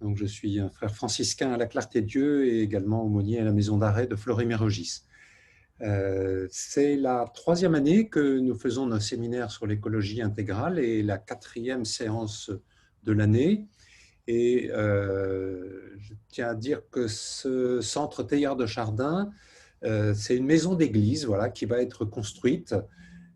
Donc, je suis un frère franciscain à la Clarté-Dieu et également aumônier à la maison d'arrêt de Fleury-Mérogis. C'est la troisième année que nous faisons nos séminaires sur l'écologie intégrale et la quatrième séance de l'année. Et je tiens à dire que ce centre Teilhard de Chardin, c'est une maison d'église, voilà, qui va être construite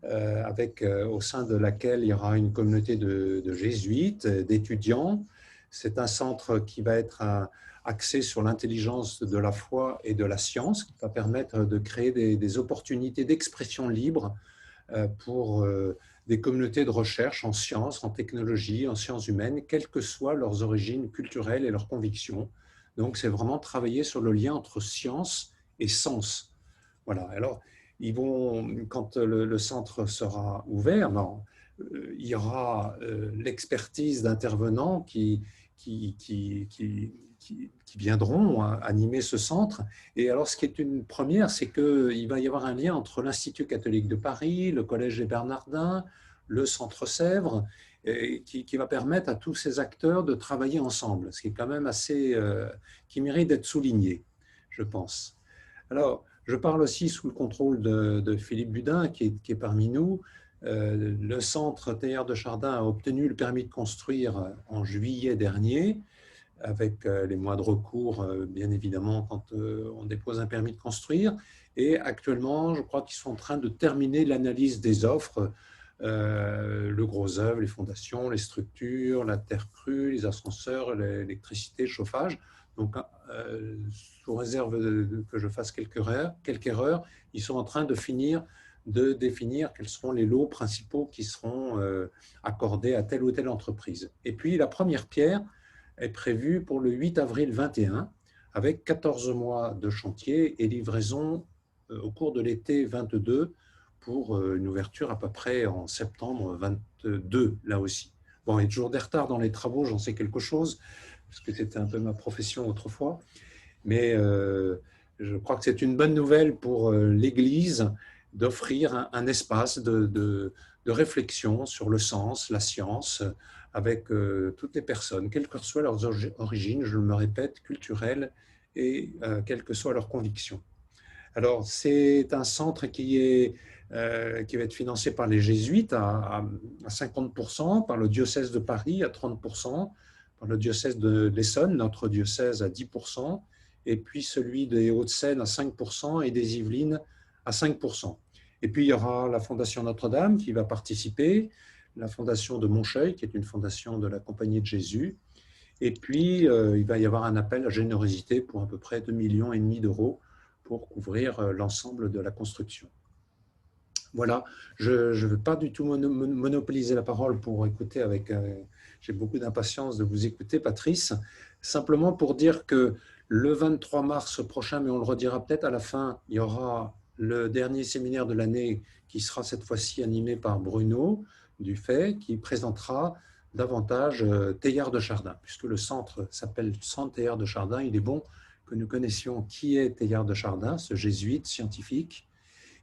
au sein de laquelle il y aura une communauté de jésuites, d'étudiants. C'est un centre qui va être axé sur l'intelligence de la foi et de la science, qui va permettre de créer des opportunités d'expression libre pour des communautés de recherche en sciences, en technologie, en sciences humaines, quelles que soient leurs origines culturelles et leurs convictions. Donc, c'est vraiment travailler sur le lien entre science et sens. Voilà. Alors, quand le centre sera ouvert, il y aura l'expertise d'intervenants qui, qui, qui, qui viendront animer ce centre. Et alors, ce qui est une première, c'est qu'il va y avoir un lien entre l'Institut catholique de Paris, le Collège des Bernardins, le Centre Sèvres, qui va permettre à tous ces acteurs de travailler ensemble, ce qui est quand même qui mérite d'être souligné, je pense. Alors, je parle aussi sous le contrôle de Philippe Budin, qui est parmi nous. Le centre Teilhard de Chardin a obtenu le permis de construire en juillet dernier, avec les mois de recours, bien évidemment, quand on dépose un permis de construire. Et actuellement, je crois qu'ils sont en train de terminer l'analyse des offres, le gros œuvre, les fondations, les structures, la terre crue, les ascenseurs, l'électricité, le chauffage. Donc, sous réserve que je fasse quelques erreurs, ils sont en train de définir quels seront les lots principaux qui seront accordés à telle ou telle entreprise. Et puis, la première pierre est prévue pour le 8 avril 21, avec 14 mois de chantier et livraison au cours de l'été 22 pour une ouverture à peu près en septembre 22, là aussi. Bon, il y a toujours des retards dans les travaux, j'en sais quelque chose, parce que c'était un peu ma profession autrefois, mais je crois que c'est une bonne nouvelle pour l'Église d'offrir un espace de réflexion sur le sens, la science, avec toutes les personnes, quelles que soient leurs origines, je me répète, culturelles, et quelles que soient leurs convictions. Alors, c'est un centre qui va être financé par les jésuites à 50%, par le diocèse de Paris à 30%, par le diocèse de l'Essonne, notre diocèse à 10%, et puis celui des Hauts-de-Seine à 5% et des Yvelines à 5%. Et puis, il y aura la Fondation Notre-Dame qui va participer, la Fondation de Moncheuil, qui est une fondation de la Compagnie de Jésus. Et puis, il va y avoir un appel à générosité pour à peu près 2,5 millions d'euros pour couvrir l'ensemble de la construction. Voilà, je ne veux pas du tout monopoliser la parole pour écouter j'ai beaucoup d'impatience de vous écouter, Patrice. Simplement pour dire que le 23 mars prochain, mais on le redira peut-être à la fin, il y aura le dernier séminaire de l'année qui sera cette fois-ci animé par Bruno Dufay, qui présentera davantage Teilhard de Chardin, puisque le centre s'appelle Centre Teilhard de Chardin. Il est bon que nous connaissions qui est Teilhard de Chardin, ce jésuite scientifique.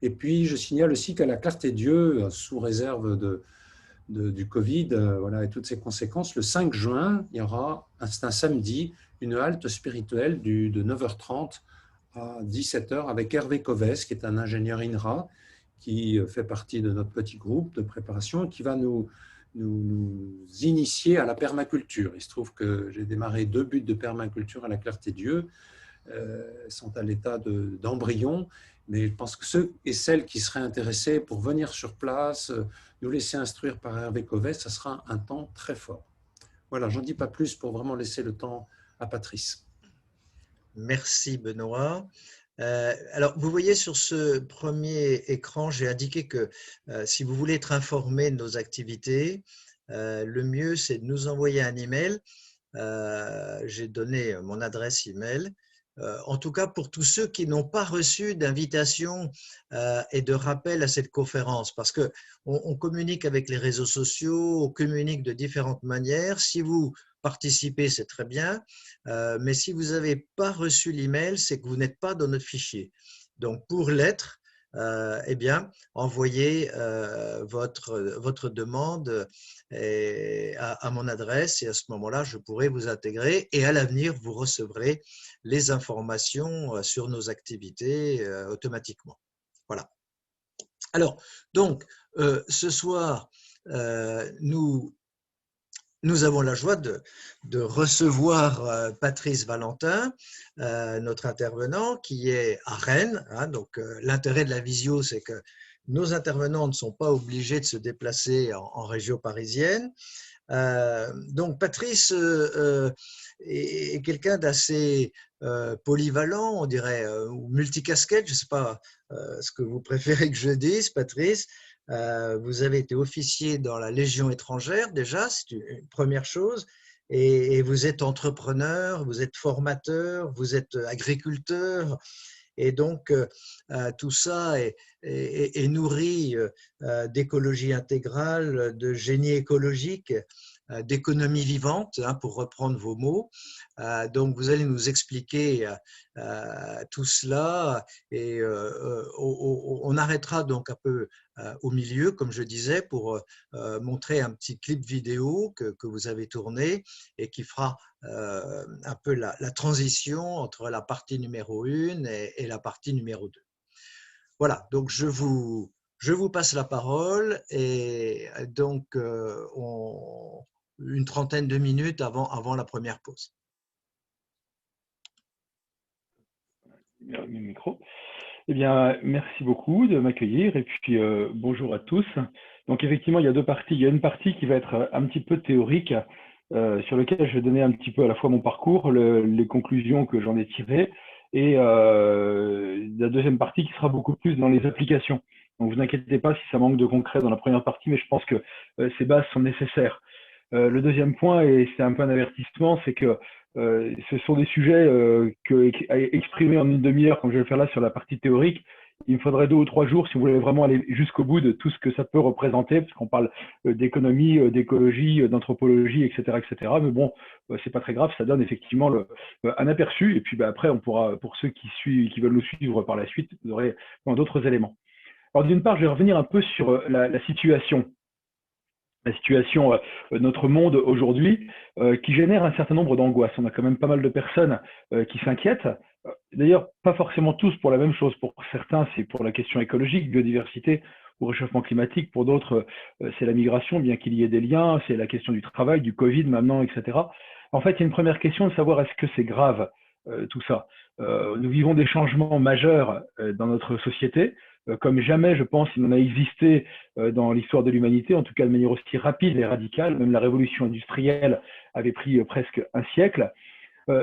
Et puis, je signale aussi qu'à la Clarté-Dieu, sous réserve du Covid voilà, et toutes ses conséquences, le 5 juin, il y aura, c'est un samedi, une halte spirituelle de 9h30 à 17h avec Hervé Covès, qui est un ingénieur INRA, qui fait partie de notre petit groupe de préparation et qui va nous initier à la permaculture. Il se trouve que j'ai démarré 2 buts de permaculture à la Clarté-Dieu, sont à l'état d'embryon, mais je pense que ceux et celles qui seraient intéressés pour venir sur place, nous laisser instruire par Hervé Covès, ça sera un temps très fort. Voilà, j'en dis pas plus pour vraiment laisser le temps à Patrice. Merci Benoît. Alors, vous voyez sur ce premier écran, j'ai indiqué que si vous voulez être informé de nos activités, le mieux c'est de nous envoyer un email. J'ai donné mon adresse email. En tout cas, pour tous ceux qui n'ont pas reçu d'invitation et de rappel à cette conférence, parce que on communique avec les réseaux sociaux, on communique de différentes manières. Si vous participez, c'est très bien, mais si vous n'avez pas reçu l'email, c'est que vous n'êtes pas dans notre fichier. Donc, pour l'être, eh bien, envoyez votre demande à mon adresse et à ce moment-là, je pourrai vous intégrer et à l'avenir, vous recevrez les informations sur nos activités automatiquement. Voilà. Alors, donc, ce soir, nous avons la joie de recevoir Patrice Valentin, notre intervenant, qui est à Rennes. Hein, donc, l'intérêt de la visio, c'est que nos intervenants ne sont pas obligés de se déplacer en région parisienne. Donc, Patrice est quelqu'un d'assez polyvalent, on dirait, ou multicasquette. Je ne sais pas ce que vous préférez que je dise, Patrice. Vous avez été officier dans la Légion étrangère déjà, c'est une première chose, et vous êtes entrepreneur, vous êtes formateur, vous êtes agriculteur, et donc tout ça est nourri d'écologie intégrale, de génie écologique, d'économie vivante, hein, pour reprendre vos mots. Donc vous allez nous expliquer tout cela et on arrêtera donc un peu au milieu, comme je disais, pour montrer un petit clip vidéo que vous avez tourné et qui fera un peu la transition entre la partie numéro 1 et la partie numéro 2. Voilà, donc je vous passe la parole et donc une trentaine de minutes avant la première pause. Micro. Eh bien, merci beaucoup de m'accueillir et puis bonjour à tous. Donc effectivement, il y a deux parties. Il y a une partie qui va être un petit peu théorique, sur laquelle je vais donner un petit peu à la fois mon parcours, les conclusions que j'en ai tirées, et la deuxième partie qui sera beaucoup plus dans les applications. Donc vous inquiétez pas si ça manque de concret dans la première partie, mais je pense que ces bases sont nécessaires. Le deuxième point, et c'est un peu un avertissement, c'est que ce sont des sujets que exprimer en une demi-heure, comme je vais le faire là sur la partie théorique, il me faudrait 2 ou 3 jours si vous voulez vraiment aller jusqu'au bout de tout ce que ça peut représenter, parce qu'on parle d'économie, d'écologie, d'anthropologie, etc., etc. Mais bon, c'est pas très grave, ça donne effectivement un aperçu. Et puis après, on pourra, pour ceux qui veulent nous suivre par la suite, vous aurez d'autres éléments. Alors d'une part, je vais revenir un peu sur la situation de notre monde aujourd'hui, qui génère un certain nombre d'angoisses. On a quand même pas mal de personnes qui s'inquiètent. D'ailleurs, pas forcément tous pour la même chose. Pour certains, c'est pour la question écologique, biodiversité ou réchauffement climatique. Pour d'autres, c'est la migration, bien qu'il y ait des liens. C'est la question du travail, du Covid maintenant, etc. En fait, il y a une première question de savoir est-ce que c'est grave, tout ça. Nous vivons des changements majeurs dans notre société. Comme jamais, je pense, il en a existé dans l'histoire de l'humanité, en tout cas de manière aussi rapide et radicale. Même la révolution industrielle avait pris presque un siècle.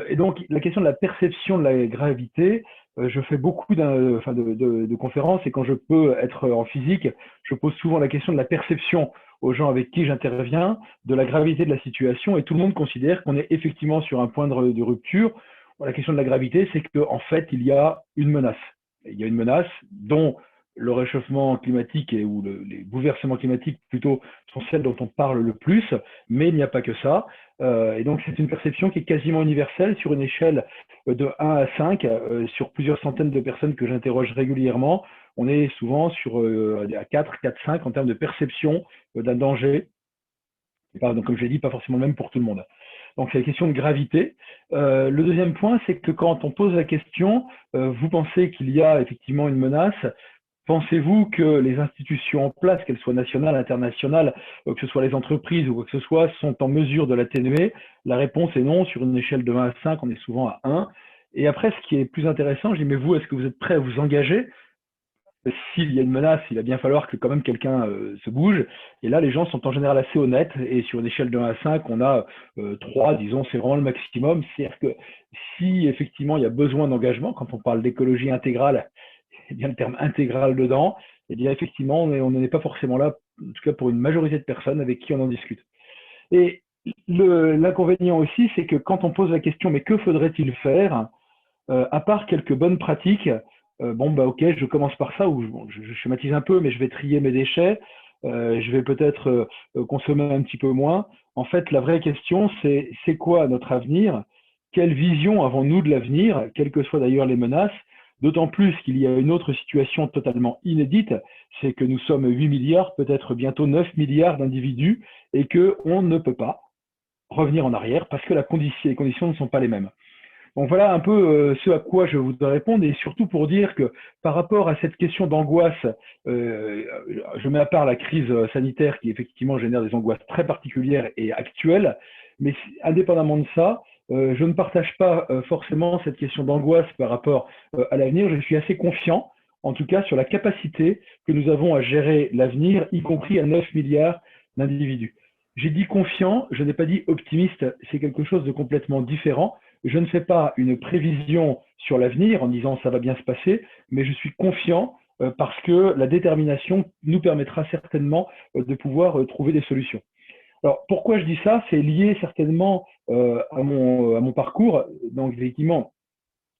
Et donc, la question de la perception de la gravité, je fais beaucoup de conférences et quand je peux être en physique, je pose souvent la question de la perception aux gens avec qui j'interviens, de la gravité de la situation, et tout le monde considère qu'on est effectivement sur un point de rupture. La question de la gravité, c'est qu'en fait, il y a une menace. Il y a une menace dont le réchauffement climatique ou les bouleversements climatiques plutôt sont celles dont on parle le plus, mais il n'y a pas que ça. Et donc c'est une perception qui est quasiment universelle sur une échelle de 1 à 5, sur plusieurs centaines de personnes que j'interroge régulièrement. On est souvent à 4, 5 en termes de perception d'un danger. Donc, comme je l'ai dit, pas forcément le même pour tout le monde. Donc, c'est la question de gravité. Le deuxième point, c'est que quand on pose la question, vous pensez qu'il y a effectivement une menace. Pensez-vous que les institutions en place, qu'elles soient nationales, internationales, que ce soit les entreprises ou quoi que ce soit, sont en mesure de l'atténuer? La réponse est non. Sur une échelle de 1 à 5, on est souvent à 1. Et après, ce qui est plus intéressant, je dis, mais vous, est-ce que vous êtes prêt à vous engager? S'il y a une menace, il va bien falloir que quand même quelqu'un se bouge. Et là, les gens sont en général assez honnêtes. Et sur une échelle de 1 à 5, on a 3, disons, c'est vraiment le maximum. C'est-à-dire que si effectivement il y a besoin d'engagement, quand on parle d'écologie intégrale, il y a le terme intégral dedans, et bien effectivement, on n'en est pas forcément là, en tout cas pour une majorité de personnes avec qui on en discute. Et l'inconvénient aussi, c'est que quand on pose la question, mais que faudrait-il faire, à part quelques bonnes pratiques, ok, je commence par ça, ou je schématise un peu, mais je vais trier mes déchets, je vais peut-être consommer un petit peu moins. En fait, la vraie question, c'est quoi notre avenir? Quelle vision avons-nous de l'avenir, quelles que soient d'ailleurs les menaces? D'autant plus qu'il y a une autre situation totalement inédite, c'est que nous sommes 8 milliards, peut-être bientôt 9 milliards d'individus, et qu'on ne peut pas revenir en arrière parce que les conditions ne sont pas les mêmes. Donc voilà un peu ce à quoi je voudrais répondre, et surtout pour dire que par rapport à cette question d'angoisse, je mets à part la crise sanitaire qui effectivement génère des angoisses très particulières et actuelles, mais indépendamment de ça, je ne partage pas forcément cette question d'angoisse par rapport à l'avenir. Je suis assez confiant, en tout cas, sur la capacité que nous avons à gérer l'avenir, y compris à 9 milliards d'individus. J'ai dit confiant, je n'ai pas dit optimiste, c'est quelque chose de complètement différent. Je ne fais pas une prévision sur l'avenir en disant ça va bien se passer, mais je suis confiant parce que la détermination nous permettra certainement de pouvoir trouver des solutions. Alors pourquoi je dis ça? C'est lié certainement à mon parcours. Donc effectivement,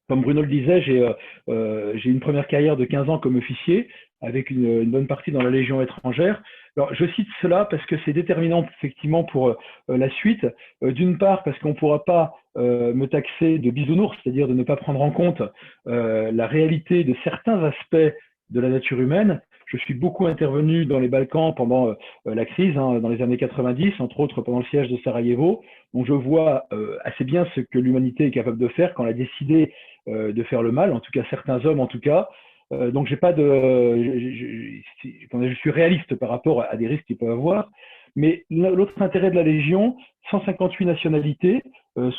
comme Bruno le disait, j'ai une première carrière de 15 ans comme officier, avec une bonne partie dans la Légion étrangère. Alors, je cite cela parce que c'est déterminant effectivement pour la suite. D'une part, parce qu'on ne pourra pas me taxer de bisounours, c'est-à-dire de ne pas prendre en compte la réalité de certains aspects de la nature humaine. Je suis beaucoup intervenu dans les Balkans pendant la crise, hein, dans les années 90, entre autres pendant le siège de Sarajevo. Donc, je vois assez bien ce que l'humanité est capable de faire quand elle a décidé de faire le mal, en tout cas certains hommes en tout cas. Donc j'ai pas de, je suis réaliste par rapport à des risques qu'ils peuvent avoir. Mais l'autre intérêt de la Légion, 158 nationalités,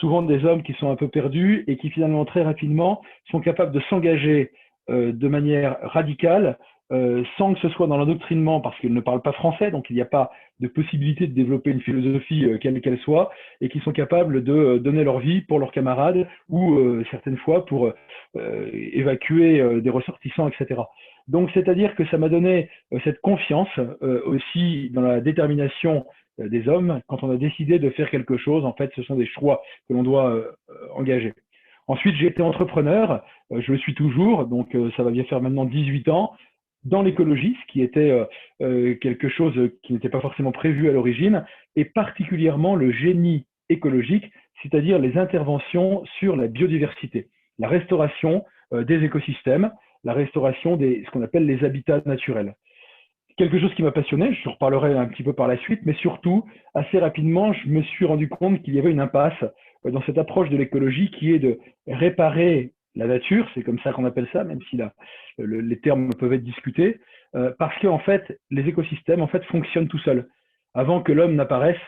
souvent des hommes qui sont un peu perdus et qui finalement très rapidement sont capables de s'engager de manière radicale, sans que ce soit dans l'endoctrinement, parce qu'ils ne parlent pas français, donc il n'y a pas de possibilité de développer une philosophie quelle qu'elle soit, et qui sont capables de donner leur vie pour leurs camarades ou certaines fois pour évacuer des ressortissants, etc. Donc c'est-à-dire que ça m'a donné cette confiance aussi dans la détermination des hommes. Quand on a décidé de faire quelque chose, en fait, ce sont des choix que l'on doit engager. Ensuite, j'ai été entrepreneur, je le suis toujours, donc ça va bien faire maintenant 18 ans, dans l'écologie, ce qui était quelque chose qui n'était pas forcément prévu à l'origine, et particulièrement le génie écologique, c'est-à-dire les interventions sur la biodiversité, la restauration des écosystèmes, la restauration des ce qu'on appelle les habitats naturels. Quelque chose qui m'a passionné, je reparlerai un petit peu par la suite, mais surtout, assez rapidement, je me suis rendu compte qu'il y avait une impasse dans cette approche de l'écologie qui est de réparer la nature, c'est comme ça qu'on appelle ça, même si les termes peuvent être discutés, parce qu'en fait, les écosystèmes en fait, fonctionnent tout seuls. Avant que l'homme n'apparaisse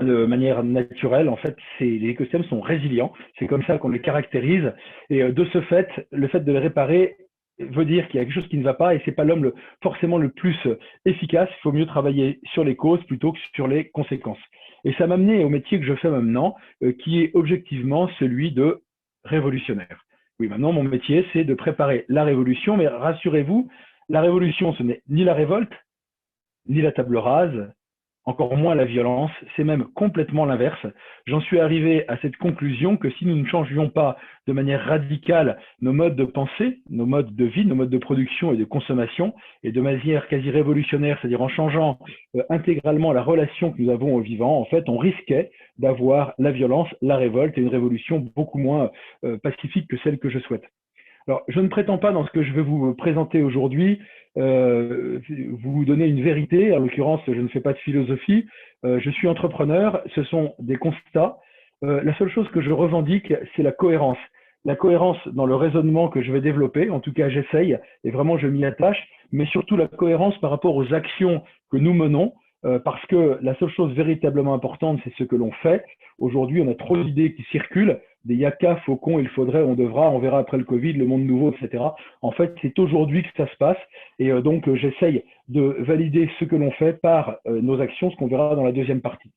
de manière naturelle, en fait, les écosystèmes sont résilients, c'est comme ça qu'on les caractérise, et de ce fait, le fait de les réparer veut dire qu'il y a quelque chose qui ne va pas, et c'est pas l'homme forcément le plus efficace, il faut mieux travailler sur les causes plutôt que sur les conséquences. Et ça m'a amené au métier que je fais maintenant, qui est objectivement celui de révolutionnaire. Oui, maintenant, mon métier, c'est de préparer la révolution, mais rassurez-vous, la révolution, ce n'est ni la révolte, ni la table rase, encore moins la violence, c'est même complètement l'inverse. J'en suis arrivé à cette conclusion que si nous ne changions pas de manière radicale nos modes de pensée, nos modes de vie, nos modes de production et de consommation, et de manière quasi révolutionnaire, c'est-à-dire en changeant intégralement la relation que nous avons au vivant, en fait, on risquait d'avoir la violence, la révolte et une révolution beaucoup moins pacifique que celle que je souhaite. Alors, je ne prétends pas dans ce que je vais vous présenter aujourd'hui vous donner une vérité. En l'occurrence, je ne fais pas de philosophie. Je suis entrepreneur. Ce sont des constats. La seule chose que je revendique, c'est la cohérence. La cohérence dans le raisonnement que je vais développer. En tout cas, j'essaye et vraiment je m'y attache. Mais surtout la cohérence par rapport aux actions que nous menons. Parce que la seule chose véritablement importante, c'est ce que l'on fait. Aujourd'hui, on a trop d'idées qui circulent, des yaka, faucons, il faudrait, on devra, on verra après le Covid, le monde nouveau, etc. En fait, c'est aujourd'hui que ça se passe. Et donc, j'essaye de valider ce que l'on fait par nos actions, ce qu'on verra dans la deuxième partie.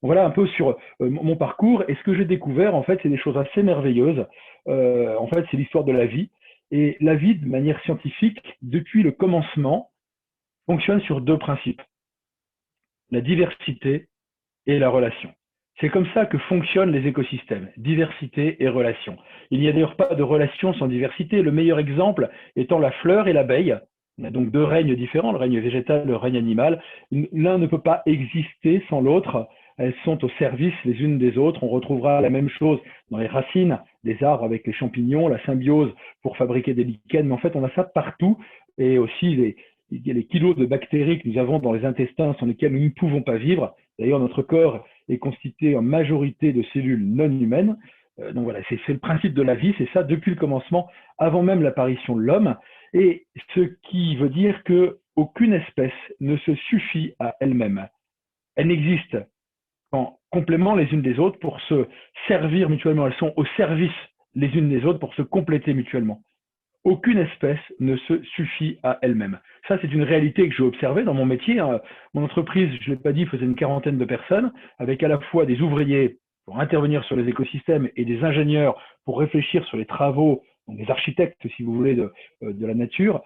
Voilà un peu sur mon parcours. Et ce que j'ai découvert, en fait, c'est des choses assez merveilleuses. En fait, c'est l'histoire de la vie. Et la vie, de manière scientifique, depuis le commencement, fonctionne sur deux principes. La diversité et la relation. C'est comme ça que fonctionnent les écosystèmes, diversité et relation. Il n'y a d'ailleurs pas de relation sans diversité. Le meilleur exemple étant la fleur et l'abeille. On a donc deux règnes différents, le règne végétal, le règne animal. L'un ne peut pas exister sans l'autre. elles sont au service les unes des autres. On retrouvera la même chose dans les racines des arbres avec les champignons, la symbiose pour fabriquer des lichens, mais en fait on a ça partout, et aussi les kilos de bactéries que nous avons dans les intestins sans lesquels nous ne pouvons pas vivre. D'ailleurs, notre corps est constitué en majorité de cellules non humaines. Donc voilà, c'est le principe de la vie, c'est ça depuis le commencement, avant même l'apparition de l'homme, et ce qui veut dire qu'aucune espèce ne se suffit à elle-même. Elle n'existe qu'en complément les unes des autres pour se servir mutuellement. Elles sont au service les unes des autres pour se compléter mutuellement. Aucune espèce ne se suffit à elle-même. Ça, c'est une réalité que j'ai observée dans mon métier. Mon entreprise, je ne l'ai pas dit, faisait une quarantaine de personnes, avec à la fois des ouvriers pour intervenir sur les écosystèmes et des ingénieurs pour réfléchir sur les travaux, donc des architectes, si vous voulez, de la nature.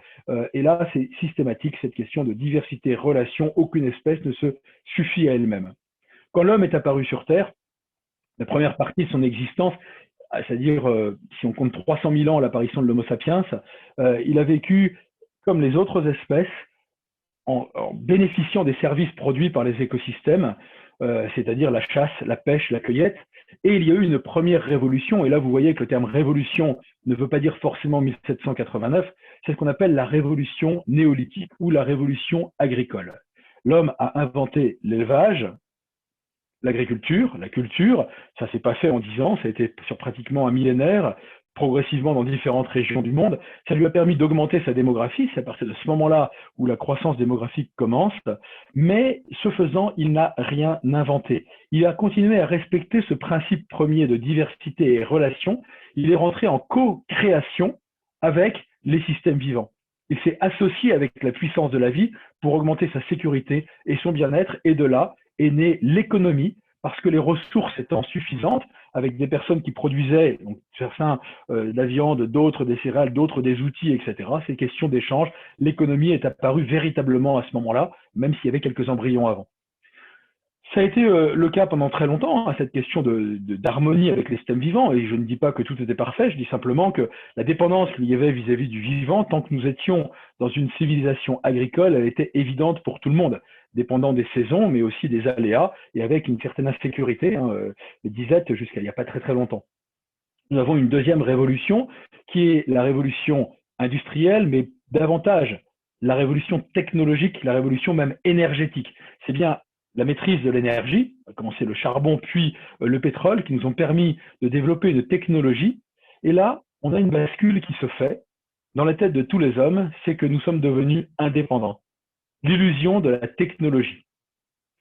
Et là, c'est systématique, cette question de diversité, relation. Aucune espèce ne se suffit à elle-même. Quand l'homme est apparu sur Terre, la première partie de son existence, c'est-à-dire si on compte 300 000 ans à l'apparition de l'Homo sapiens, il a vécu comme les autres espèces en bénéficiant des services produits par les écosystèmes, c'est-à-dire la chasse, la pêche, la cueillette. Et il y a eu une première révolution, et là vous voyez que le terme révolution ne veut pas dire forcément 1789, c'est ce qu'on appelle la révolution néolithique ou la révolution agricole. L'homme a inventé l'élevage, l'agriculture, la culture, ça s'est pas fait en 10 ans, ça a été sur pratiquement un millénaire, progressivement dans différentes régions du monde. Ça lui a permis d'augmenter sa démographie, c'est à partir de ce moment-là où la croissance démographique commence, mais ce faisant, il n'a rien inventé. Il a continué à respecter ce principe premier de diversité et relation. Il est rentré en co-création avec les systèmes vivants. Il s'est associé avec la puissance de la vie pour augmenter sa sécurité et son bien-être, et de là est née l'économie, parce que les ressources étant suffisantes, avec des personnes qui produisaient, donc certains de la viande, d'autres des céréales, d'autres des outils, etc. Ces questions d'échange, l'économie est apparue véritablement à ce moment-là, même s'il y avait quelques embryons avant. Ça a été le cas pendant très longtemps, cette question d'harmonie avec les systèmes vivants, et je ne dis pas que tout était parfait, je dis simplement que la dépendance qu'il y avait vis-à-vis du vivant, tant que nous étions dans une civilisation agricole, elle était évidente pour tout le monde, dépendant des saisons, mais aussi des aléas, et avec une certaine insécurité, les disettes jusqu'à il n'y a pas très très longtemps. Nous avons une deuxième révolution, qui est la révolution industrielle, mais davantage la révolution technologique, la révolution même énergétique. C'est bien la maîtrise de l'énergie, à commencer le charbon puis le pétrole, qui nous ont permis de développer une technologie. Et là, on a une bascule qui se fait dans la tête de tous les hommes, c'est que nous sommes devenus indépendants. L'illusion de la technologie.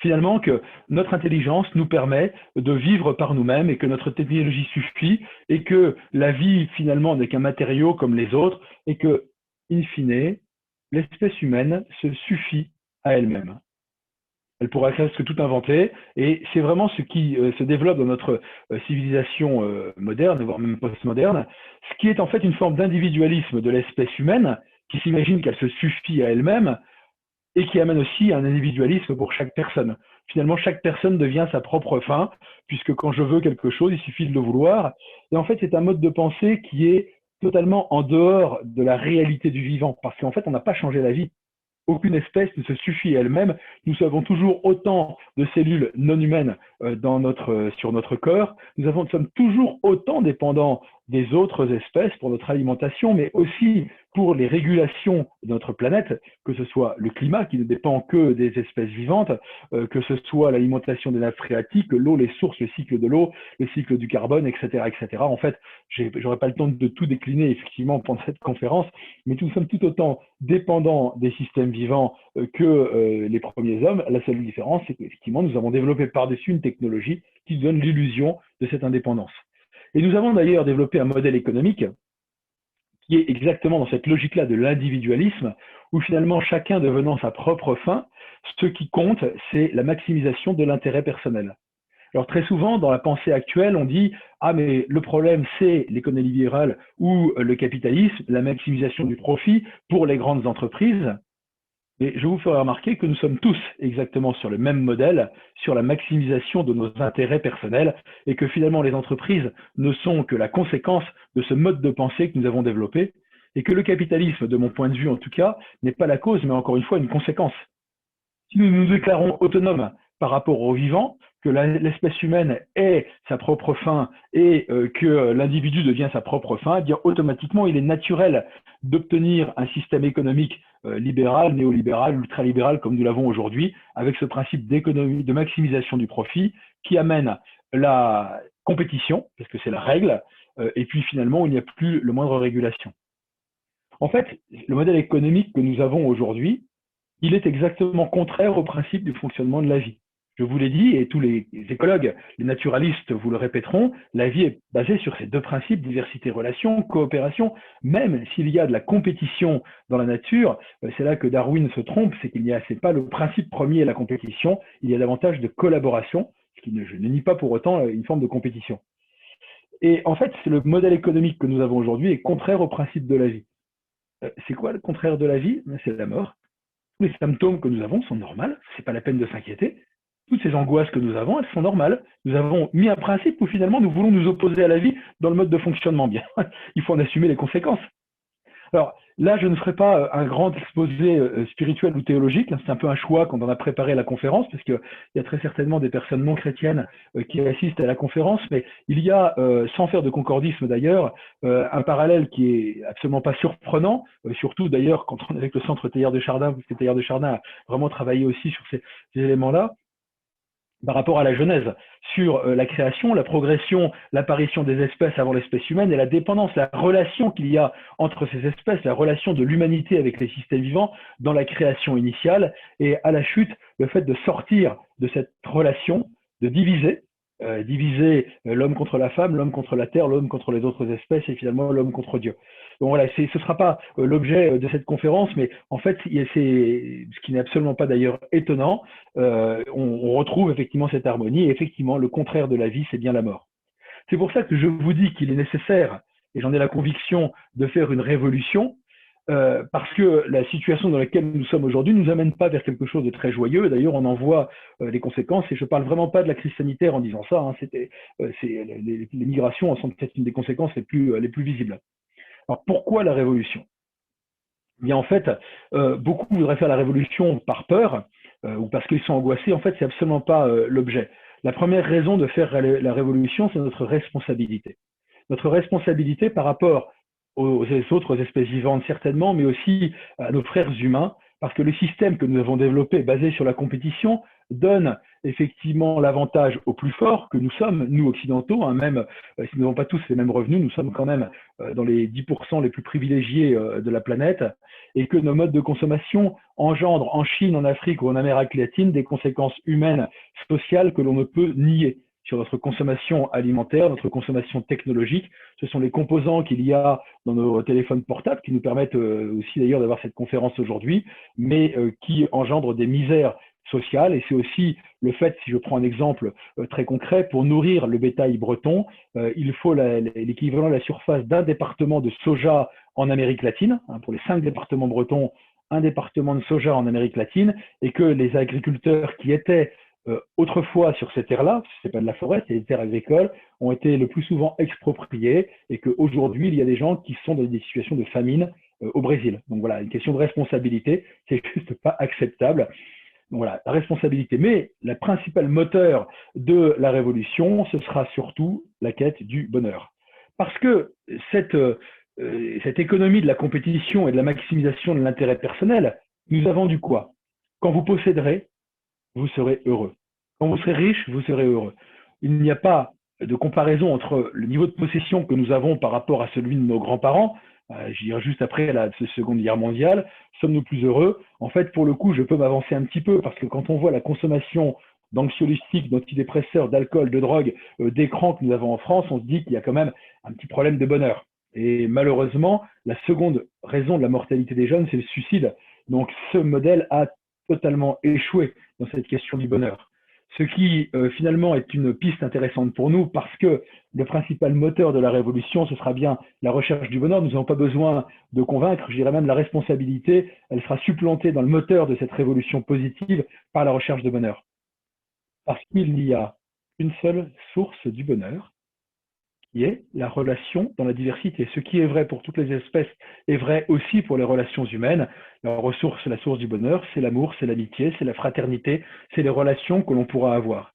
Finalement, que notre intelligence nous permet de vivre par nous-mêmes et que notre technologie suffit et que la vie, finalement, n'est qu'un matériau comme les autres et que, in fine, l'espèce humaine se suffit à elle-même. Elle pourra presque tout inventer, et c'est vraiment ce qui se développe dans notre civilisation moderne, voire même postmoderne, ce qui est en fait une forme d'individualisme de l'espèce humaine, qui s'imagine qu'elle se suffit à elle-même, et qui amène aussi un individualisme pour chaque personne. Finalement, chaque personne devient sa propre fin, puisque quand je veux quelque chose, il suffit de le vouloir. Et en fait, c'est un mode de pensée qui est totalement en dehors de la réalité du vivant, parce qu'en fait, on n'a pas changé la vie. Aucune espèce ne se suffit à elle-même. Nous avons toujours autant de cellules non humaines sur notre corps. Nous sommes toujours autant dépendants des autres espèces pour notre alimentation, mais aussi pour les régulations de notre planète, que ce soit le climat qui ne dépend que des espèces vivantes, que ce soit l'alimentation des nappes phréatiques, l'eau, les sources, le cycle de l'eau, le cycle du carbone, etc., etc. En fait, j'aurais pas le temps de tout décliner effectivement pendant cette conférence, mais nous sommes tout autant dépendants des systèmes vivants que les premiers hommes. La seule différence, c'est qu'effectivement, nous avons développé par-dessus une technologie qui donne l'illusion de cette indépendance. Et nous avons d'ailleurs développé un modèle économique qui est exactement dans cette logique-là de l'individualisme, où finalement chacun devenant sa propre fin, ce qui compte, c'est la maximisation de l'intérêt personnel. Alors très souvent, dans la pensée actuelle, on dit « Ah, mais le problème, c'est l'économie libérale ou le capitalisme, la maximisation du profit pour les grandes entreprises. » Mais je vous ferai remarquer que nous sommes tous exactement sur le même modèle, sur la maximisation de nos intérêts personnels, et que finalement les entreprises ne sont que la conséquence de ce mode de pensée que nous avons développé, et que le capitalisme, de mon point de vue en tout cas, n'est pas la cause, mais encore une fois une conséquence. Si nous nous déclarons autonomes par rapport aux vivants, que l'espèce humaine est sa propre fin et que l'individu devient sa propre fin, eh bien automatiquement, il est naturel d'obtenir un système économique libéral, néolibéral, ultralibéral, comme nous l'avons aujourd'hui, avec ce principe d'économie, de maximisation du profit qui amène la compétition, parce que c'est la règle, et puis finalement, il n'y a plus le moindre régulation. En fait, le modèle économique que nous avons aujourd'hui, il est exactement contraire au principe du fonctionnement de la vie. Je vous l'ai dit, et tous les écologues, les naturalistes vous le répéteront, la vie est basée sur ces deux principes, diversité, relation, coopération. Même s'il y a de la compétition dans la nature, c'est là que Darwin se trompe, c'est qu'il n'y a, c'est pas le principe premier la compétition, il y a davantage de collaboration, ce qui je ne nie pas pour autant une forme de compétition. Et en fait, le modèle économique que nous avons aujourd'hui est contraire au principe de la vie. C'est quoi le contraire de la vie? C'est la mort. Tous les symptômes que nous avons sont normaux, c'est pas la peine de s'inquiéter. Toutes ces angoisses que nous avons, elles sont normales. Nous avons mis un principe où finalement nous voulons nous opposer à la vie dans le mode de fonctionnement. Bien, il faut en assumer les conséquences. Alors là, je ne ferai pas un grand exposé spirituel ou théologique. C'est un peu un choix quand on a préparé la conférence, parce qu'il y a très certainement des personnes non chrétiennes qui assistent à la conférence, mais il y a, sans faire de concordisme d'ailleurs, un parallèle qui est absolument pas surprenant, surtout d'ailleurs quand on est avec le centre Teilhard de Chardin, parce que Teilhard de Chardin a vraiment travaillé aussi sur ces éléments-là, par rapport à la Genèse, sur la création, la progression, l'apparition des espèces avant l'espèce humaine et la dépendance, la relation qu'il y a entre ces espèces, la relation de l'humanité avec les systèmes vivants dans la création initiale, et à la chute, le fait de sortir de cette relation, de diviser l'homme contre la femme, l'homme contre la terre, l'homme contre les autres espèces et finalement l'homme contre Dieu. Donc voilà, ce ne sera pas l'objet de cette conférence, mais en fait, ce qui n'est absolument pas d'ailleurs étonnant, on retrouve effectivement cette harmonie, et effectivement, le contraire de la vie, c'est bien la mort. C'est pour ça que je vous dis qu'il est nécessaire, et j'en ai la conviction, de faire une révolution, parce que la situation dans laquelle nous sommes aujourd'hui ne nous amène pas vers quelque chose de très joyeux. D'ailleurs, on en voit les conséquences, et je ne parle vraiment pas de la crise sanitaire en disant ça, hein, les migrations sont peut-être une des conséquences les plus visibles. Alors pourquoi la révolution? Eh bien, en fait, beaucoup voudraient faire la révolution par peur ou parce qu'ils sont angoissés. En fait, c'est absolument pas l'objet. La première raison de faire la révolution, c'est notre responsabilité. Notre responsabilité par rapport aux autres espèces vivantes, certainement, mais aussi à nos frères humains, parce que le système que nous avons développé, basé sur la compétition, donne effectivement l'avantage aux plus forts que nous sommes, nous occidentaux, hein, même si nous n'avons pas tous les mêmes revenus, nous sommes quand même dans les 10% les plus privilégiés de la planète, et que nos modes de consommation engendrent en Chine, en Afrique ou en Amérique latine des conséquences humaines, sociales que l'on ne peut nier sur notre consommation alimentaire, notre consommation technologique. Ce sont les composants qu'il y a dans nos téléphones portables qui nous permettent aussi d'ailleurs d'avoir cette conférence aujourd'hui, mais qui engendrent des misères sociales. Et c'est aussi le fait, si je prends un exemple très concret, pour nourrir le bétail breton, il faut l'équivalent de la surface d'un département de soja en Amérique latine, hein, pour les 5 départements bretons, un département de soja en Amérique latine, et que les agriculteurs qui étaient autrefois sur ces terres-là, ce n'est pas de la forêt, c'est des terres agricoles, ont été le plus souvent expropriées, et qu'aujourd'hui, il y a des gens qui sont dans des situations de famine au Brésil. Donc voilà, une question de responsabilité, c'est juste pas acceptable. Donc voilà, la responsabilité. Mais le principal moteur de la révolution, ce sera surtout la quête du bonheur. Parce que cette économie de la compétition et de la maximisation de l'intérêt personnel nous a vendu quoi? Quand vous posséderez, vous serez heureux. Quand vous serez riche, vous serez heureux. Il n'y a pas de comparaison entre le niveau de possession que nous avons par rapport à celui de nos grands-parents. Je dirais juste après la Seconde Guerre mondiale, sommes-nous plus heureux? En fait, pour le coup, je peux m'avancer un petit peu parce que quand on voit la consommation d'anxiolytiques, d'antidépresseurs, d'alcool, de drogue, d'écran que nous avons en France, on se dit qu'il y a quand même un petit problème de bonheur. Et malheureusement, la seconde raison de la mortalité des jeunes, c'est le suicide. Donc ce modèle a totalement échoué dans cette question du bonheur. Ce qui finalement est une piste intéressante pour nous parce que le principal moteur de la révolution, ce sera bien la recherche du bonheur. Nous n'avons pas besoin de convaincre, je dirais même la responsabilité, elle sera supplantée dans le moteur de cette révolution positive par la recherche de bonheur. Parce qu'il y a une seule source du bonheur, qui est la relation dans la diversité. Ce qui est vrai pour toutes les espèces est vrai aussi pour les relations humaines. La source du bonheur, c'est l'amour, c'est l'amitié, c'est la fraternité, c'est les relations que l'on pourra avoir.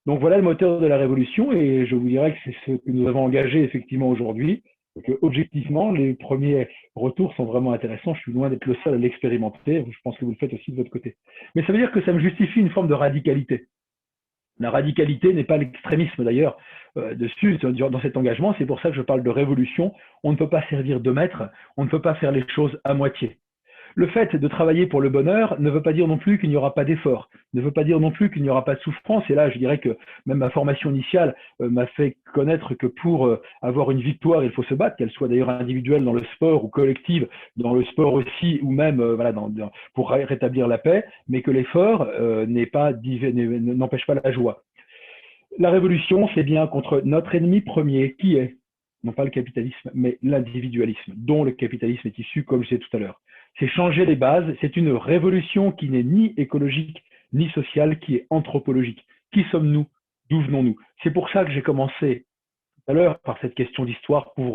Donc voilà le moteur de la révolution et je vous dirais que c'est ce que nous avons engagé effectivement aujourd'hui. Que, objectivement, les premiers retours sont vraiment intéressants. Je suis loin d'être le seul à l'expérimenter. Je pense que vous le faites aussi de votre côté. Mais ça veut dire que ça me justifie une forme de radicalité. La radicalité n'est pas l'extrémisme d'ailleurs dessus, dans cet engagement. C'est pour ça que je parle de révolution. On ne peut pas servir de maître, on ne peut pas faire les choses à moitié. Le fait de travailler pour le bonheur ne veut pas dire non plus qu'il n'y aura pas d'effort, ne veut pas dire non plus qu'il n'y aura pas de souffrance. Et là, je dirais que même ma formation initiale m'a fait connaître que pour avoir une victoire, il faut se battre, qu'elle soit d'ailleurs individuelle dans le sport ou collective dans le sport aussi, ou même voilà, pour rétablir la paix, mais que l'effort n'empêche pas la joie. La révolution, c'est bien contre notre ennemi premier, qui est, non pas le capitalisme, mais l'individualisme, dont le capitalisme est issu, comme je disais tout à l'heure. C'est changer les bases, c'est une révolution qui n'est ni écologique, ni sociale, qui est anthropologique. Qui sommes-nous? D'où venons-nous? C'est pour ça que j'ai commencé tout à l'heure par cette question d'histoire, pour nous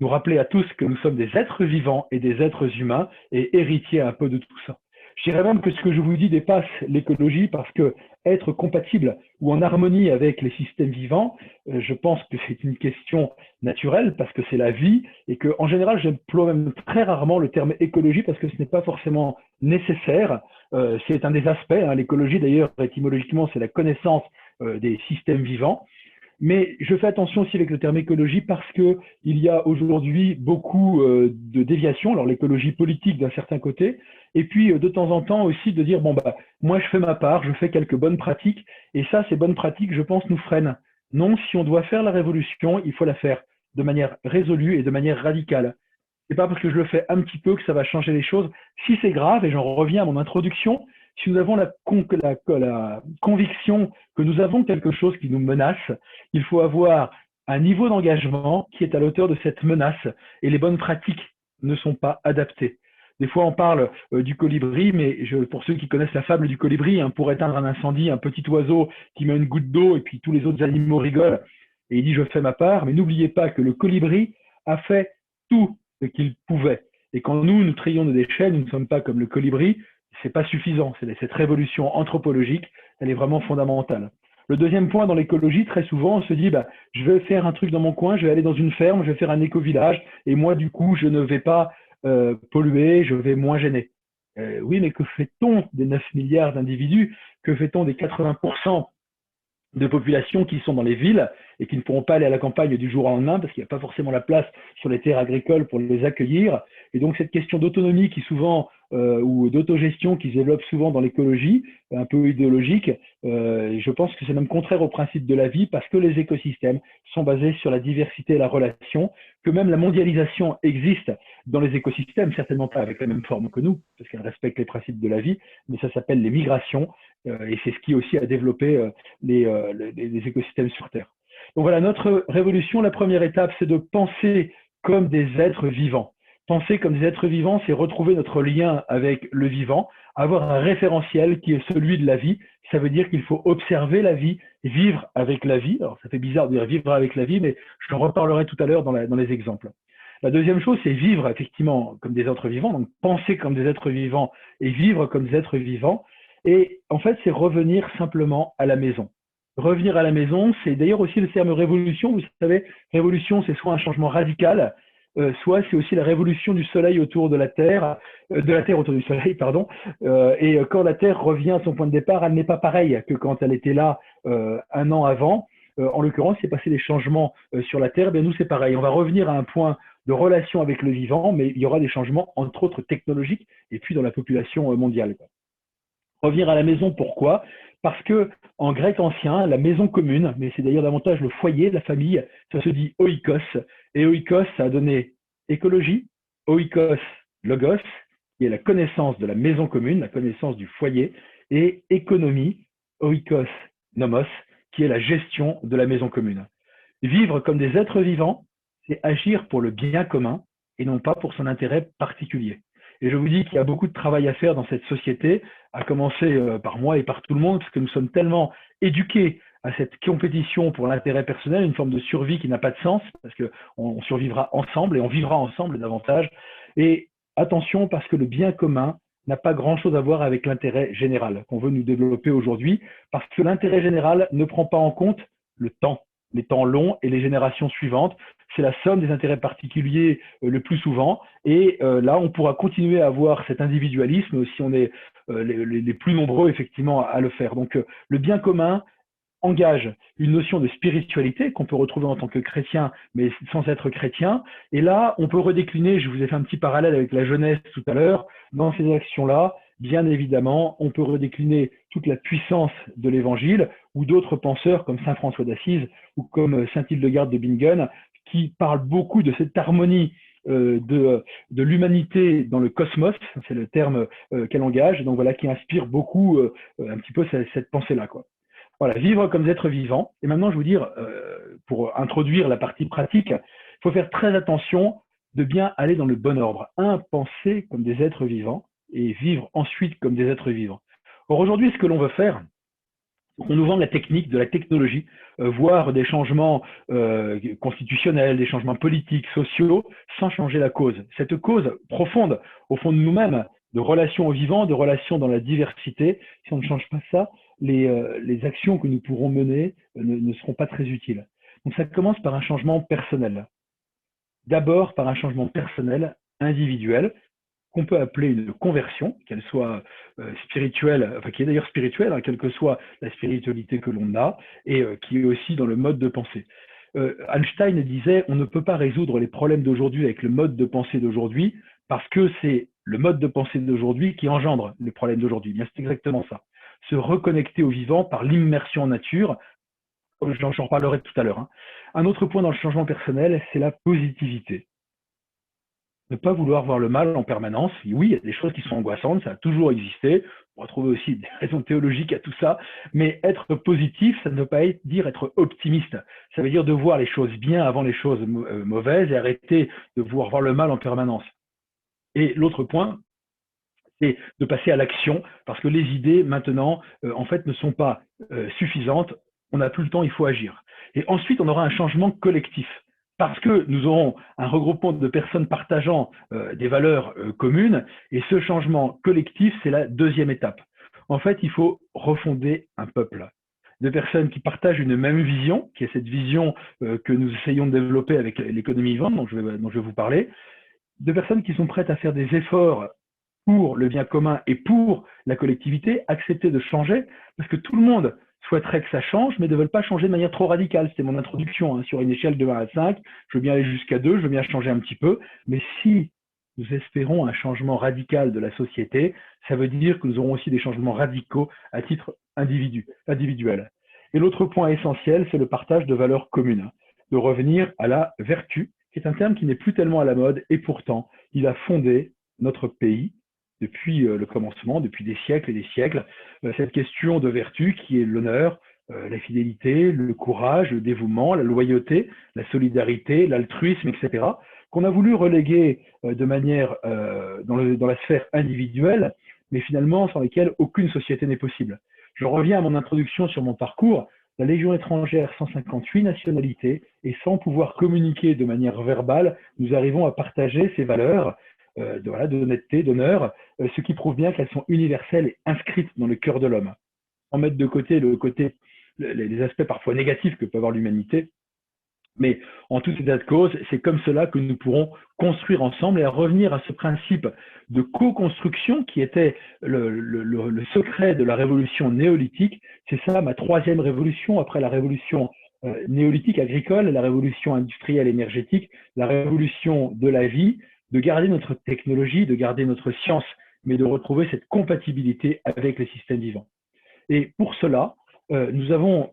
rappeler à tous que nous sommes des êtres vivants et des êtres humains, et héritiers un peu de tout ça. Je dirais même que ce que je vous dis dépasse l'écologie, parce que être compatible ou en harmonie avec les systèmes vivants, je pense que c'est une question naturelle, parce que c'est la vie, et que en général, j'emploie même très rarement le terme écologie, parce que ce n'est pas forcément nécessaire. C'est un des aspects. L'écologie, d'ailleurs, étymologiquement, c'est la connaissance des systèmes vivants. Mais je fais attention aussi avec le terme écologie parce que il y a aujourd'hui beaucoup de déviations. Alors l'écologie politique d'un certain côté, et puis de temps en temps aussi de dire bon bah moi je fais ma part, je fais quelques bonnes pratiques, et ça ces bonnes pratiques je pense nous freinent. Non, si on doit faire la révolution, il faut la faire de manière résolue et de manière radicale. C'est pas parce que je le fais un petit peu que ça va changer les choses. Si c'est grave, et j'en reviens à mon introduction, si nous avons la conviction que nous avons quelque chose qui nous menace, il faut avoir un niveau d'engagement qui est à l'auteur de cette menace, et les bonnes pratiques ne sont pas adaptées. Des fois, on parle du colibri, mais pour ceux qui connaissent la fable du colibri, pour éteindre un incendie, un petit oiseau qui met une goutte d'eau et puis tous les autres animaux rigolent, et il dit « je fais ma part », mais n'oubliez pas que le colibri a fait tout ce qu'il pouvait. Et quand nous trions nos déchets, nous ne sommes pas comme le colibri, c'est pas suffisant. Cette révolution anthropologique, elle est vraiment fondamentale. Le deuxième point dans l'écologie, très souvent, on se dit je vais faire un truc dans mon coin, je vais aller dans une ferme, je vais faire un éco-village, et moi, du coup, je ne vais pas polluer, je vais moins gêner. Oui, mais que fait-on des 9 milliards d'individus? Que fait-on des 80% de populations qui sont dans les villes et qui ne pourront pas aller à la campagne du jour au lendemain parce qu'il n'y a pas forcément la place sur les terres agricoles pour les accueillir? Et donc cette question d'autonomie qui souvent ou d'autogestion qui se développe souvent dans l'écologie, un peu idéologique, je pense que c'est même contraire au principe de la vie, parce que les écosystèmes sont basés sur la diversité et la relation, que même la mondialisation existe dans les écosystèmes, certainement pas avec la même forme que nous, parce qu'elle respecte les principes de la vie, mais ça s'appelle les migrations, et c'est ce qui aussi a développé les écosystèmes sur Terre. Donc voilà, notre révolution, la première étape, c'est de penser comme des êtres vivants. Penser comme des êtres vivants, c'est retrouver notre lien avec le vivant, avoir un référentiel qui est celui de la vie. Ça veut dire qu'il faut observer la vie, vivre avec la vie. Alors, ça fait bizarre de dire vivre avec la vie, mais je en reparlerai tout à l'heure dans les exemples. La deuxième chose, c'est vivre effectivement comme des êtres vivants, donc penser comme des êtres vivants et vivre comme des êtres vivants. Et en fait, c'est revenir simplement à la maison. Revenir à la maison, c'est d'ailleurs aussi le terme révolution. Vous savez, révolution, c'est soit un changement radical, soit c'est aussi la révolution du soleil autour de la Terre autour du soleil, pardon. Et quand la Terre revient à son point de départ, elle n'est pas pareille que quand elle était là un an avant. En l'occurrence, il s'est passé des changements sur la Terre. Bien, nous, c'est pareil. On va revenir à un point de relation avec le vivant, mais il y aura des changements, entre autres technologiques, et puis dans la population mondiale. Revenir à la maison, pourquoi? Parce que en grec ancien, la maison commune, mais c'est d'ailleurs davantage le foyer, la famille, ça se dit oikos. Et oikos, ça a donné écologie, oikos, logos, qui est la connaissance de la maison commune, la connaissance du foyer, et économie, oikos, nomos, qui est la gestion de la maison commune. Vivre comme des êtres vivants, c'est agir pour le bien commun et non pas pour son intérêt particulier. Et je vous dis qu'il y a beaucoup de travail à faire dans cette société, à commencer par moi et par tout le monde, parce que nous sommes tellement éduqués à cette compétition pour l'intérêt personnel, une forme de survie qui n'a pas de sens, parce qu'on survivra ensemble et on vivra ensemble davantage. Et attention, parce que le bien commun n'a pas grand-chose à voir avec l'intérêt général qu'on veut nous développer aujourd'hui, parce que l'intérêt général ne prend pas en compte le temps, les temps longs et les générations suivantes. C'est la somme des intérêts particuliers le plus souvent. Et là, on pourra continuer à avoir cet individualisme si on est les plus nombreux, effectivement, à le faire. Donc, le bien commun engage une notion de spiritualité qu'on peut retrouver en tant que chrétien, mais sans être chrétien. Et là, on peut redécliner, je vous ai fait un petit parallèle avec la jeunesse tout à l'heure, dans ces actions-là, bien évidemment, on peut redécliner toute la puissance de l'évangile, ou d'autres penseurs comme saint François d'Assise ou comme saint Hildegarde de Bingen, qui parlent beaucoup de cette harmonie de l'humanité dans le cosmos, c'est le terme qu'elle engage, donc voilà, qui inspire beaucoup un petit peu cette pensée-là, quoi. Voilà, vivre comme des êtres vivants. Et maintenant, je vais vous dire, pour introduire la partie pratique, il faut faire très attention de bien aller dans le bon ordre. Penser comme des êtres vivants et vivre ensuite comme des êtres vivants. Or, aujourd'hui, ce que l'on veut faire, on nous vend de la technique, de la technologie, voire des changements constitutionnels, des changements politiques, sociaux, sans changer la cause. Cette cause profonde, au fond de nous-mêmes, de relations au vivant, de relations dans la diversité, si on ne change pas ça, les actions que nous pourrons mener ne seront pas très utiles. Donc ça commence par un changement personnel. D'abord par un changement personnel, individuel, qu'on peut appeler une conversion, qu'elle soit spirituelle, enfin qui est d'ailleurs spirituelle, hein, quelle que soit la spiritualité que l'on a, et qui est aussi dans le mode de pensée. Einstein disait, on ne peut pas résoudre les problèmes d'aujourd'hui avec le mode de pensée d'aujourd'hui, parce que c'est le mode de pensée d'aujourd'hui qui engendre les problèmes d'aujourd'hui. Bien, c'est exactement ça. Se reconnecter au vivant par l'immersion en nature, comme j'en reparlerai tout à l'heure. Hein. Un autre point dans le changement personnel, c'est la positivité. Ne pas vouloir voir le mal en permanence. Oui, il y a des choses qui sont angoissantes, ça a toujours existé. On va trouver aussi des raisons théologiques à tout ça. Mais être positif, ça ne veut pas dire être optimiste. Ça veut dire de voir les choses bien avant les choses mauvaises et arrêter de voir le mal en permanence. Et l'autre point, c'est de passer à l'action, parce que les idées, maintenant, en fait, ne sont pas suffisantes. On n'a plus le temps, il faut agir. Et ensuite, on aura un changement collectif. Parce que nous aurons un regroupement de personnes partageant des valeurs communes, et ce changement collectif, c'est la deuxième étape. En fait, il faut refonder un peuple de personnes qui partagent une même vision, qui est cette vision que nous essayons de développer avec l'économie vivante, dont je vais vous parler, de personnes qui sont prêtes à faire des efforts pour le bien commun et pour la collectivité, accepter de changer, parce que tout le monde souhaiterait que ça change, mais ne veulent pas changer de manière trop radicale. C'était mon introduction, hein, sur une échelle de 1 à 5, je veux bien aller jusqu'à 2, je veux bien changer un petit peu, mais si nous espérons un changement radical de la société, ça veut dire que nous aurons aussi des changements radicaux à titre individuel. Et l'autre point essentiel, c'est le partage de valeurs communes, de revenir à la vertu, qui est un terme qui n'est plus tellement à la mode, et pourtant, il a fondé notre pays depuis le commencement, depuis des siècles et des siècles, cette question de vertu qui est l'honneur, la fidélité, le courage, le dévouement, la loyauté, la solidarité, l'altruisme, etc., qu'on a voulu reléguer de manière dans la sphère individuelle, mais finalement sans lesquelles aucune société n'est possible. Je reviens à mon introduction sur mon parcours. La Légion étrangère, 158 nationalités, et sans pouvoir communiquer de manière verbale, nous arrivons à partager ces valeurs d'honnêteté, d'honneur, ce qui prouve bien qu'elles sont universelles et inscrites dans le cœur de l'homme. Sans mettre de côté les aspects parfois négatifs que peut avoir l'humanité, mais en tout état de cause, c'est comme cela que nous pourrons construire ensemble et à revenir à ce principe de co-construction qui était le secret de la révolution néolithique. C'est ça ma troisième révolution après la révolution néolithique agricole, la révolution industrielle énergétique, la révolution de la vie, de garder notre technologie, de garder notre science, mais de retrouver cette compatibilité avec les systèmes vivants. Et pour cela, nous avons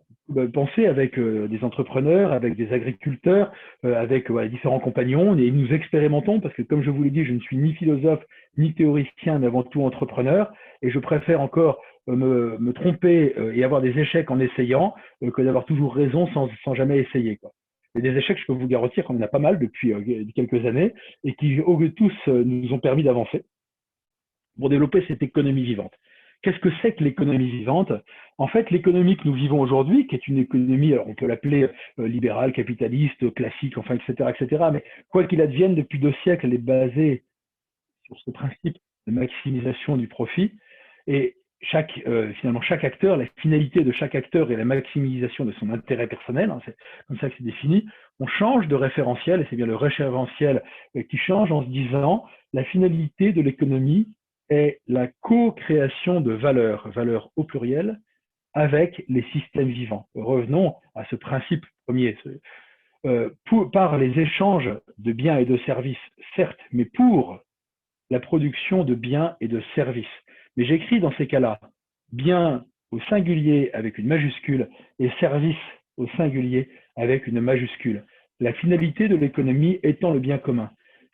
pensé avec des entrepreneurs, avec des agriculteurs, avec différents compagnons, et nous expérimentons, parce que comme je vous l'ai dit, je ne suis ni philosophe, ni théoricien, mais avant tout entrepreneur, et je préfère encore me tromper et avoir des échecs en essayant, que d'avoir toujours raison sans jamais essayer, quoi. Et des échecs, je peux vous garantir qu'on en a pas mal depuis quelques années, et qui tous nous ont permis d'avancer pour développer cette économie vivante. Qu'est-ce que c'est que l'économie vivante? En fait, l'économie que nous vivons aujourd'hui, qui est une économie, alors on peut l'appeler libérale, capitaliste, classique, enfin, etc., etc., mais quoi qu'il advienne, depuis 2 siècles, elle est basée sur ce principe de maximisation du profit. Et finalement, chaque acteur, la finalité de chaque acteur est la maximisation de son intérêt personnel, hein, c'est comme ça que c'est défini. On change de référentiel, et c'est bien le référentiel qui change en se disant la finalité de l'économie est la co-création de valeurs, valeurs au pluriel, avec les systèmes vivants. Revenons à ce principe premier. Par les échanges de biens et de services, certes, mais pour la production de biens et de services. Mais j'écris dans ces cas-là biens au singulier avec une majuscule et services au singulier avec une majuscule. La finalité de l'économie étant le bien commun.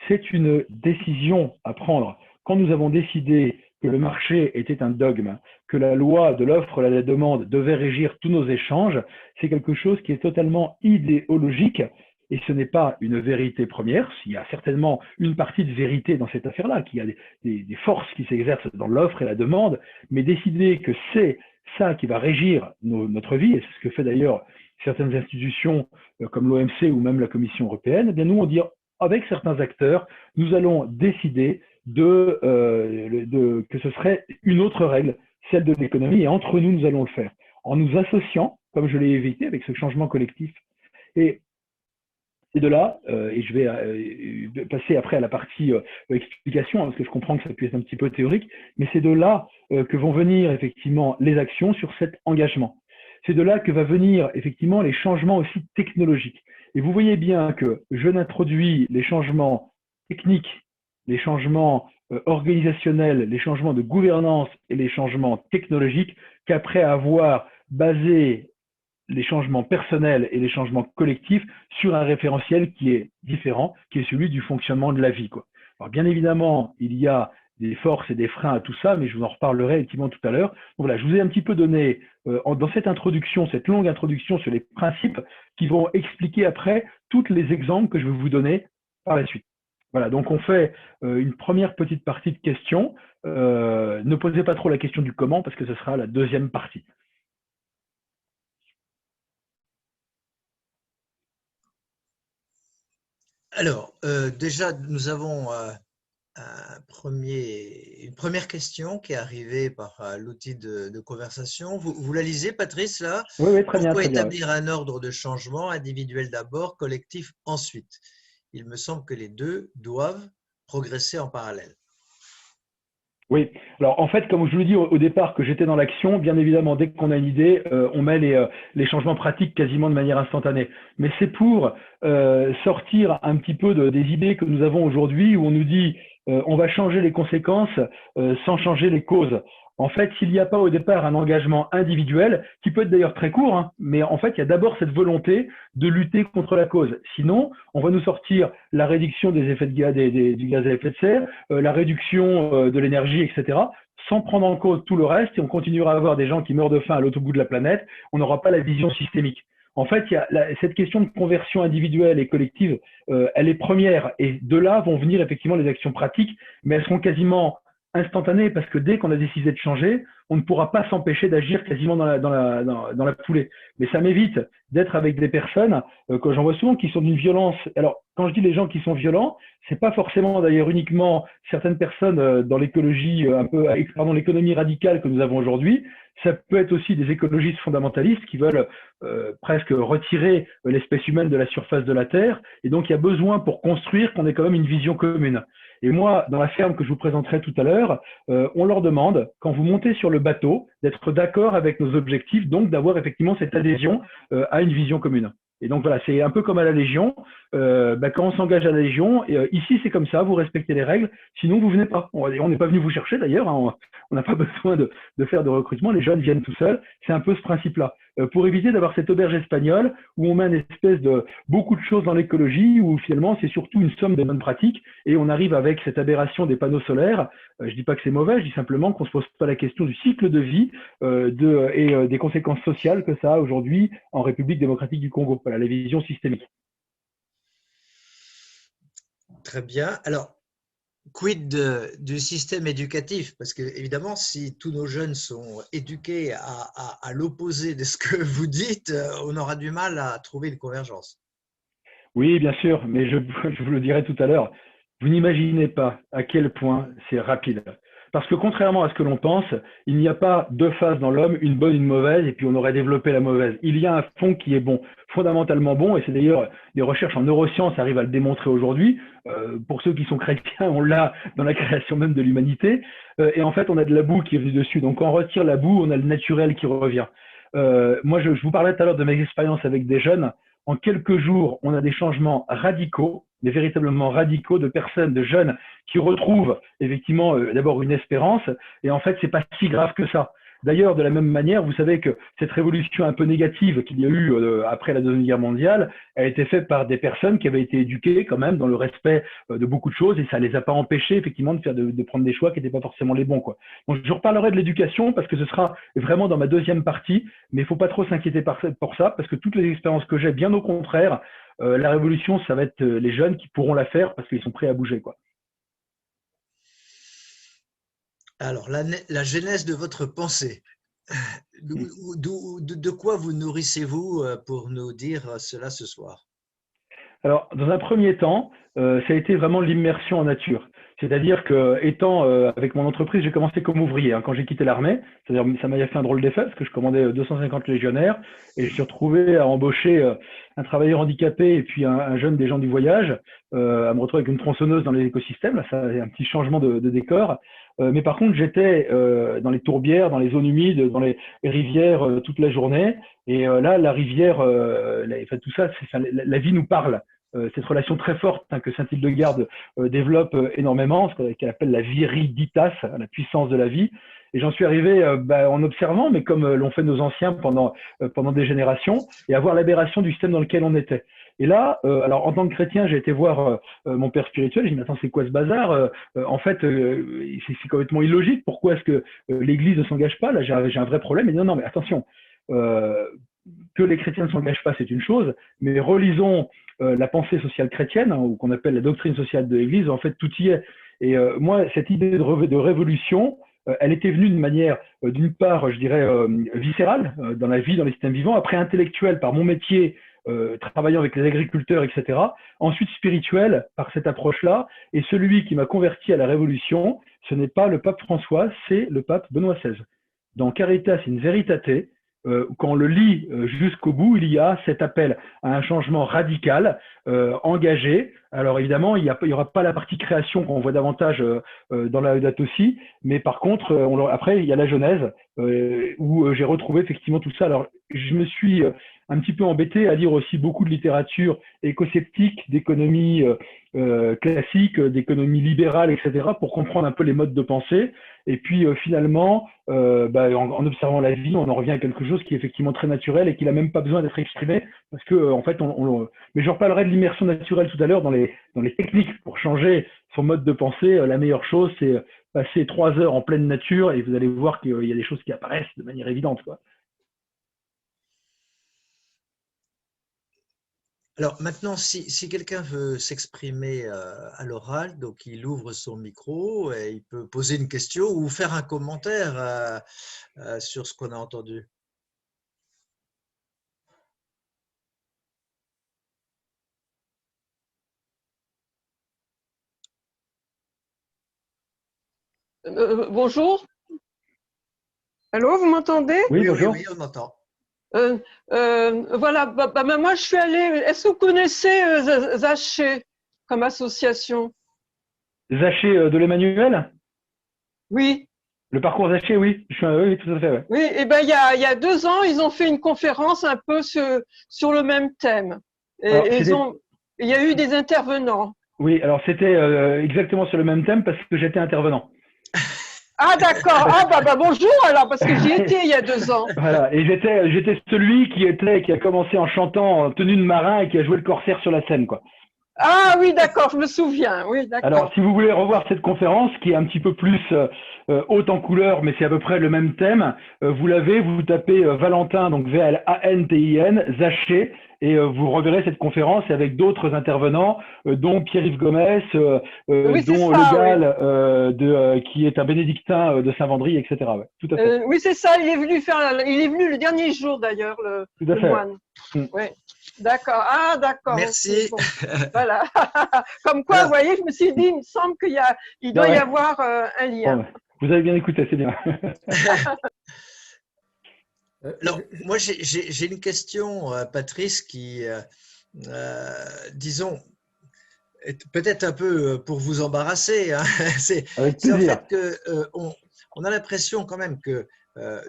C'est une décision à prendre. Quand nous avons décidé que le marché était un dogme, que la loi de l'offre et de la demande devait régir tous nos échanges, c'est quelque chose qui est totalement idéologique et ce n'est pas une vérité première. Il y a certainement une partie de vérité dans cette affaire-là, qu'il y a des forces qui s'exercent dans l'offre et la demande, mais décider que c'est ça qui va régir notre vie, et c'est ce que fait d'ailleurs certaines institutions comme l'OMC ou même la Commission européenne, eh bien nous on dit avec certains acteurs, nous allons décider que ce serait une autre règle, celle de l'économie, et entre nous, nous allons le faire, en nous associant, comme je l'ai évité avec ce changement collectif. Et c'est de là, et je vais passer après à la partie explication, hein, parce que je comprends que ça puisse être un petit peu théorique, mais c'est de là que vont venir effectivement les actions sur cet engagement. C'est de là que va venir effectivement les changements aussi technologiques. Et vous voyez bien que je n'introduis les changements techniques, les changements organisationnels, les changements de gouvernance et les changements technologiques qu'après avoir basé les changements personnels et les changements collectifs sur un référentiel qui est différent, qui est celui du fonctionnement de la vie, quoi. Alors bien évidemment, il y a des forces et des freins à tout ça, mais je vous en reparlerai effectivement tout à l'heure. Donc voilà, je vous ai un petit peu donné dans cette introduction, cette longue introduction sur les principes qui vont expliquer après tous les exemples que je vais vous donner par la suite. Voilà, donc on fait une première petite partie de questions. Ne posez pas trop la question du comment parce que ce sera la deuxième partie. Alors, déjà, nous avons une première question qui est arrivée par l'outil de conversation. Vous la lisez, Patrice, là? Oui, oui, très bien. Pourquoi Très bien, établir un ordre de changement individuel d'abord, collectif ensuite? Il me semble que les deux doivent progresser en parallèle. Oui, alors en fait, comme je vous l'ai dit au départ que j'étais dans l'action, bien évidemment, dès qu'on a une idée, on met les changements pratiques quasiment de manière instantanée. Mais c'est pour sortir un petit peu des idées que nous avons aujourd'hui où on nous dit on va changer les conséquences sans changer les causes. En fait, s'il n'y a pas au départ un engagement individuel, qui peut être d'ailleurs très court, hein, mais en fait, il y a d'abord cette volonté de lutter contre la cause. Sinon, on va nous sortir la réduction des effets de gaz, du gaz à effet de serre, la réduction de l'énergie, etc., sans prendre en compte tout le reste, et on continuera à avoir des gens qui meurent de faim à l'autre bout de la planète. On n'aura pas la vision systémique. En fait, il y a cette question de conversion individuelle et collective, elle est première, et de là vont venir effectivement les actions pratiques, mais elles seront quasiment instantanées parce que dès qu'on a décidé de changer, on ne pourra pas s'empêcher d'agir quasiment dans la foulée. Mais ça m'évite d'être avec des personnes que j'en vois souvent qui sont d'une violence. Alors, quand je dis les gens qui sont violents, c'est pas forcément d'ailleurs uniquement certaines personnes dans l'écologie pardon, l'économie radicale que nous avons aujourd'hui. Ça peut être aussi des écologistes fondamentalistes qui veulent presque retirer l'espèce humaine de la surface de la Terre. Et donc, il y a besoin pour construire qu'on ait quand même une vision commune. Et moi, dans la ferme que je vous présenterai tout à l'heure, on leur demande, quand vous montez sur le bateau, d'être d'accord avec nos objectifs, donc d'avoir effectivement cette adhésion à une vision commune. Et donc voilà, c'est un peu comme à la Légion. Quand on s'engage à la Légion, ici c'est comme ça, vous respectez les règles, sinon vous venez pas. On n'est pas venu vous chercher d'ailleurs, hein, on n'a pas besoin de faire de recrutement, les jeunes viennent tout seuls. C'est un peu ce principe-là. Pour éviter d'avoir cette auberge espagnole où on met une espèce de beaucoup de choses dans l'écologie, où finalement c'est surtout une somme de bonnes pratiques, et on arrive avec cette aberration des panneaux solaires. Je dis pas que c'est mauvais, je dis simplement qu'on se pose pas la question du cycle de vie et des conséquences sociales que ça a aujourd'hui en République démocratique du Congo. Voilà, la vision systémique. Très bien. Alors, quid du système éducatif? Parce que, évidemment, si tous nos jeunes sont éduqués à l'opposé de ce que vous dites, on aura du mal à trouver une convergence. Oui, bien sûr, mais je vous le dirai tout à l'heure. Vous n'imaginez pas à quel point c'est rapide. Parce que contrairement à ce que l'on pense, il n'y a pas deux phases dans l'homme, une bonne, une mauvaise, et puis on aurait développé la mauvaise. Il y a un fond qui est bon, fondamentalement bon, et c'est d'ailleurs, les recherches en neurosciences arrivent à le démontrer aujourd'hui. Pour ceux qui sont chrétiens, on l'a dans la création même de l'humanité. Et en fait, on a de la boue qui est venue dessus. Donc quand on retire la boue, on a le naturel qui revient. Moi, je vous parlais tout à l'heure de mes expériences avec des jeunes. En quelques jours, on a des changements radicaux, mais véritablement radicaux, de personnes, de jeunes qui retrouvent effectivement d'abord une espérance, et en fait, c'est pas si grave que ça. D'ailleurs, de la même manière, vous savez que cette révolution un peu négative qu'il y a eu après la Deuxième Guerre mondiale a été faite par des personnes qui avaient été éduquées quand même dans le respect de beaucoup de choses, et ça les a pas empêchés effectivement de prendre des choix qui n'étaient pas forcément les bons, quoi. Donc, je reparlerai de l'éducation parce que ce sera vraiment dans ma deuxième partie, mais il faut pas trop s'inquiéter pour ça, parce que toutes les expériences que j'ai, bien au contraire, la révolution, ça va être les jeunes qui pourront la faire parce qu'ils sont prêts à bouger, quoi. Alors, la genèse de votre pensée, de quoi vous nourrissez-vous pour nous dire cela ce soir? Alors, dans un premier temps, ça a été vraiment l'immersion en nature. C'est-à-dire que, étant avec mon entreprise, j'ai commencé comme ouvrier quand j'ai quitté l'armée. C'est-à-dire, ça m'a fait un drôle d'effet parce que je commandais 250 légionnaires et je suis retrouvé à embaucher un travailleur handicapé et puis un jeune des gens du voyage, à me retrouver avec une tronçonneuse dans les écosystèmes. Là, ça a un petit changement de décor. Mais par contre, j'étais dans les tourbières, dans les zones humides, dans les rivières toute la journée. Et là, la rivière, tout ça, la vie nous parle. Cette relation très forte que Saint-Hildegarde développe énormément, ce qu'elle appelle la viriditas, la puissance de la vie. Et j'en suis arrivé en observant, mais comme l'ont fait nos anciens pendant des générations, et à voir l'aberration du système dans lequel on était. Et là, alors en tant que chrétien, j'ai été voir mon père spirituel. J'ai dit, mais attends, c'est quoi ce bazar? En fait, c'est complètement illogique. Pourquoi est-ce que l'Église ne s'engage pas? Là, j'ai un vrai problème. Et non, mais attention, que les chrétiens ne s'engagent pas, c'est une chose, mais relisons la pensée sociale chrétienne, ou qu'on appelle la doctrine sociale de l'Église. En fait, tout y est. Et moi, cette idée de révolution, elle était venue de manière, d'une part, je dirais, viscérale, dans la vie, dans les systèmes vivants, après intellectuelle, par mon métier, travaillant avec les agriculteurs, etc. Ensuite spirituel, par cette approche-là. Et celui qui m'a converti à la révolution, ce n'est pas le pape François, c'est le pape Benoît XVI. Dans Caritas in Veritate, quand on le lit jusqu'au bout, il y a cet appel à un changement radical, engagé. Alors évidemment, il y aura pas la partie création qu'on voit davantage dans la Laudato Si, mais par contre, après, il y a la Genèse, où j'ai retrouvé effectivement tout ça. Alors, je me suis un petit peu embêté à lire aussi beaucoup de littérature éco-sceptique, d'économie classique, d'économie libérale, etc., pour comprendre un peu les modes de pensée. Et puis finalement, en observant la vie, on en revient à quelque chose qui est effectivement très naturel et qui n'a même pas besoin d'être exprimé, parce que en fait, mais je reparlerai de l'immersion naturelle tout à l'heure dans les techniques pour changer son mode de pensée. La meilleure chose, c'est passer 3 heures en pleine nature et vous allez voir qu'il y a des choses qui apparaissent de manière évidente, quoi. Alors maintenant, si quelqu'un veut s'exprimer à l'oral, donc il ouvre son micro et il peut poser une question ou faire un commentaire sur ce qu'on a entendu. Bonjour. Allô, vous m'entendez? Oui, bonjour. Oui, on entend. Voilà, moi je suis allée. Est-ce que vous connaissez Zaché comme association? Zaché de l'Emmanuel? Oui. Le parcours Zaché, oui. Oui, tout à fait. Ouais. Oui, et il y a 2 ans, ils ont fait une conférence un peu sur le même thème. Et alors, il y a eu des intervenants. Oui, alors c'était exactement sur le même thème parce que j'étais intervenant. Ah d'accord. Ah bonjour alors, parce que j'y étais il y a 2 ans. Voilà, et j'étais celui qui a commencé en chantant en tenue de marin et qui a joué le corsaire sur la scène, quoi. Ah oui, d'accord, je me souviens. Oui, d'accord. Alors, si vous voulez revoir cette conférence, qui est un petit peu plus haute en couleur, mais c'est à peu près le même thème, vous tapez Valentin, donc V-L-A-N-T-I-N, Zaché, et vous reverrez cette conférence avec d'autres intervenants, dont Pierre-Yves Gomez, oui, dont ça, Le Gall, qui est un bénédictin de Saint-Vendry, etc. Ouais, tout à fait. Oui, c'est ça, il est venu le dernier jour d'ailleurs, le moine. Oui. D'accord. Ah, d'accord. Merci. Bon, voilà. Comme quoi, vous voyez, je me suis dit, il me semble qu'il doit y avoir un lien. Bon, Vous avez bien écouté, c'est bien. Alors, moi, j'ai une question, Patrice, qui, disons, est peut-être un peu pour vous embarrasser. Hein. C'est en fait que on a l'impression quand même que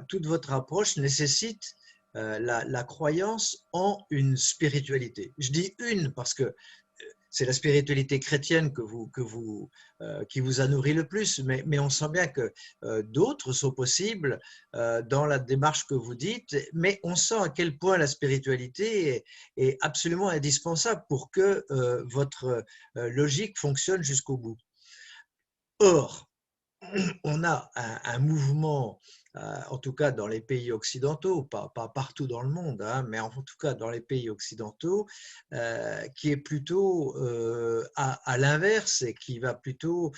toute votre approche nécessite la croyance en une spiritualité. Je dis une parce que c'est la spiritualité chrétienne qui vous a nourri le plus, mais on sent bien que d'autres sont possibles dans la démarche que vous dites, mais on sent à quel point la spiritualité est absolument indispensable pour que votre logique fonctionne jusqu'au bout. Or, on a un mouvement, en tout cas dans les pays occidentaux, pas partout dans le monde, hein, mais en tout cas dans les pays occidentaux, qui est plutôt à l'inverse et qui va plutôt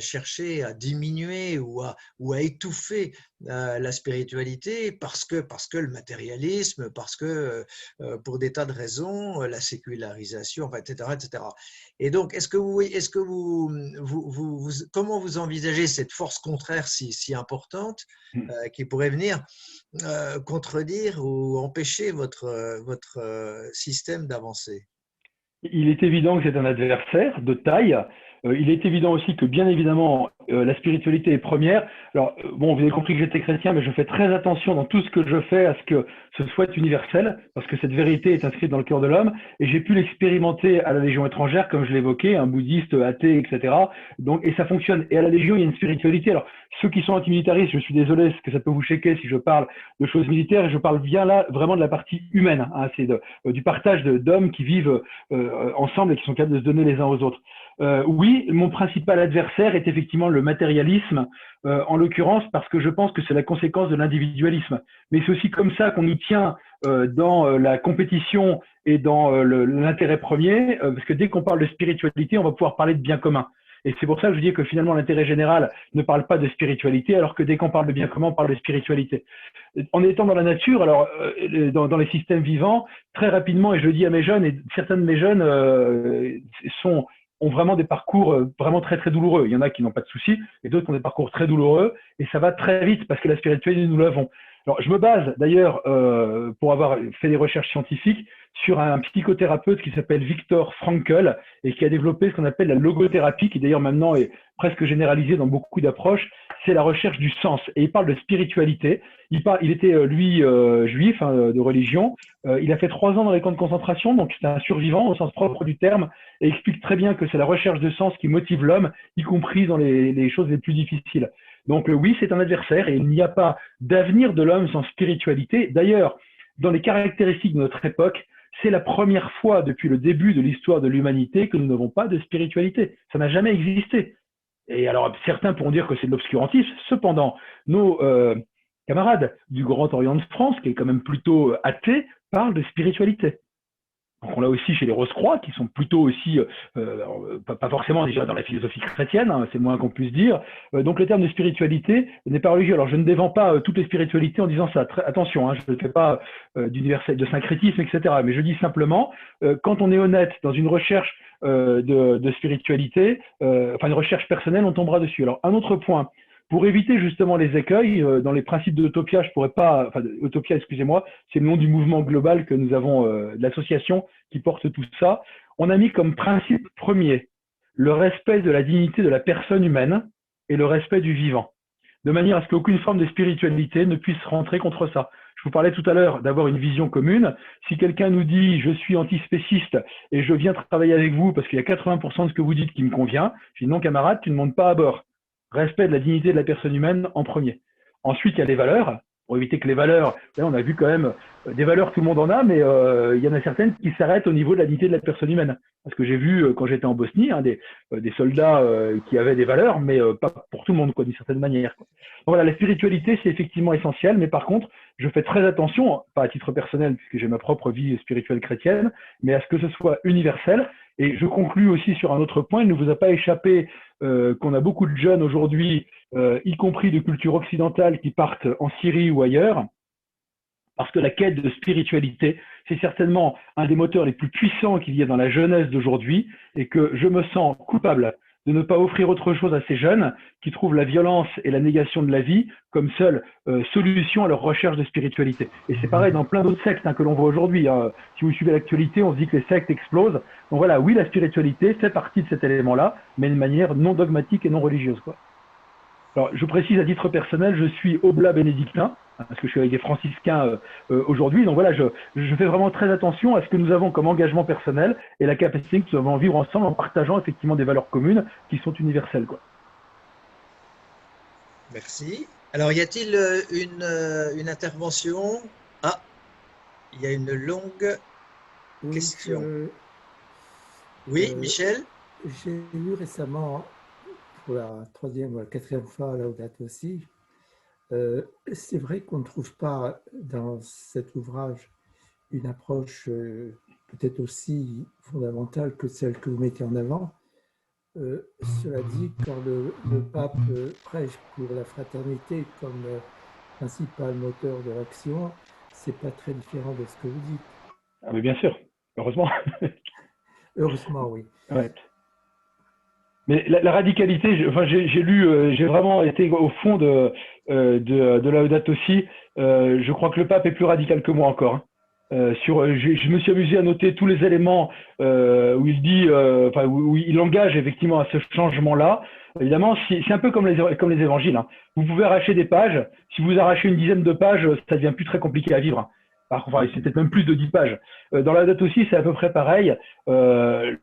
chercher à diminuer ou à étouffer la spiritualité parce que le matérialisme, parce que pour des tas de raisons, la sécularisation, enfin, etc., etc. Et donc, comment vous envisagez cette force contraire si importante qui pourrait venir contredire ou empêcher votre système d'avancer? Il est évident que c'est un adversaire de taille. Il est évident aussi que, bien évidemment, la spiritualité est première. Alors, bon, vous avez compris que j'étais chrétien, mais je fais très attention dans tout ce que je fais à ce que ce soit universel, parce que cette vérité est inscrite dans le cœur de l'homme. Et j'ai pu l'expérimenter à la Légion étrangère, comme je l'évoquais, un bouddhiste, athée, etc. Donc, et ça fonctionne. Et à la Légion, il y a une spiritualité. Alors, ceux qui sont antimilitaristes, je suis désolé, parce que ça peut vous choquer si je parle de choses militaires, et je parle bien là vraiment de la partie humaine. Hein, c'est du partage d'hommes qui vivent ensemble et qui sont capables de se donner les uns aux autres. Oui, mon principal adversaire est effectivement le matérialisme, en l'occurrence parce que je pense que c'est la conséquence de l'individualisme. Mais c'est aussi comme ça qu'on nous tient dans la compétition et dans l'intérêt premier, parce que dès qu'on parle de spiritualité, on va pouvoir parler de bien commun. Et c'est pour ça que je dis que finalement l'intérêt général ne parle pas de spiritualité, alors que dès qu'on parle de bien commun, on parle de spiritualité. En étant dans la nature, alors dans les systèmes vivants, très rapidement, et je le dis à mes jeunes, et certains de mes jeunes ont vraiment des parcours vraiment très très douloureux. Il y en a qui n'ont pas de soucis, et d'autres qui ont des parcours très douloureux, et ça va très vite parce que la spiritualité, nous l'avons. Alors, je me base d'ailleurs, pour avoir fait des recherches scientifiques, sur un psychothérapeute qui s'appelle Viktor Frankl et qui a développé ce qu'on appelle la logothérapie, qui d'ailleurs maintenant est presque généralisée dans beaucoup d'approches. C'est la recherche du sens. Et il parle de spiritualité. Il était, lui, juif, hein, de religion. Il a fait 3 ans dans les camps de concentration, donc c'est un survivant au sens propre du terme, et explique très bien que c'est la recherche de sens qui motive l'homme, y compris dans les choses les plus difficiles. Donc oui, c'est un adversaire et il n'y a pas d'avenir de l'homme sans spiritualité. D'ailleurs, dans les caractéristiques de notre époque, c'est la première fois depuis le début de l'histoire de l'humanité que nous n'avons pas de spiritualité. Ça n'a jamais existé. Et alors, certains pourront dire que c'est de l'obscurantisme. Cependant, nos camarades du Grand Orient de France, qui est quand même plutôt athée, parlent de spiritualité. Donc on l'a aussi chez les Rose-Croix, qui sont plutôt aussi, pas forcément déjà dans la philosophie chrétienne, hein, c'est moins qu'on puisse dire. Donc le terme de spiritualité n'est pas religieux. Alors je ne dévends pas toutes les spiritualités en disant ça. Attention, hein, je ne fais pas de syncrétisme, etc. Mais je dis simplement, quand on est honnête dans une recherche de spiritualité, enfin une recherche personnelle, on tombera dessus. Alors un autre point. Pour éviter justement les écueils, dans les principes d'Utopia, je pourrais pas, enfin, Utopia, excusez-moi, c'est le nom du mouvement global que nous avons, de l'association qui porte tout ça. On a mis comme principe premier le respect de la dignité de la personne humaine et le respect du vivant, de manière à ce qu'aucune forme de spiritualité ne puisse rentrer contre ça. Je vous parlais tout à l'heure d'avoir une vision commune. Si quelqu'un nous dit « je suis antispéciste et je viens travailler avec vous parce qu'il y a 80% de ce que vous dites qui me convient », je dis « non camarade, tu ne montes pas à bord ». Respect de la dignité de la personne humaine en premier. Ensuite, il y a les valeurs. Pour éviter que les valeurs, là, on a vu quand même des valeurs, tout le monde en a, mais il y en a certaines qui s'arrêtent au niveau de la dignité de la personne humaine. Parce que j'ai vu, quand j'étais en Bosnie, hein, des soldats qui avaient des valeurs, mais pas pour tout le monde, quoi, d'une certaine manière. Donc voilà, la spiritualité, c'est effectivement essentiel, mais par contre, je fais très attention, pas à titre personnel, puisque j'ai ma propre vie spirituelle chrétienne, mais à ce que ce soit universel. Et je conclus aussi sur un autre point, il ne vous a pas échappé qu'on a beaucoup de jeunes aujourd'hui, y compris de culture occidentale, qui partent en Syrie ou ailleurs, parce que la quête de spiritualité, c'est certainement un des moteurs les plus puissants qu'il y a dans la jeunesse d'aujourd'hui, et que je me sens coupable de ne pas offrir autre chose à ces jeunes qui trouvent la violence et la négation de la vie comme seule solution à leur recherche de spiritualité. Et c'est pareil dans plein d'autres sectes que l'on voit aujourd'hui. Si vous suivez l'actualité, on se dit que les sectes explosent. Donc voilà, oui, la spiritualité fait partie de cet élément-là, mais de manière non dogmatique et non religieuse, quoi. Alors, je précise à titre personnel, je suis oblat bénédictin, parce que je suis avec des franciscains aujourd'hui. Donc voilà, je fais vraiment très attention à ce que nous avons comme engagement personnel et la capacité que nous avons à vivre ensemble en partageant effectivement des valeurs communes qui sont universelles, quoi. Merci. Alors, y a-t-il une intervention? Ah, il y a une longue question. Oui, Michel? J'ai lu récemment, pour la troisième ou la quatrième fois, Laudato Si. C'est vrai qu'on ne trouve pas dans cet ouvrage une approche peut-être aussi fondamentale que celle que vous mettez en avant. Cela dit, quand le pape prêche pour la fraternité comme principal moteur de l'action, c'est pas très différent de ce que vous dites. Ah, mais bien sûr, heureusement. Heureusement, oui. Ouais. Mais la radicalité, j'ai lu, j'ai vraiment été au fond de Laudato Si. Je crois que le pape est plus radical que moi encore, hein. Je me suis amusé à noter tous les éléments où il dit, où il engage effectivement à ce changement-là. Évidemment, c'est un peu comme les évangiles, hein. Vous pouvez arracher des pages. Si vous arrachez une dizaine de pages, ça devient plus très compliqué à vivre, hein. Enfin, c'est peut-être même plus de 10 pages. Dans la date aussi, c'est à peu près pareil. La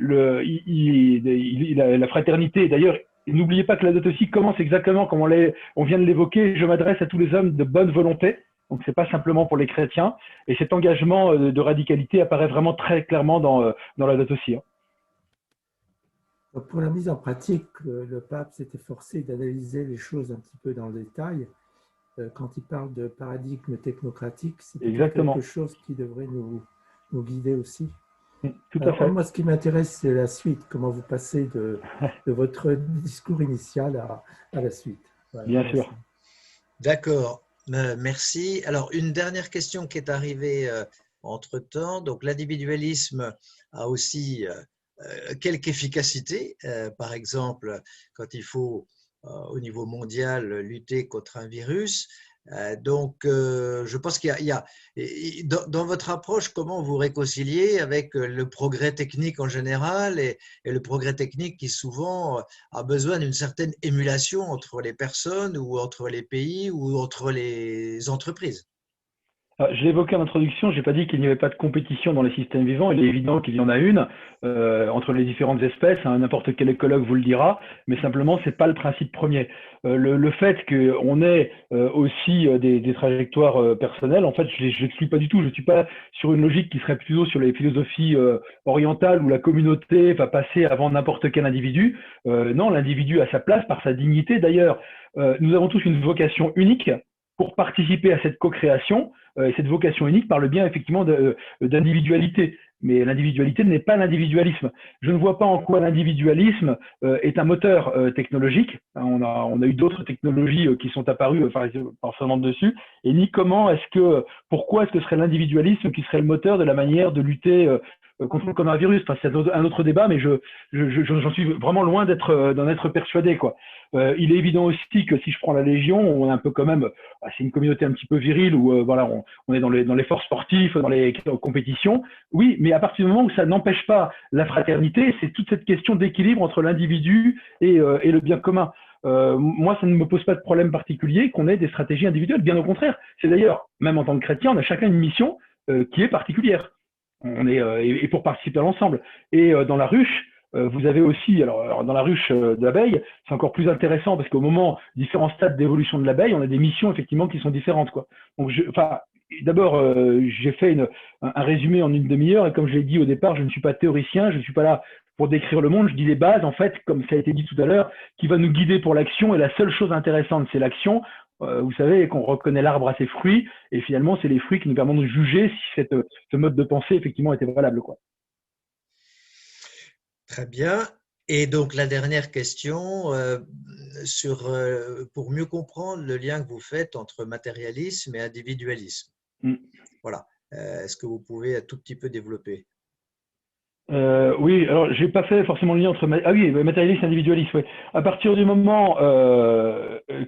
fraternité, d'ailleurs, n'oubliez pas que la date aussi commence exactement comme on vient de l'évoquer. Je m'adresse à tous les hommes de bonne volonté. Donc, c'est pas simplement pour les chrétiens. Et cet engagement de radicalité apparaît vraiment très clairement dans la date aussi, hein. Pour la mise en pratique, le pape s'est efforcé d'analyser les choses un petit peu dans le détail. Quand il parle de paradigme technocratique, c'est quelque chose qui devrait nous guider aussi. Tout à fait. Moi, ce qui m'intéresse, c'est la suite. Comment vous passez de votre discours initial à la suite. Voilà, bien sûr. D'accord. Merci. Alors, une dernière question qui est arrivée entre-temps. Donc, l'individualisme a aussi quelque efficacité. Par exemple, quand il faut au niveau mondial lutter contre un virus. Donc, je pense qu'il y a dans votre approche, comment vous réconciliez avec le progrès technique en général et le progrès technique qui souvent a besoin d'une certaine émulation entre les personnes ou entre les pays ou entre les entreprises? Je l'ai évoqué en introduction, je n'ai pas dit qu'il n'y avait pas de compétition dans les systèmes vivants. Il est évident qu'il y en a une entre les différentes espèces, hein, n'importe quel écologue vous le dira, mais simplement, ce n'est pas le principe premier. Le fait qu'on ait aussi des trajectoires personnelles, en fait, je n'exclus pas du tout. Je ne suis pas sur une logique qui serait plutôt sur les philosophies orientales où la communauté va passer avant n'importe quel individu. Non, l'individu a sa place par sa dignité. D'ailleurs, nous avons tous une vocation unique pour participer à cette co-création. Et cette vocation unique parle bien effectivement d'individualité. Mais l'individualité n'est pas l'individualisme. Je ne vois pas en quoi l'individualisme est un moteur technologique. On a eu d'autres technologies qui sont apparues forcément dessus, et ni pourquoi est-ce que ce serait l'individualisme qui serait le moteur de la manière de lutter contre le coronavirus. Enfin, c'est un autre débat, mais j'en suis vraiment loin d'en être persuadé, quoi. Il est évident aussi que si je prends la Légion, on est un peu quand même, c'est une communauté un petit peu virile où voilà, on est dans l'effort sportif, dans les compétitions. Oui, mais à partir du moment où ça n'empêche pas la fraternité, c'est toute cette question d'équilibre entre l'individu et le bien commun. Moi, ça ne me pose pas de problème particulier qu'on ait des stratégies individuelles. Bien au contraire. C'est d'ailleurs, même en tant que chrétien, on a chacun une mission qui est particulière. On est et pour participer à l'ensemble. Et dans la ruche, vous avez aussi, alors dans la ruche de l'abeille, c'est encore plus intéressant parce qu'au moment différents stades d'évolution de l'abeille, on a des missions effectivement qui sont différentes, quoi. Donc, d'abord, j'ai fait un résumé en une demi-heure et comme je l'ai dit au départ, je ne suis pas théoricien, je ne suis pas là pour décrire le monde, je dis les bases en fait, comme ça a été dit tout à l'heure, qui va nous guider pour l'action et la seule chose intéressante, c'est l'action. Vous savez qu'on reconnaît l'arbre à ses fruits et finalement, c'est les fruits qui nous permettent de juger si ce mode de pensée effectivement était valable, quoi. Très bien. Et donc, la dernière question, pour mieux comprendre le lien que vous faites entre matérialisme et individualisme. Voilà. Est-ce que vous pouvez un tout petit peu développer? Oui, alors j'ai pas fait forcément le lien entre matérialiste et individualiste. Ouais. À partir du moment,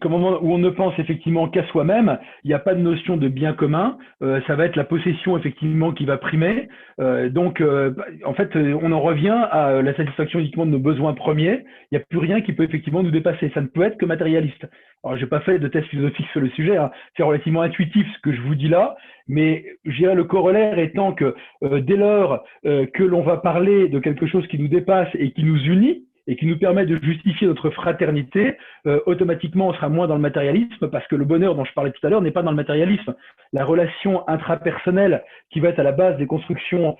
moment où on ne pense effectivement qu'à soi-même, il n'y a pas de notion de bien commun. Ça va être la possession effectivement qui va primer. En fait, on en revient à la satisfaction uniquement de nos besoins premiers. Il n'y a plus rien qui peut effectivement nous dépasser. Ça ne peut être que matérialiste. Alors, j'ai pas fait de test philosophique sur le sujet. Hein. C'est relativement intuitif ce que je vous dis là, mais je dirais le corollaire étant que dès lors que l'on va parler de quelque chose qui nous dépasse et qui nous unit et qui nous permet de justifier notre fraternité, automatiquement on sera moins dans le matérialisme parce que le bonheur dont je parlais tout à l'heure n'est pas dans le matérialisme. La relation intrapersonnelle qui va être à la base des constructions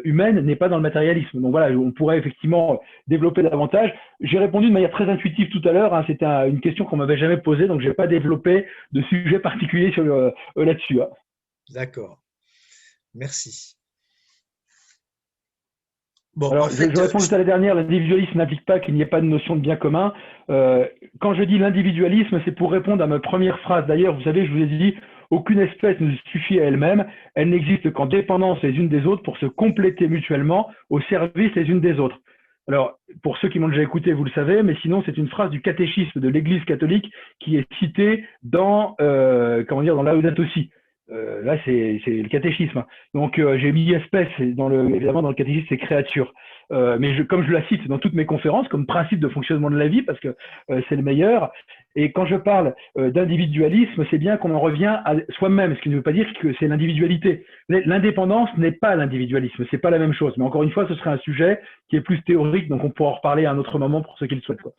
humaines n'est pas dans le matérialisme. Donc voilà, on pourrait effectivement développer davantage. J'ai répondu de manière très intuitive tout à l'heure, hein, c'était une question qu'on m'avait jamais posée, donc je n'ai pas développé de sujet particulier là-dessus. Hein. D'accord, merci. Bon, alors, je réponds juste à la dernière, l'individualisme n'implique pas qu'il n'y ait pas de notion de bien commun. Quand je dis l'individualisme, c'est pour répondre à ma première phrase. D'ailleurs, vous savez, je vous ai dit, aucune espèce ne suffit à elle-même, elle n'existe qu'en dépendance les unes des autres pour se compléter mutuellement au service les unes des autres. Alors, pour ceux qui m'ont déjà écouté, vous le savez, mais sinon, c'est une phrase du catéchisme de l'Église catholique qui est citée dans dans Laudato Si. Là, c'est le catéchisme. Donc, j'ai mis espèce, évidemment, dans le catéchisme, c'est créature. Mais comme je la cite dans toutes mes conférences, comme principe de fonctionnement de la vie, parce que c'est le meilleur. Et quand je parle d'individualisme, c'est bien qu'on en revient à soi-même, ce qui ne veut pas dire que c'est l'individualité. L'indépendance n'est pas l'individualisme, c'est pas la même chose. Mais encore une fois, ce serait un sujet qui est plus théorique, donc on pourra en reparler à un autre moment pour ceux qui le souhaitent, quoi.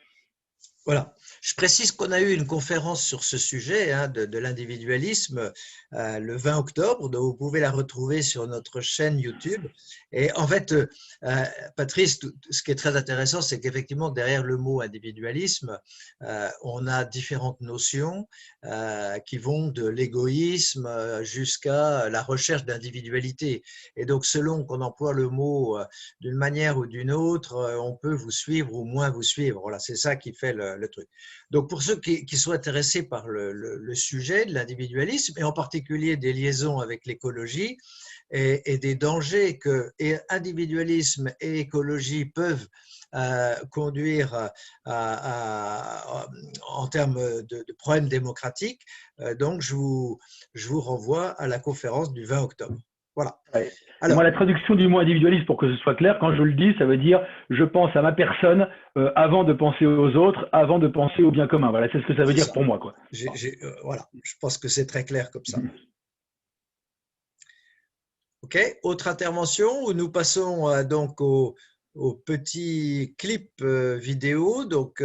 Voilà. Je précise qu'on a eu une conférence sur ce sujet de l'individualisme le 20 octobre, donc vous pouvez la retrouver sur notre chaîne YouTube. Et en fait, Patrice, ce qui est très intéressant, c'est qu'effectivement, derrière le mot individualisme, on a différentes notions qui vont de l'égoïsme jusqu'à la recherche d'individualité. Et donc, selon qu'on emploie le mot d'une manière ou d'une autre, on peut vous suivre ou moins vous suivre. Voilà, c'est ça qui fait le truc. Donc, pour ceux qui sont intéressés par le sujet de l'individualisme, et en particulier des liaisons avec l'écologie et des dangers que individualisme et écologie peuvent conduire en termes de problèmes démocratiques, donc je vous renvoie à la conférence du 20 octobre. Voilà. Ouais. Alors, moi, la traduction du mot individualiste, pour que ce soit clair, quand je le dis, ça veut dire je pense à ma personne avant de penser aux autres, avant de penser au bien commun. Voilà, c'est ce que ça veut dire pour moi, quoi. Voilà, je pense que c'est très clair comme ça. Ok, autre intervention où nous passons donc au petit clip vidéo. Donc,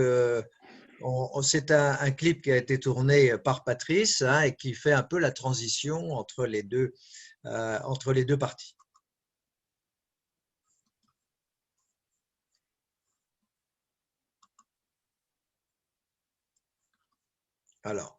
c'est un clip qui a été tourné par Patrice et qui fait un peu la transition entre les deux parties. Alors.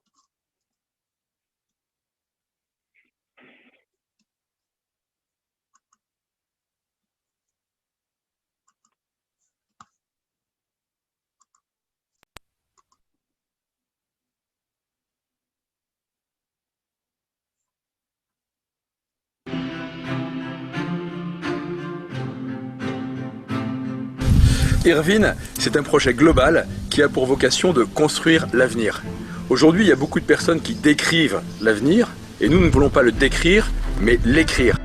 Irvine, c'est un projet global qui a pour vocation de construire l'avenir. Aujourd'hui, il y a beaucoup de personnes qui décrivent l'avenir, et nous ne voulons pas le décrire, mais l'écrire.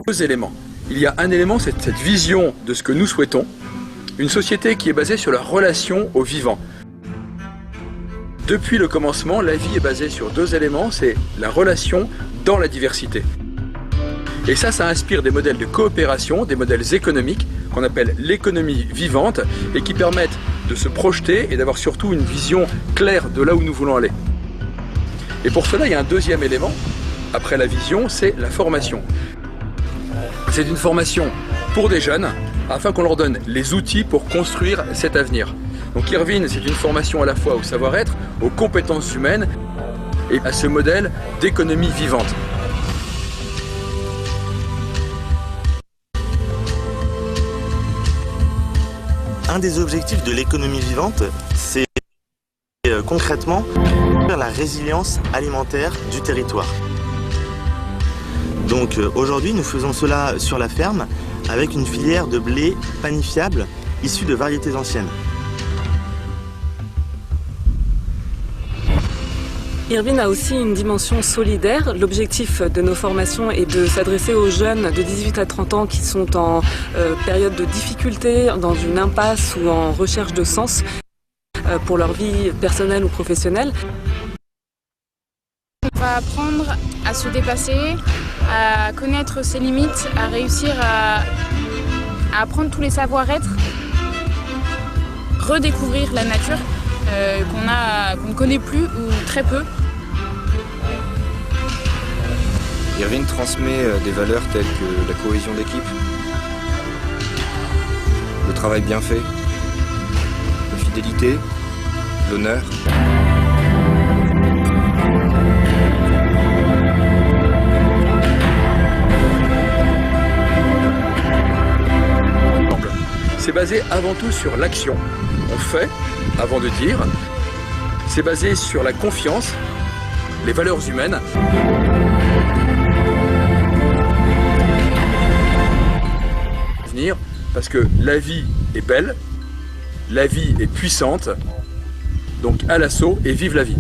Deux éléments. Il y a un élément, c'est cette vision de ce que nous souhaitons, une société qui est basée sur la relation au vivant. Depuis le commencement, la vie est basée sur deux éléments, c'est la relation dans la diversité. Et ça inspire des modèles de coopération, des modèles économiques qu'on appelle l'économie vivante et qui permettent de se projeter et d'avoir surtout une vision claire de là où nous voulons aller. Et pour cela, il y a un deuxième élément, après la vision, c'est la formation. C'est une formation pour des jeunes afin qu'on leur donne les outils pour construire cet avenir. Donc Irvine, c'est une formation à la fois au savoir-être, aux compétences humaines et à ce modèle d'économie vivante. Un des objectifs de l'économie vivante, c'est concrètement la résilience alimentaire du territoire. Donc aujourd'hui, nous faisons cela sur la ferme avec une filière de blé panifiable issue de variétés anciennes. Irvine a aussi une dimension solidaire. L'objectif de nos formations est de s'adresser aux jeunes de 18 à 30 ans qui sont en période de difficulté, dans une impasse ou en recherche de sens pour leur vie personnelle ou professionnelle. On va apprendre à se dépasser, à connaître ses limites, à réussir à apprendre tous les savoir-être, redécouvrir la nature qu'on ne connaît plus ou très peu. Irvine transmet des valeurs telles que la cohésion d'équipe, le travail bien fait, la fidélité, l'honneur. C'est basé avant tout sur l'action. On fait avant de dire. C'est basé sur la confiance, les valeurs humaines. Venir parce que la vie est belle, la vie est puissante, donc à l'assaut et vive la vie.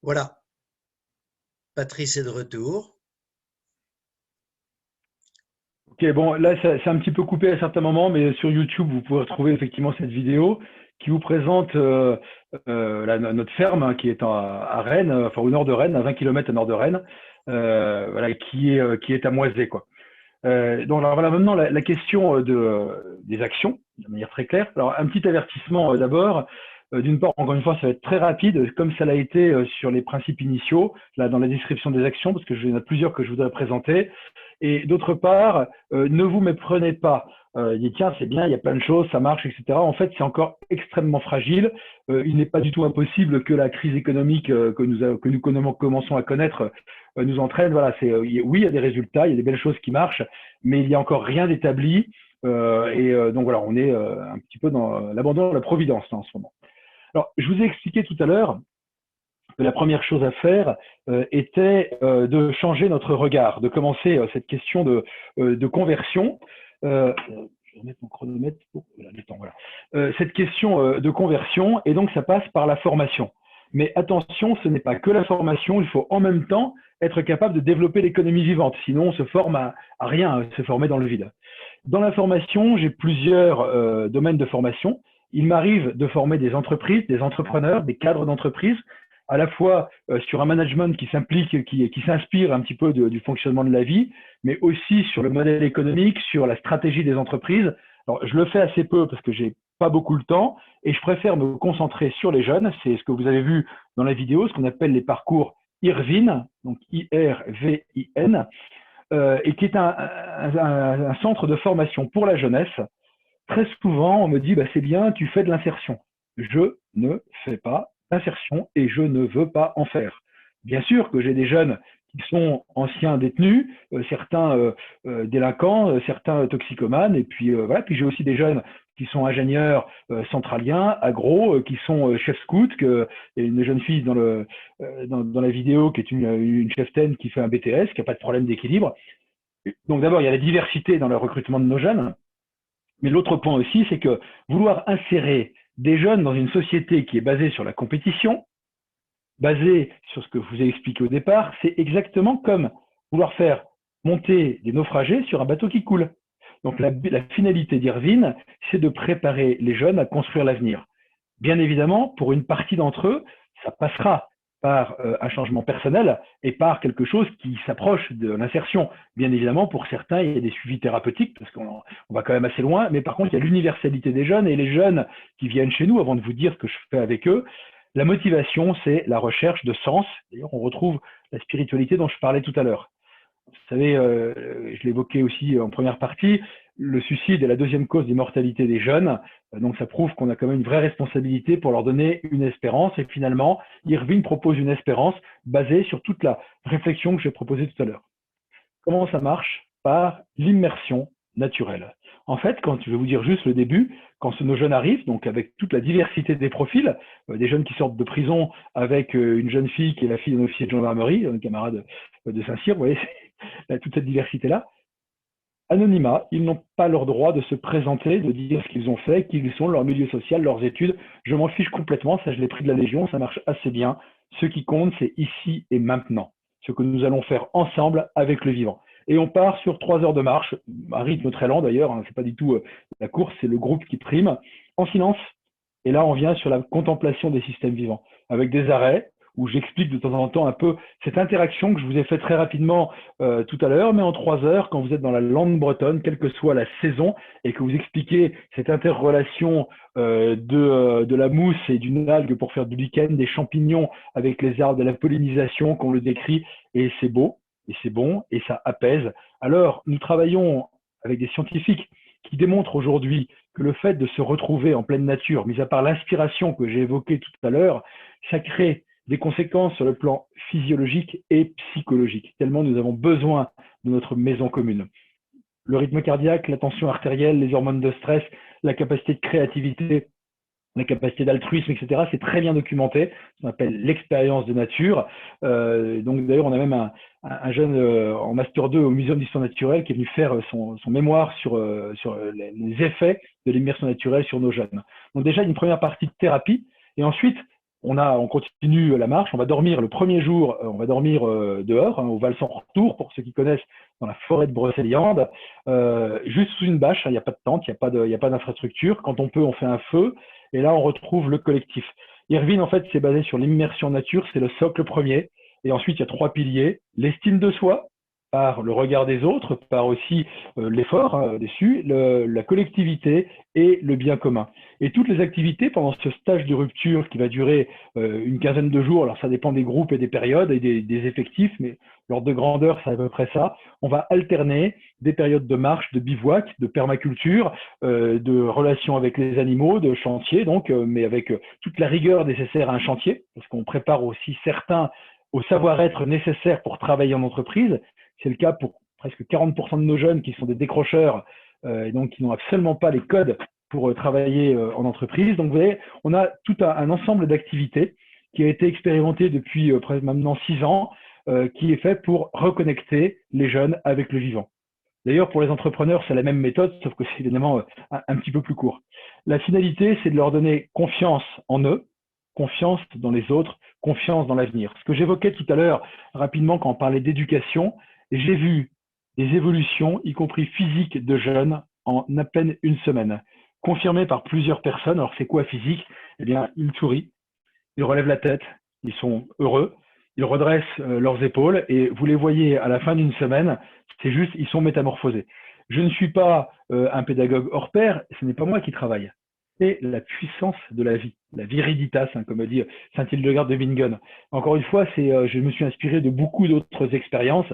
Voilà. Patrice est de retour. Ok, bon, là, c'est un petit peu coupé à certains moments, mais sur YouTube, vous pouvez retrouver effectivement cette vidéo qui vous présente notre ferme hein, qui est à Rennes, enfin au nord de Rennes, à 20 km au nord de Rennes, voilà, qui est à Moisé, quoi. Donc alors, voilà maintenant la question des actions, de manière très claire. Alors un petit avertissement d'abord. D'une part, encore une fois, ça va être très rapide, comme ça l'a été sur les principes initiaux, là dans la description des actions, parce que il y en a plusieurs que je voudrais présenter. Et d'autre part, ne vous méprenez pas. Dites tiens, c'est bien, il y a plein de choses, ça marche, etc. En fait, c'est encore extrêmement fragile. Il n'est pas du tout impossible que la crise économique que nous commençons à connaître nous entraîne. Voilà, oui, il y a des résultats, il y a des belles choses qui marchent, mais il n'y a encore rien d'établi. Donc voilà, on est un petit peu dans l'abandon de la providence là, en ce moment. Alors, je vous ai expliqué tout à l'heure que la première chose à faire était de changer notre regard, de commencer cette question de conversion. Je vais remettre mon chronomètre pour le temps. Voilà. Cette question de conversion, et donc ça passe par la formation. Mais attention, ce n'est pas que la formation, il faut en même temps être capable de développer l'économie vivante. Sinon, on se forme à rien, se former dans le vide. Dans la formation, j'ai plusieurs domaines de formation. Il m'arrive de former des entreprises, des entrepreneurs, des cadres d'entreprise, à la fois sur un management qui s'implique, qui s'inspire un petit peu du fonctionnement de la vie, mais aussi sur le modèle économique, sur la stratégie des entreprises. Alors, je le fais assez peu parce que j'ai pas beaucoup le temps et je préfère me concentrer sur les jeunes. C'est ce que vous avez vu dans la vidéo, ce qu'on appelle les parcours Irvine, donc I-R-V-I-N, et qui est un centre de formation pour la jeunesse. Très souvent, on me dit, bah, c'est bien, tu fais de l'insertion. Je ne fais pas d'insertion et je ne veux pas en faire. Bien sûr que j'ai des jeunes qui sont anciens détenus, certains délinquants, certains toxicomanes, et puis voilà. Puis j'ai aussi des jeunes qui sont ingénieurs centraliens, agro, qui sont chefs scouts. Il y a une jeune fille dans la vidéo qui est une cheftaine qui fait un BTS, qui n'a pas de problème d'équilibre. Donc d'abord, il y a la diversité dans le recrutement de nos jeunes. Mais l'autre point aussi, c'est que vouloir insérer des jeunes dans une société qui est basée sur la compétition, basée sur ce que je vous ai expliqué au départ, c'est exactement comme vouloir faire monter des naufragés sur un bateau qui coule. Donc la finalité d'Irvine, c'est de préparer les jeunes à construire l'avenir. Bien évidemment, pour une partie d'entre eux, ça passera par un changement personnel et par quelque chose qui s'approche de l'insertion. Bien évidemment, pour certains, il y a des suivis thérapeutiques, parce qu'on va quand même assez loin, mais par contre, il y a l'universalité des jeunes, et les jeunes qui viennent chez nous, avant de vous dire ce que je fais avec eux, la motivation, c'est la recherche de sens. D'ailleurs, on retrouve la spiritualité dont je parlais tout à l'heure. Vous savez, je l'évoquais aussi en première partie, le suicide est la deuxième cause d'immortalité des jeunes. Donc, ça prouve qu'on a quand même une vraie responsabilité pour leur donner une espérance. Et finalement, Irvine propose une espérance basée sur toute la réflexion que j'ai proposée tout à l'heure. Comment ça marche? Par l'immersion naturelle. En fait, je vais vous dire juste le début, quand nos jeunes arrivent, donc avec toute la diversité des profils, des jeunes qui sortent de prison avec une jeune fille qui est la fille d'un officier de gendarmerie, un camarade de Saint-Cyr, vous voyez, toute cette diversité-là. Anonymat, ils n'ont pas leur droit de se présenter, de dire ce qu'ils ont fait, qui ils sont, leur milieu social, leurs études. Je m'en fiche complètement, ça je l'ai pris de la Légion, ça marche assez bien. Ce qui compte, c'est ici et maintenant, ce que nous allons faire ensemble avec le vivant. Et on part sur 3 heures de marche, un rythme très lent d'ailleurs, hein, c'est pas du tout la course, c'est le groupe qui prime, en silence. Et là, on vient sur la contemplation des systèmes vivants, avec des arrêts, où j'explique de temps en temps un peu cette interaction que je vous ai fait très rapidement tout à l'heure, mais en 3 heures, quand vous êtes dans la langue bretonne, quelle que soit la saison, et que vous expliquez cette interrelation de la mousse et d'une algue pour faire du lichen, des champignons avec les arbres, de la pollinisation, qu'on le décrit, et c'est beau, et c'est bon, et ça apaise. Alors, nous travaillons avec des scientifiques qui démontrent aujourd'hui que le fait de se retrouver en pleine nature, mis à part l'inspiration que j'ai évoquée tout à l'heure, ça crée des conséquences sur le plan physiologique et psychologique, tellement nous avons besoin de notre maison commune. Le rythme cardiaque, la tension artérielle, les hormones de stress, la capacité de créativité, la capacité d'altruisme, etc. C'est très bien documenté, on appelle l'expérience de nature. Donc d'ailleurs, on a même un jeune en Master 2 au Muséum d'Histoire naturelle qui est venu faire son mémoire sur les effets de l'immersion naturelle sur nos jeunes. Donc déjà, une première partie de thérapie, et ensuite, on continue la marche, on va dormir le premier jour, on va dormir dehors, hein, au Val-Sans-Retour, pour ceux qui connaissent, dans la forêt de Brocéliande, juste sous une bâche, il n'y a pas de tente, il n'y a pas d'infrastructure. Quand on peut, on fait un feu, et là, on retrouve le collectif. Irvine, en fait, c'est basé sur l'immersion nature, c'est le socle premier, et ensuite, il y a 3 piliers, l'estime de soi, par le regard des autres, par aussi l'effort dessus, la collectivité et le bien commun. Et toutes les activités pendant ce stage de rupture qui va durer une quinzaine de jours, alors ça dépend des groupes et des périodes et des effectifs, mais l'ordre de grandeur, c'est à peu près ça. On va alterner des périodes de marche, de bivouac, de permaculture, de relations avec les animaux, de chantier, donc, mais avec toute la rigueur nécessaire à un chantier, parce qu'on prépare aussi certains au savoir-être nécessaire pour travailler en entreprise. C'est le cas pour presque 40% de nos jeunes qui sont des décrocheurs et donc qui n'ont absolument pas les codes pour travailler en entreprise. Donc vous voyez, on a tout un ensemble d'activités qui a été expérimenté depuis maintenant 6 ans, qui est fait pour reconnecter les jeunes avec le vivant. D'ailleurs, pour les entrepreneurs, c'est la même méthode, sauf que c'est évidemment un petit peu plus court. La finalité, c'est de leur donner confiance en eux, confiance dans les autres, confiance dans l'avenir. Ce que j'évoquais tout à l'heure rapidement quand on parlait d'éducation, j'ai vu des évolutions, y compris physiques, de jeunes en à peine une semaine, confirmées par plusieurs personnes. Alors, c'est quoi physique? Eh bien, ils sourient, ils relèvent la tête, ils sont heureux, ils redressent leurs épaules et vous les voyez à la fin d'une semaine, c'est juste, ils sont métamorphosés. Je ne suis pas un pédagogue hors pair, ce n'est pas moi qui travaille. C'est la puissance de la vie, la viriditas, hein, comme dit Saint-Hildegarde de Bingen. Encore une fois, je me suis inspiré de beaucoup d'autres expériences.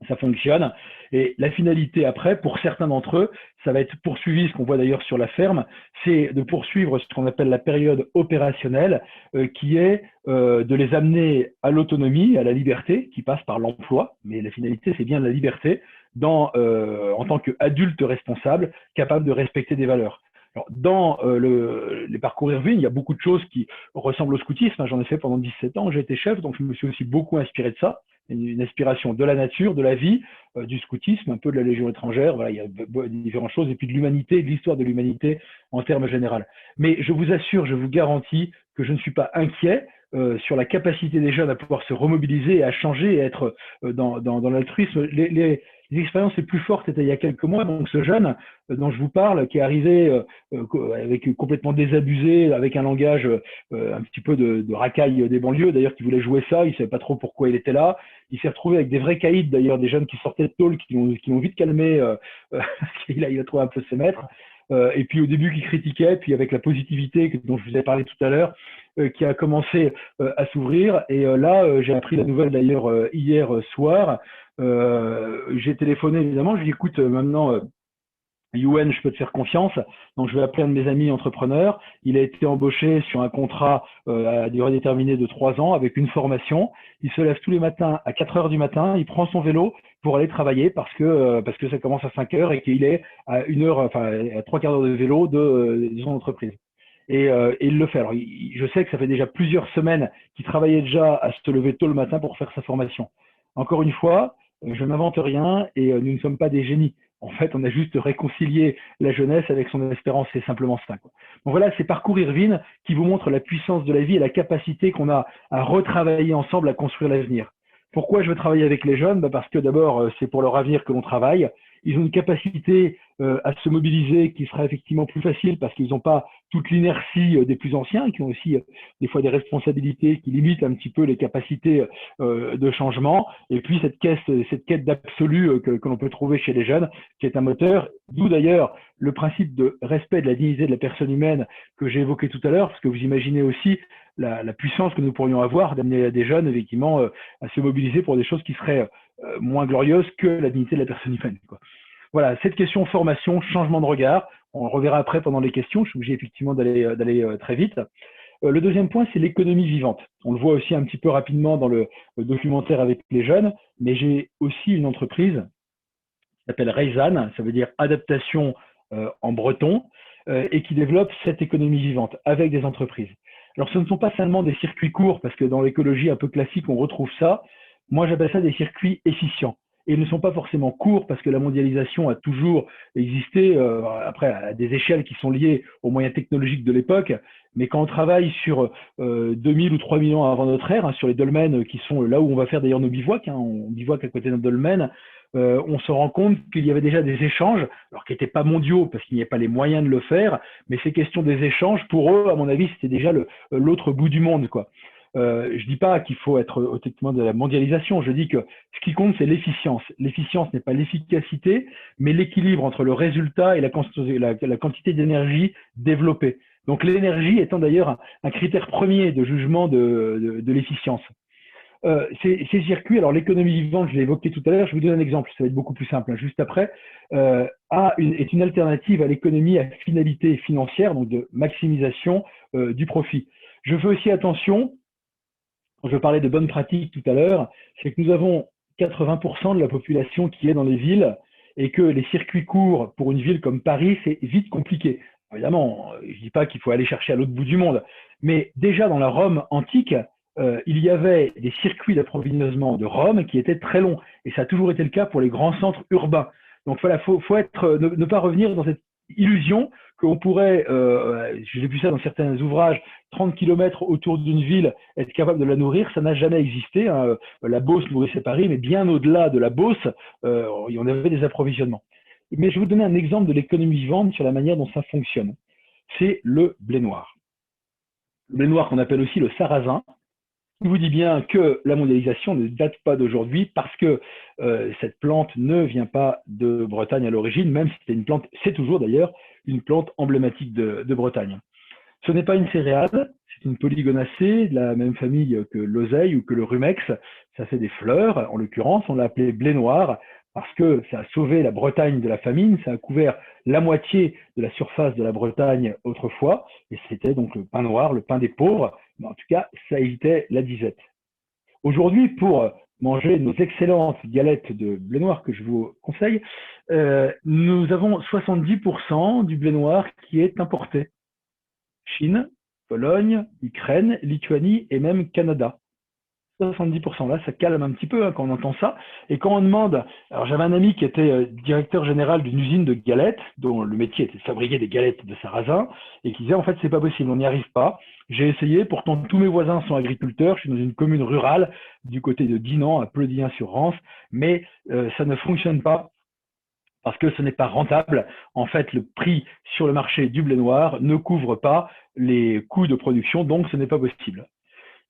Ça fonctionne. Et la finalité après, pour certains d'entre eux, ça va être poursuivi, ce qu'on voit d'ailleurs sur la ferme, c'est de poursuivre ce qu'on appelle la période opérationnelle, qui est de les amener à l'autonomie, à la liberté, qui passe par l'emploi, mais la finalité, c'est bien la liberté, en tant qu'adulte responsable, capable de respecter des valeurs. Alors, dans les parcours Irvine, il y a beaucoup de choses qui ressemblent au scoutisme. J'en ai fait pendant 17 ans, j'ai été chef, donc je me suis aussi beaucoup inspiré de ça. Une inspiration de la nature, de la vie, du scoutisme, un peu de la Légion étrangère, voilà, il y a différentes choses, et puis de l'humanité, de l'histoire de l'humanité en termes généraux. Mais je vous assure, je vous garantis que je ne suis pas inquiet sur la capacité des jeunes à pouvoir se remobiliser, à changer, et à être dans l'altruisme. Les expériences les plus fortes étaient il y a quelques mois. Donc ce jeune dont je vous parle, qui est arrivé avec complètement désabusé, avec un langage un petit peu de racaille des banlieues, d'ailleurs, qui voulait jouer ça, il ne savait pas trop pourquoi il était là. Il s'est retrouvé avec des vrais caïds, d'ailleurs, des jeunes qui sortaient de tôle, qui l'ont vite calmé, il a trouvé un peu ses maîtres. Et puis au début qui critiquait, puis avec la positivité dont je vous ai parlé tout à l'heure, qui a commencé à s'ouvrir. Et là, j'ai appris la nouvelle d'ailleurs hier soir. J'ai téléphoné évidemment, je lui ai dit écoute, maintenant Youen, je peux te faire confiance. Donc, je vais appeler un de mes amis entrepreneurs. Il a été embauché sur un contrat à durée déterminée de 3 ans avec une formation. Il se lève tous les matins à 4 heures du matin. Il prend son vélo pour aller travailler parce que ça commence à 5 heures et qu'il est à 1 heure, enfin, à 3 quarts d'heure de vélo de son entreprise. Et il le fait. Alors, je sais que ça fait déjà plusieurs semaines qu'il travaillait déjà à se lever tôt le matin pour faire sa formation. Encore une fois, je n'invente rien et nous ne sommes pas des génies. En fait, on a juste réconcilié la jeunesse avec son espérance, c'est simplement ça, quoi. Donc voilà, c'est Parcours Irvine qui vous montre la puissance de la vie et la capacité qu'on a à retravailler ensemble, à construire l'avenir. Pourquoi je veux travailler avec les jeunes? Parce que d'abord, c'est pour leur avenir que l'on travaille. Ils ont une capacité à se mobiliser qui sera effectivement plus facile parce qu'ils n'ont pas toute l'inertie des plus anciens, qui ont aussi des fois des responsabilités qui limitent un petit peu les capacités de changement. Et puis cette quête d'absolu que l'on peut trouver chez les jeunes, qui est un moteur, d'où d'ailleurs le principe de respect de la dignité de la personne humaine que j'ai évoqué tout à l'heure, parce que vous imaginez aussi la puissance que nous pourrions avoir d'amener des jeunes effectivement à se mobiliser pour des choses qui seraient moins glorieuses que la dignité de la personne humaine, quoi. Voilà, cette question formation, changement de regard, on le reverra après pendant les questions, je suis obligé effectivement d'aller très vite. Le deuxième point, c'est l'économie vivante. On le voit aussi un petit peu rapidement dans le documentaire avec les jeunes, mais j'ai aussi une entreprise qui s'appelle Rayzan, ça veut dire adaptation en breton, et qui développe cette économie vivante avec des entreprises. Alors ce ne sont pas seulement des circuits courts, parce que dans l'écologie un peu classique, on retrouve ça. Moi, j'appelle ça des circuits efficients. Et ils ne sont pas forcément courts parce que la mondialisation a toujours existé, après à des échelles qui sont liées aux moyens technologiques de l'époque. Mais quand on travaille sur 2000 ou 3000 ans avant notre ère, sur les dolmens qui sont là où on va faire d'ailleurs nos bivouacs, on bivouac à côté d'un dolmen, on se rend compte qu'il y avait déjà des échanges, alors qui n'étaient pas mondiaux parce qu'il n'y avait pas les moyens de le faire, mais ces questions des échanges, pour eux, à mon avis, c'était déjà l'autre bout du monde, quoi. Je dis pas qu'il faut être au techniquement de la mondialisation, je dis que ce qui compte, c'est l'efficience. L'efficience n'est pas l'efficacité, mais l'équilibre entre le résultat et la quantité d'énergie développée. Donc l'énergie étant d'ailleurs un critère premier de jugement de l'efficience. Ces circuits, alors l'économie vivante, je l'ai évoqué tout à l'heure, je vous donne un exemple, ça va être beaucoup plus simple, hein, juste après, est une alternative à l'économie à finalité financière, donc de maximisation du profit. Je fais aussi attention, je parlais de bonnes pratiques tout à l'heure, c'est que nous avons 80% de la population qui est dans les villes et que les circuits courts pour une ville comme Paris, c'est vite compliqué. Évidemment, je ne dis pas qu'il faut aller chercher à l'autre bout du monde, mais déjà dans la Rome antique, il y avait des circuits d'approvisionnement de Rome qui étaient très longs et ça a toujours été le cas pour les grands centres urbains. Donc voilà, faut ne pas revenir dans cette illusion qu'on pourrait, j'ai vu ça dans certains ouvrages, 30 km autour d'une ville, être capable de la nourrir, ça n'a jamais existé, hein. La Beauce nourrissait Paris, mais bien au-delà de la Beauce, on avait des approvisionnements. Mais je vais vous donner un exemple de l'économie vivante sur la manière dont ça fonctionne. C'est le blé noir. Le blé noir qu'on appelle aussi le sarrasin. Je vous dis bien que la mondialisation ne date pas d'aujourd'hui parce que cette plante ne vient pas de Bretagne à l'origine, même si c'était une plante, c'est toujours d'ailleurs une plante emblématique de Bretagne. Ce n'est pas une céréale, c'est une polygonacée de la même famille que l'oseille ou que le rumex. Ça fait des fleurs, en l'occurrence, on l'a appelé blé noir parce que ça a sauvé la Bretagne de la famine, ça a couvert la moitié de la surface de la Bretagne autrefois, et c'était donc le pain noir, le pain des pauvres, mais en tout cas, ça évitait la disette. Aujourd'hui, pour manger nos excellentes galettes de blé noir que je vous conseille, nous avons 70% du blé noir qui est importé. Chine, Pologne, Ukraine, Lituanie et même Canada. 70%, là, ça calme un petit peu hein, quand on entend ça. Et quand on demande, alors j'avais un ami qui était directeur général d'une usine de galettes, dont le métier était de fabriquer des galettes de sarrasin, et qui disait en fait c'est pas possible, on n'y arrive pas. J'ai essayé, pourtant tous mes voisins sont agriculteurs, je suis dans une commune rurale du côté de Dinan, à Pleudihen-sur-Rance, mais ça ne fonctionne pas. Parce que ce n'est pas rentable. En fait, le prix sur le marché du blé noir ne couvre pas les coûts de production, donc ce n'est pas possible.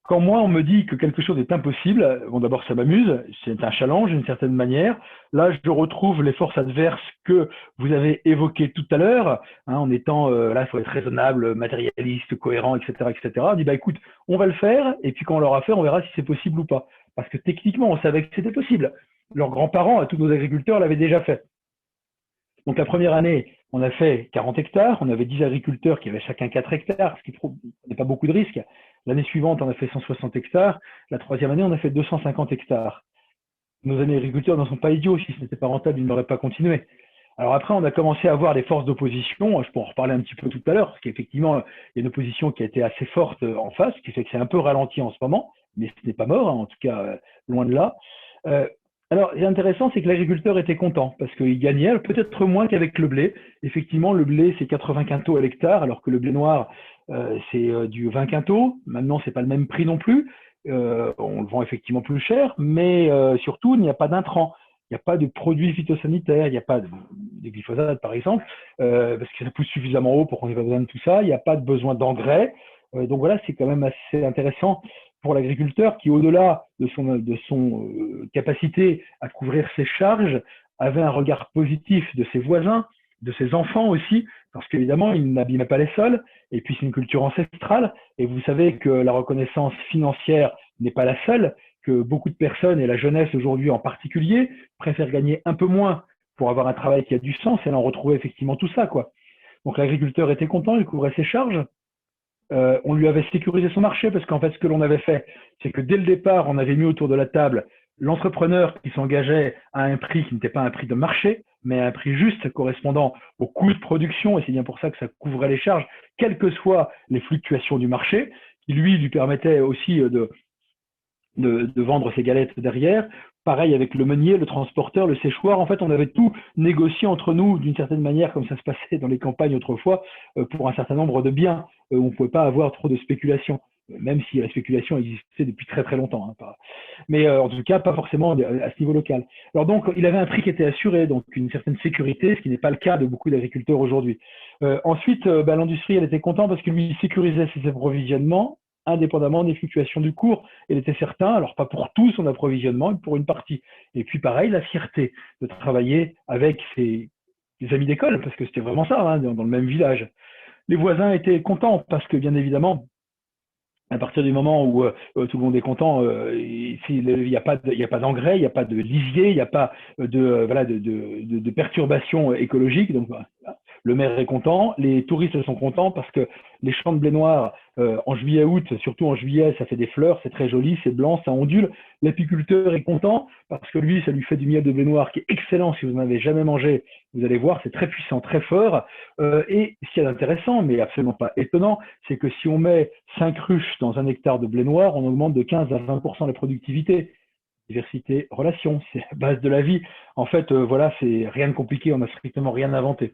Quand moi, on me dit que quelque chose est impossible, bon, d'abord, ça m'amuse, c'est un challenge d'une certaine manière. Là, je retrouve les forces adverses que vous avez évoquées tout à l'heure, hein, en étant, là, il faut être raisonnable, matérialiste, cohérent, etc., etc. On dit, bah, écoute, on va le faire, et puis quand on l'aura fait, on verra si c'est possible ou pas. Parce que techniquement, on savait que c'était possible. Leurs grands-parents, tous nos agriculteurs, l'avaient déjà fait. Donc la première année, on a fait 40 hectares, on avait 10 agriculteurs qui avaient chacun 4 hectares, ce qui n'est pas beaucoup de risques. L'année suivante, on a fait 160 hectares. La troisième année, on a fait 250 hectares. Nos amis agriculteurs n'en sont pas idiots. Si ce n'était pas rentable, ils n'auraient pas continué. Alors après, on a commencé à voir des forces d'opposition. Je peux en reparler un petit peu tout à l'heure, parce qu'effectivement, il y a une opposition qui a été assez forte en face, ce qui fait que c'est un peu ralenti en ce moment, mais ce n'est pas mort, hein, en tout cas, loin de là. Alors, ce qui est intéressant, c'est que l'agriculteur était content, parce qu'il gagnait peut-être moins qu'avec le blé. Effectivement, le blé, c'est 80 quintaux à l'hectare, alors que le blé noir, c'est du 20 quintaux. Maintenant, c'est pas le même prix non plus. On le vend effectivement plus cher, mais surtout, il n'y a pas d'intrants. Il n'y a pas de produits phytosanitaires, il n'y a pas de glyphosate par exemple, parce que ça pousse suffisamment haut pour qu'on n'ait pas besoin de tout ça. Il n'y a pas de besoin d'engrais. Donc voilà, c'est quand même assez intéressant pour l'agriculteur qui, au-delà de son capacité à couvrir ses charges, avait un regard positif de ses voisins, de ses enfants aussi, parce qu'évidemment, il n'abîmait pas les sols, et puis c'est une culture ancestrale, et vous savez que la reconnaissance financière n'est pas la seule, que beaucoup de personnes, et la jeunesse aujourd'hui en particulier, préfèrent gagner un peu moins pour avoir un travail qui a du sens, et en retrouver effectivement tout ça, quoi. Donc l'agriculteur était content, il couvrait ses charges. On lui avait sécurisé son marché, parce qu'en fait, ce que l'on avait fait, c'est que dès le départ, on avait mis autour de la table l'entrepreneur qui s'engageait à un prix qui n'était pas un prix de marché, mais à un prix juste correspondant au coût de production, et c'est bien pour ça que ça couvrait les charges, quelles que soient les fluctuations du marché, qui lui permettait aussi de vendre ses galettes derrière. Pareil avec le meunier, le transporteur, le séchoir. En fait, on avait tout négocié entre nous d'une certaine manière, comme ça se passait dans les campagnes autrefois, pour un certain nombre de biens. On ne pouvait pas avoir trop de spéculation, même si la spéculation existait depuis très très longtemps. Hein, mais en tout cas, pas forcément à ce niveau local. Alors donc, il avait un prix qui était assuré, donc une certaine sécurité, ce qui n'est pas le cas de beaucoup d'agriculteurs aujourd'hui. Ensuite, l'industriel était content parce que lui, il sécurisait ses approvisionnements, indépendamment des fluctuations du cours. Il était certain, alors pas pour tout son approvisionnement, mais pour une partie. Et puis pareil, la fierté de travailler avec ses amis d'école, parce que c'était vraiment ça, hein, dans le même village. Les voisins étaient contents parce que, bien évidemment, à partir du moment où tout le monde est content, il n'y a pas d'engrais, il n'y a pas de lisier, il n'y a pas de perturbations écologiques. Donc, voilà. Le maire est content, les touristes sont contents parce que les champs de blé noir, en juillet-août, surtout en juillet, ça fait des fleurs, c'est très joli, c'est blanc, ça ondule. L'apiculteur est content parce que lui, ça lui fait du miel de blé noir qui est excellent. Si vous n'en avez jamais mangé, vous allez voir, c'est très puissant, très fort. Et ce qui est intéressant, mais absolument pas étonnant, c'est que si on met 5 ruches dans un hectare de blé noir, on augmente de 15 à 20% la productivité. Diversité, relation, c'est la base de la vie. En fait, voilà, c'est rien de compliqué, on n'a strictement rien inventé.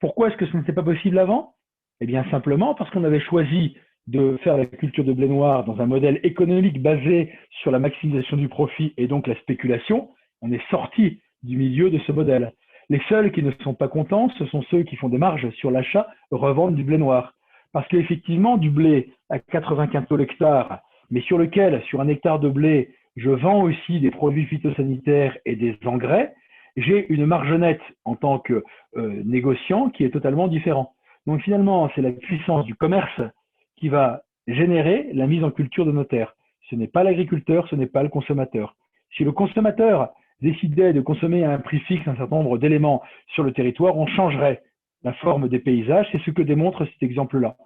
Pourquoi est-ce que ce n'était pas possible avant? Eh bien, simplement parce qu'on avait choisi de faire la culture de blé noir dans un modèle économique basé sur la maximisation du profit et donc la spéculation. On est sorti du milieu de ce modèle. Les seuls qui ne sont pas contents, ce sont ceux qui font des marges sur l'achat, revendent du blé noir. Parce qu'effectivement, du blé à 80 quintaux l'hectare, mais sur lequel, sur un hectare de blé, je vends aussi des produits phytosanitaires et des engrais, j'ai une marge nette en tant que négociant qui est totalement différent. Donc finalement, c'est la puissance du commerce qui va générer la mise en culture de nos terres. Ce n'est pas l'agriculteur, ce n'est pas le consommateur. Si le consommateur décidait de consommer à un prix fixe un certain nombre d'éléments sur le territoire, on changerait la forme des paysages. C'est ce que démontre cet exemple-là.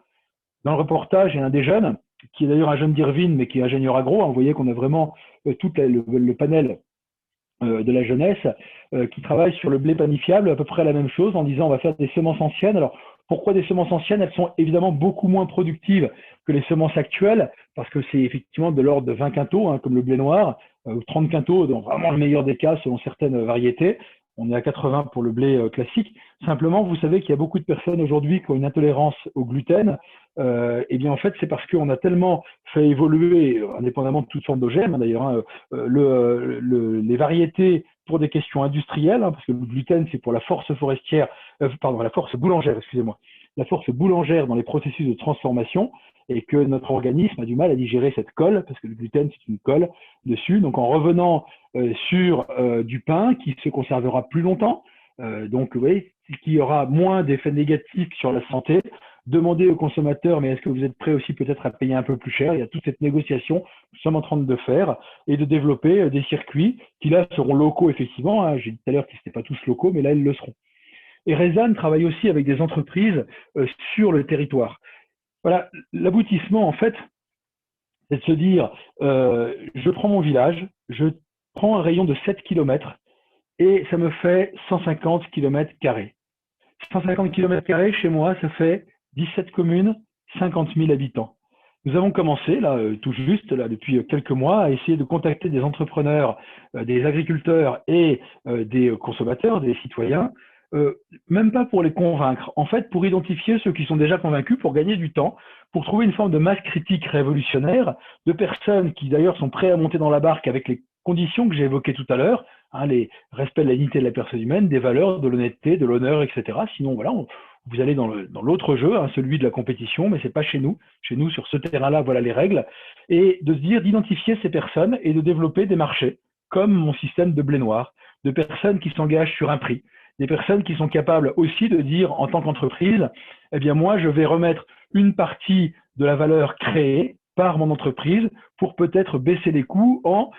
Dans le reportage, il y a un des jeunes, qui est d'ailleurs un jeune d'Irvine, mais qui est ingénieur agro. Vous voyez qu'on a vraiment tout le panel de la jeunesse qui travaille sur le blé panifiable, à peu près la même chose, en disant on va faire des semences anciennes. Alors, pourquoi des semences anciennes? Elles sont évidemment beaucoup moins productives que les semences actuelles, parce que c'est effectivement de l'ordre de 20 quintaux, hein, comme le blé noir, ou 30 quintaux, dans vraiment le meilleur des cas, selon certaines variétés. On est à 80 pour le blé classique. Simplement, vous savez qu'il y a beaucoup de personnes aujourd'hui qui ont une intolérance au gluten. Et bien en fait, c'est parce qu'on a tellement fait évoluer, indépendamment de toute forme d'OGM d'ailleurs, hein, les variétés pour des questions industrielles, hein, parce que le gluten, c'est pour la force forestière, la force boulangère, excusez-moi, la force boulangère dans les processus de transformation, et que notre organisme a du mal à digérer cette colle, parce que le gluten, c'est une colle dessus. Donc en revenant sur du pain qui se conservera plus longtemps, donc vous voyez, qui aura moins d'effets négatifs sur la santé, demandez aux consommateurs, mais est-ce que vous êtes prêts aussi peut-être à payer un peu plus cher? Il y a toute cette négociation que nous sommes en train de faire et de développer des circuits qui là seront locaux effectivement. Hein. J'ai dit tout à l'heure qu'ils n'étaient pas tous locaux, mais là ils le seront. Et Rezan travaille aussi avec des entreprises sur le territoire. Voilà, l'aboutissement, en fait, c'est de se dire, je prends mon village, je prends un rayon de 7 km et ça me fait 150 km². 150 km², chez moi, ça fait 17 communes, 50 000 habitants. Nous avons commencé, là, tout juste, là, depuis quelques mois, à essayer de contacter des entrepreneurs, des agriculteurs et des consommateurs, des citoyens, même pas pour les convaincre, en fait, pour identifier ceux qui sont déjà convaincus, pour gagner du temps, pour trouver une forme de masse critique révolutionnaire, de personnes qui d'ailleurs sont prêtes à monter dans la barque avec les conditions que j'ai évoquées tout à l'heure, hein, les respect de la dignité de la personne humaine, des valeurs, de l'honnêteté, de l'honneur, etc. Sinon, voilà, vous allez dans l'autre jeu, hein, celui de la compétition, mais c'est pas chez nous. Chez nous, sur ce terrain-là, voilà les règles. Et de se dire, d'identifier ces personnes et de développer des marchés, comme mon système de blé noir, de personnes qui s'engagent sur un prix, des personnes qui sont capables aussi de dire, en tant qu'entreprise, eh bien moi, je vais remettre une partie de la valeur créée par mon entreprise pour peut-être baisser les coûts en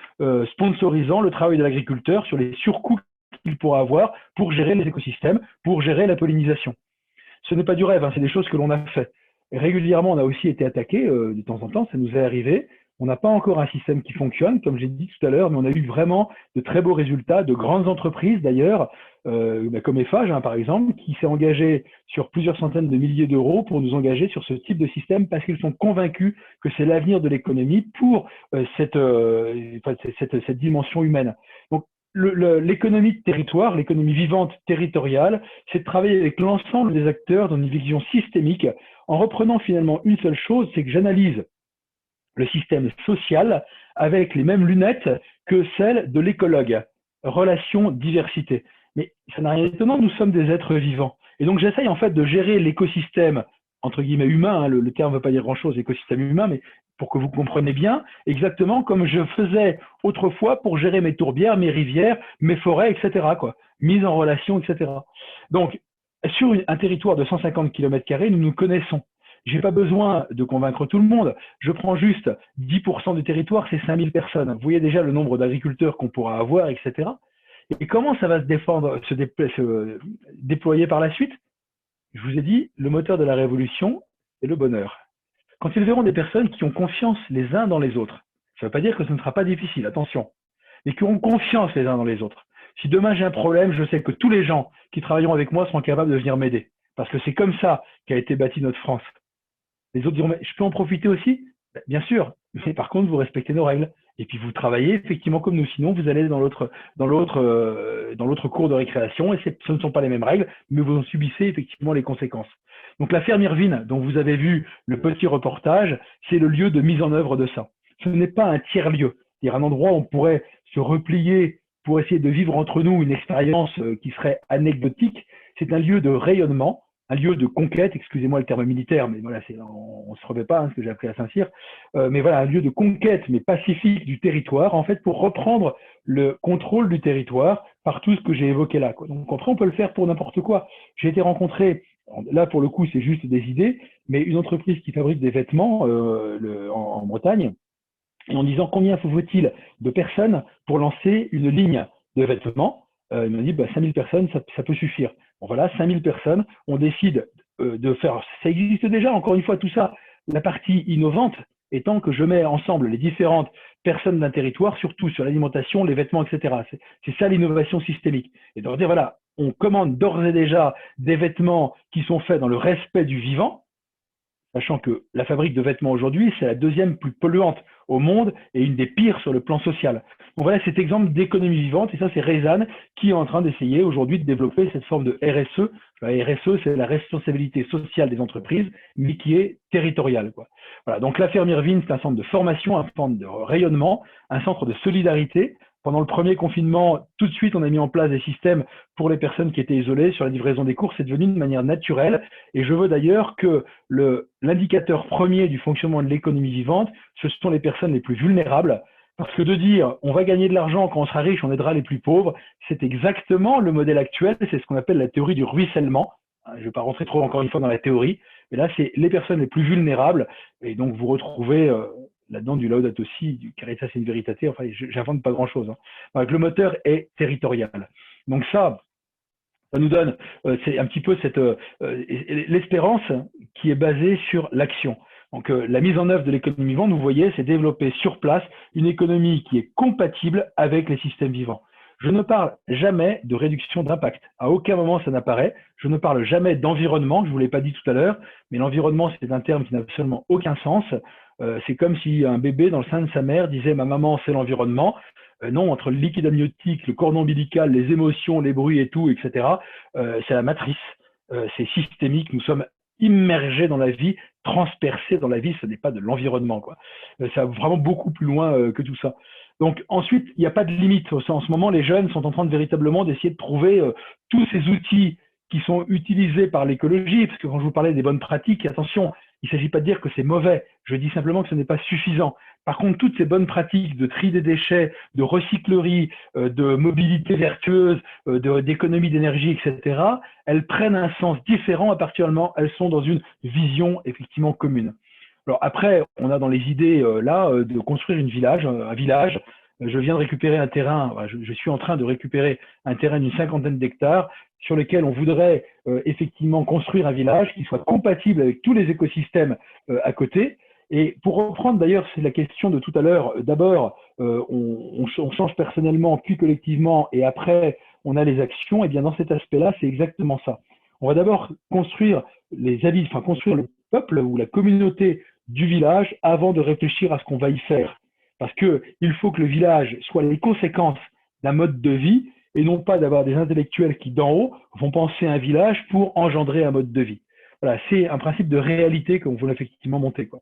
sponsorisant le travail de l'agriculteur sur les surcoûts qu'il pourra avoir pour gérer les écosystèmes, pour gérer la pollinisation. Ce n'est pas du rêve, hein, c'est des choses que l'on a fait. Et régulièrement, on a aussi été attaqué, de temps en temps, ça nous est arrivé. On n'a pas encore un système qui fonctionne, comme j'ai dit tout à l'heure, mais on a eu vraiment de très beaux résultats, de grandes entreprises d'ailleurs, comme Eiffage, hein, par exemple, qui s'est engagé sur plusieurs centaines de milliers d'euros pour nous engager sur ce type de système parce qu'ils sont convaincus que c'est l'avenir de l'économie pour cette dimension humaine. Donc, l'économie de territoire, l'économie vivante territoriale, c'est de travailler avec l'ensemble des acteurs dans une vision systémique en reprenant finalement une seule chose, c'est que j'analyse le système social avec les mêmes lunettes que celles de l'écologue. Relation, diversité. Mais ça n'a rien d'étonnant, nous sommes des êtres vivants. Et donc j'essaye en fait de gérer l'écosystème, entre guillemets humain, hein, le terme ne veut pas dire grand-chose, écosystème humain, mais pour que vous compreniez bien, exactement comme je faisais autrefois pour gérer mes tourbières, mes rivières, mes forêts, etc. quoi. Mise en relation, etc. Donc, sur un territoire de 150 km², nous nous connaissons. Je n'ai pas besoin de convaincre tout le monde. Je prends juste 10% du territoire, c'est 5000 personnes. Vous voyez déjà le nombre d'agriculteurs qu'on pourra avoir, etc. Et comment ça va se déployer par la suite? Je vous ai dit, le moteur de la révolution est le bonheur. Quand ils verront des personnes qui ont confiance les uns dans les autres, ça ne veut pas dire que ce ne sera pas difficile, attention, mais qui auront confiance les uns dans les autres. Si demain j'ai un problème, je sais que tous les gens qui travailleront avec moi seront capables de venir m'aider. Parce que c'est comme ça qu'a été bâtie notre France. Les autres diront, mais je peux en profiter aussi? Bien sûr, mais par contre, vous respectez nos règles. Et puis vous travaillez effectivement comme nous, sinon vous allez dans l'autre cours de récréation et ce ne sont pas les mêmes règles, mais vous en subissez effectivement les conséquences. Donc la ferme Irvine, dont vous avez vu le petit reportage, c'est le lieu de mise en œuvre de ça. Ce n'est pas un tiers-lieu, c'est-à-dire un endroit où on pourrait se replier pour essayer de vivre entre nous une expérience qui serait anecdotique. C'est un lieu de rayonnement, un lieu de conquête, excusez-moi le terme militaire, mais voilà, on ne se remet pas, hein, ce que j'ai appris à Saint-Cyr, mais voilà, un lieu de conquête, mais pacifique du territoire, en fait, pour reprendre le contrôle du territoire par tout ce que j'ai évoqué là, quoi. Donc après, on peut le faire pour n'importe quoi. J'ai été rencontré, là pour le coup, c'est juste des idées, mais une entreprise qui fabrique des vêtements en Bretagne, et en disant combien faut-il de personnes pour lancer une ligne de vêtements, il m'a dit 5000 personnes, ça peut suffire. Bon, voilà, 5000 personnes, on décide de faire, ça existe déjà, encore une fois, tout ça. La partie innovante étant que je mets ensemble les différentes personnes d'un territoire, surtout sur l'alimentation, les vêtements, etc. C'est ça l'innovation systémique. Et de leur dire, voilà, on commande d'ores et déjà des vêtements qui sont faits dans le respect du vivant, sachant que la fabrique de vêtements aujourd'hui, c'est la deuxième plus polluante au monde et une des pires sur le plan social. Donc voilà cet exemple d'économie vivante, et ça c'est Rezan qui est en train d'essayer aujourd'hui de développer cette forme de RSE. La RSE, c'est la responsabilité sociale des entreprises, mais qui est territoriale, quoi. Voilà, donc la ferme Irvine, c'est un centre de formation, un centre de rayonnement, un centre de solidarité. Pendant le premier confinement, tout de suite, on a mis en place des systèmes pour les personnes qui étaient isolées sur la livraison des courses. C'est devenu de manière naturelle. Et je veux d'ailleurs que l'indicateur premier du fonctionnement de l'économie vivante, ce sont les personnes les plus vulnérables. Parce que de dire on va gagner de l'argent quand on sera riche, on aidera les plus pauvres, c'est exactement le modèle actuel. C'est ce qu'on appelle la théorie du ruissellement. Je ne vais pas rentrer trop encore une fois dans la théorie, mais là, c'est les personnes les plus vulnérables. Et donc, vous retrouvez là-dedans du Laudato Si, du Caritas in Veritate, enfin, j'invente pas grand-chose, hein. Donc, le moteur est territorial. Donc ça, Ça nous donne, c'est un petit peu l'espérance qui est basée sur l'action. Donc, la mise en œuvre de l'économie vivante, vous voyez, c'est développer sur place une économie qui est compatible avec les systèmes vivants. Je ne parle jamais de réduction d'impact. À aucun moment ça n'apparaît. Je ne parle jamais d'environnement, je ne vous l'ai pas dit tout à l'heure, mais l'environnement, c'est un terme qui n'a absolument aucun sens. C'est comme si un bébé dans le sein de sa mère disait « ma maman, c'est l'environnement ». Non, entre le liquide amniotique, le cordon ombilical, les émotions, les bruits et tout, etc., c'est la matrice, c'est systémique, nous sommes immergés dans la vie, transpercés dans la vie, ce n'est pas de l'environnement, quoi. Ça va vraiment beaucoup plus loin que tout ça. Donc ensuite, il n'y a pas de limite. En ce moment, les jeunes sont en train de véritablement d'essayer de trouver tous ces outils qui sont utilisés par l'écologie, parce que quand je vous parlais des bonnes pratiques, attention, il ne s'agit pas de dire que c'est mauvais, je dis simplement que ce n'est pas suffisant. Par contre, toutes ces bonnes pratiques de tri des déchets, de recyclerie, de mobilité vertueuse, d'économie d'énergie, etc., elles prennent un sens différent à partir du moment où elles sont dans une vision effectivement commune. Alors après, on a dans les idées de construire un village. Je viens de récupérer un terrain, je suis en train de récupérer un terrain d'une 50aine d'hectares sur lequel on voudrait effectivement construire un village qui soit compatible avec tous les écosystèmes à côté. Et pour reprendre d'ailleurs, c'est la question de tout à l'heure, d'abord on change personnellement puis collectivement et après on a les actions, et bien dans cet aspect-là, c'est exactement ça. On va d'abord construire construire le peuple ou la communauté du village avant de réfléchir à ce qu'on va y faire. Parce qu'il faut que le village soit les conséquences d'un mode de vie et non pas d'avoir des intellectuels qui, d'en haut, vont penser à un village pour engendrer un mode de vie. Voilà, c'est un principe de réalité qu'on veut effectivement monter, quoi.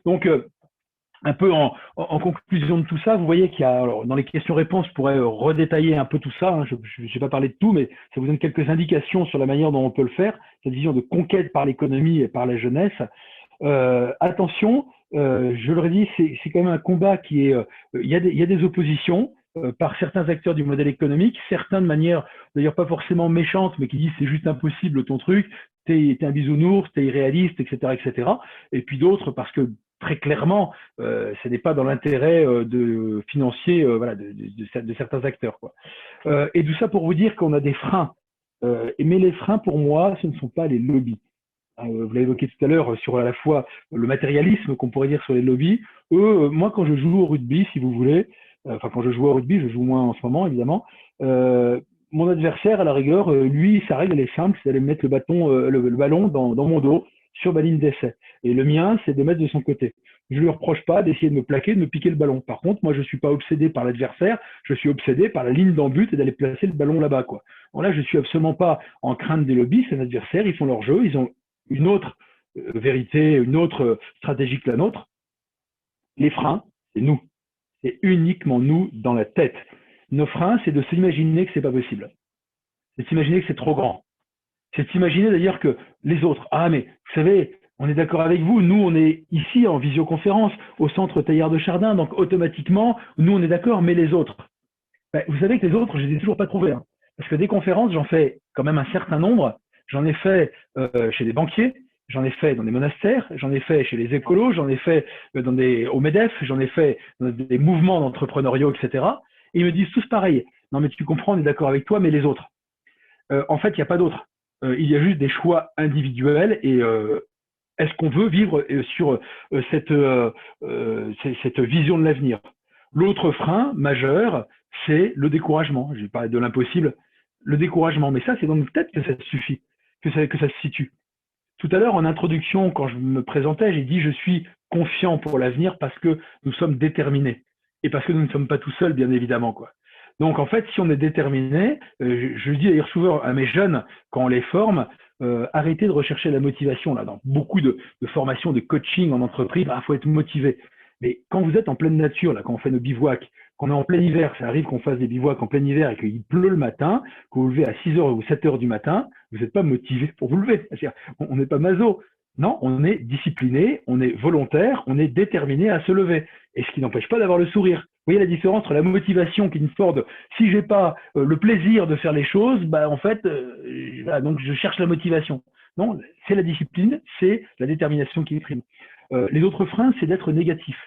Donc, un peu en conclusion de tout ça, vous voyez qu'il y a, alors, dans les questions-réponses, je pourrais redétailler un peu tout ça, hein, je ne vais pas parler de tout, mais ça vous donne quelques indications sur la manière dont on peut le faire, cette vision de conquête par l'économie et par la jeunesse. Attention, je le redis, c'est quand même un combat qui est, il y a des oppositions par certains acteurs du modèle économique, certains de manière d'ailleurs pas forcément méchante, mais qui disent c'est juste impossible ton truc, t'es un bisounours, t'es irréaliste, etc., etc. Et puis d'autres parce que très clairement, ce n'est pas dans l'intérêt financier voilà, de certains acteurs, quoi. Et tout ça pour vous dire qu'on a des freins. Mais les freins, pour moi, ce ne sont pas les lobbies. Vous l'avez évoqué tout à l'heure sur à la fois le matérialisme qu'on pourrait dire sur les lobbies. Moi, quand je joue au rugby, si vous voulez, enfin quand je joue au rugby, je joue moins en ce moment, évidemment, mon adversaire, à la rigueur, lui, sa règle, elle est simple, c'est d'aller mettre le ballon dans mon dos sur ma ligne d'essai. Et le mien, c'est de mettre de son côté. Je ne lui reproche pas d'essayer de me plaquer, de me piquer le ballon. Par contre, moi, je ne suis pas obsédé par l'adversaire, je suis obsédé par la ligne d'en but et d'aller placer le ballon là-bas, quoi. Bon, là, je ne suis absolument pas en crainte des lobbies, c'est un adversaire, ils font leur jeu, ils ont une autre vérité, une autre stratégie que la nôtre. Les freins, c'est nous. C'est uniquement nous dans la tête. Nos freins, c'est de s'imaginer que c'est pas possible. C'est de s'imaginer que c'est trop grand. C'est de s'imaginer d'ailleurs que les autres, ah mais vous savez, on est d'accord avec vous, nous on est ici en visioconférence au centre Teilhard de Chardin, donc automatiquement, nous on est d'accord, mais les autres. Ben, vous savez que les autres, je les ai toujours pas trouvés. Hein. Parce que des conférences, j'en fais quand même un certain nombre. J'en ai fait chez des banquiers, j'en ai fait dans des monastères, j'en ai fait chez les écolos, j'en ai fait au MEDEF, j'en ai fait dans des mouvements d'entrepreneuriaux, etc. Et ils me disent tous pareil. Non mais tu comprends, on est d'accord avec toi, mais les autres. En fait, il n'y a pas d'autres. Il y a juste des choix individuels et est-ce qu'on veut vivre sur cette vision de l'avenir? L'autre frein majeur, c'est le découragement. J'ai parlé de l'impossible, le découragement. Mais ça, c'est dans notre tête que ça suffit, que ça se situe. Tout à l'heure, en introduction, quand je me présentais, j'ai dit « je suis confiant pour l'avenir parce que nous sommes déterminés ». Et parce que nous ne sommes pas tout seuls, bien évidemment, quoi. Donc, en fait, si on est déterminé, je le dis d'ailleurs souvent à mes jeunes, quand on les forme, arrêtez de rechercher la motivation. Là, dans beaucoup de formations, de coaching en entreprise, il faut être motivé. Mais quand vous êtes en pleine nature, là, quand on fait nos bivouacs, quand on est en plein hiver, ça arrive qu'on fasse des bivouacs en plein hiver et qu'il pleut le matin, que vous vous levez à 6h ou 7h du matin, vous n'êtes pas motivé pour vous lever. C'est-à-dire, on n'est pas maso. Non, on est discipliné, on est volontaire, on est déterminé à se lever. Et ce qui n'empêche pas d'avoir le sourire. Vous voyez la différence entre la motivation qui est une sorte de si j'ai pas le plaisir de faire les choses, bah en fait, donc je cherche la motivation. Non, c'est la discipline, c'est la détermination qui prime. Les autres freins, c'est d'être négatif.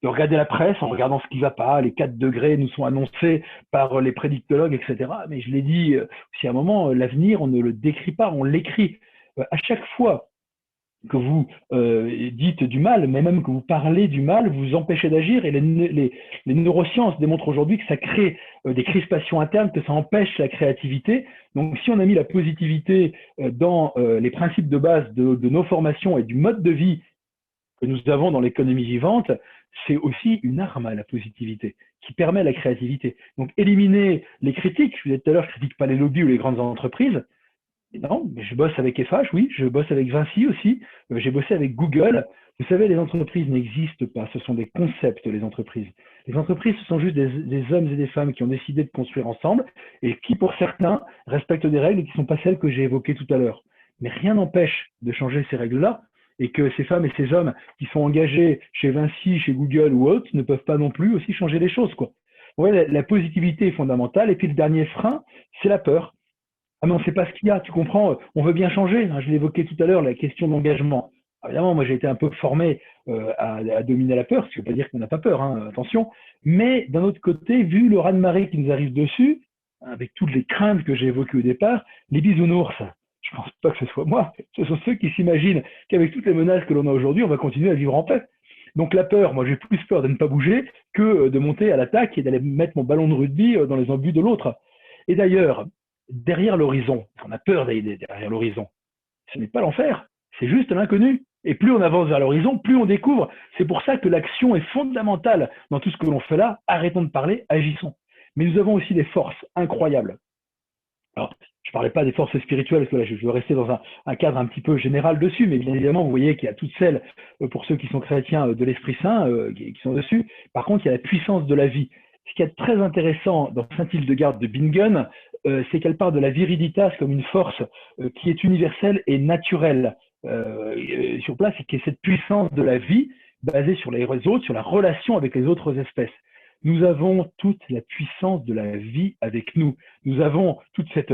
de regarder la presse en regardant ce qui ne va pas, les 4 degrés nous sont annoncés par les prédictologues, etc. Mais je l'ai dit aussi à un moment, l'avenir, on ne le décrit pas, on l'écrit. À chaque fois que vous dites du mal, mais même que vous parlez du mal, vous vous empêchez d'agir, et les neurosciences démontrent aujourd'hui que ça crée des crispations internes, que ça empêche la créativité. Donc si on a mis la positivité dans les principes de base de nos formations et du mode de vie que nous avons dans l'économie vivante, c'est aussi une arme à la positivité qui permet la créativité. Donc éliminer les critiques, je vous disais tout à l'heure, je ne critique pas les lobbies ou les grandes entreprises. Non, mais je bosse avec FH, oui, je bosse avec Vinci aussi, j'ai bossé avec Google. Vous savez, les entreprises n'existent pas, ce sont des concepts, les entreprises. Les entreprises, ce sont juste des hommes et des femmes qui ont décidé de construire ensemble et qui, pour certains, respectent des règles qui ne sont pas celles que j'ai évoquées tout à l'heure. Mais rien n'empêche de changer ces règles-là, et que ces femmes et ces hommes qui sont engagés chez Vinci, chez Google ou autres ne peuvent pas non plus aussi changer les choses, quoi. Ouais, la positivité est fondamentale. Et puis le dernier frein, c'est la peur. Ah mais on ne sait pas ce qu'il y a, tu comprends, on veut bien changer. Je l'ai évoqué tout à l'heure, la question d'engagement. Évidemment, moi j'ai été un peu formé à dominer la peur, ce qui ne veut pas dire qu'on n'a pas peur, hein, attention. Mais d'un autre côté, vu le raz-de-marée qui nous arrive dessus, avec toutes les craintes que j'ai évoquées au départ, les bisounours, je ne pense pas que ce soit moi, ce sont ceux qui s'imaginent qu'avec toutes les menaces que l'on a aujourd'hui, on va continuer à vivre en paix. Donc la peur, moi j'ai plus peur de ne pas bouger que de monter à l'attaque et d'aller mettre mon ballon de rugby dans les embus de l'autre. Et d'ailleurs, derrière l'horizon, on a peur d'aller derrière l'horizon, ce n'est pas l'enfer, c'est juste l'inconnu. Et plus on avance vers l'horizon, plus on découvre. C'est pour ça que l'action est fondamentale dans tout ce que l'on fait là. Arrêtons de parler, agissons. Mais nous avons aussi des forces incroyables. Alors, je ne parlais pas des forces spirituelles, parce que là, je veux rester dans un cadre un petit peu général dessus, mais bien évidemment, vous voyez qu'il y a toutes celles, pour ceux qui sont chrétiens, de l'Esprit Saint, qui sont dessus. Par contre, il y a la puissance de la vie. Ce qui est très intéressant dans Saint-Hildegarde de Bingen, c'est qu'elle parle de la viriditas comme une force qui est universelle et naturelle sur place, et qui est cette puissance de la vie basée sur les autres, sur la relation avec les autres espèces. Nous avons toute la puissance de la vie avec nous. Nous avons toute cette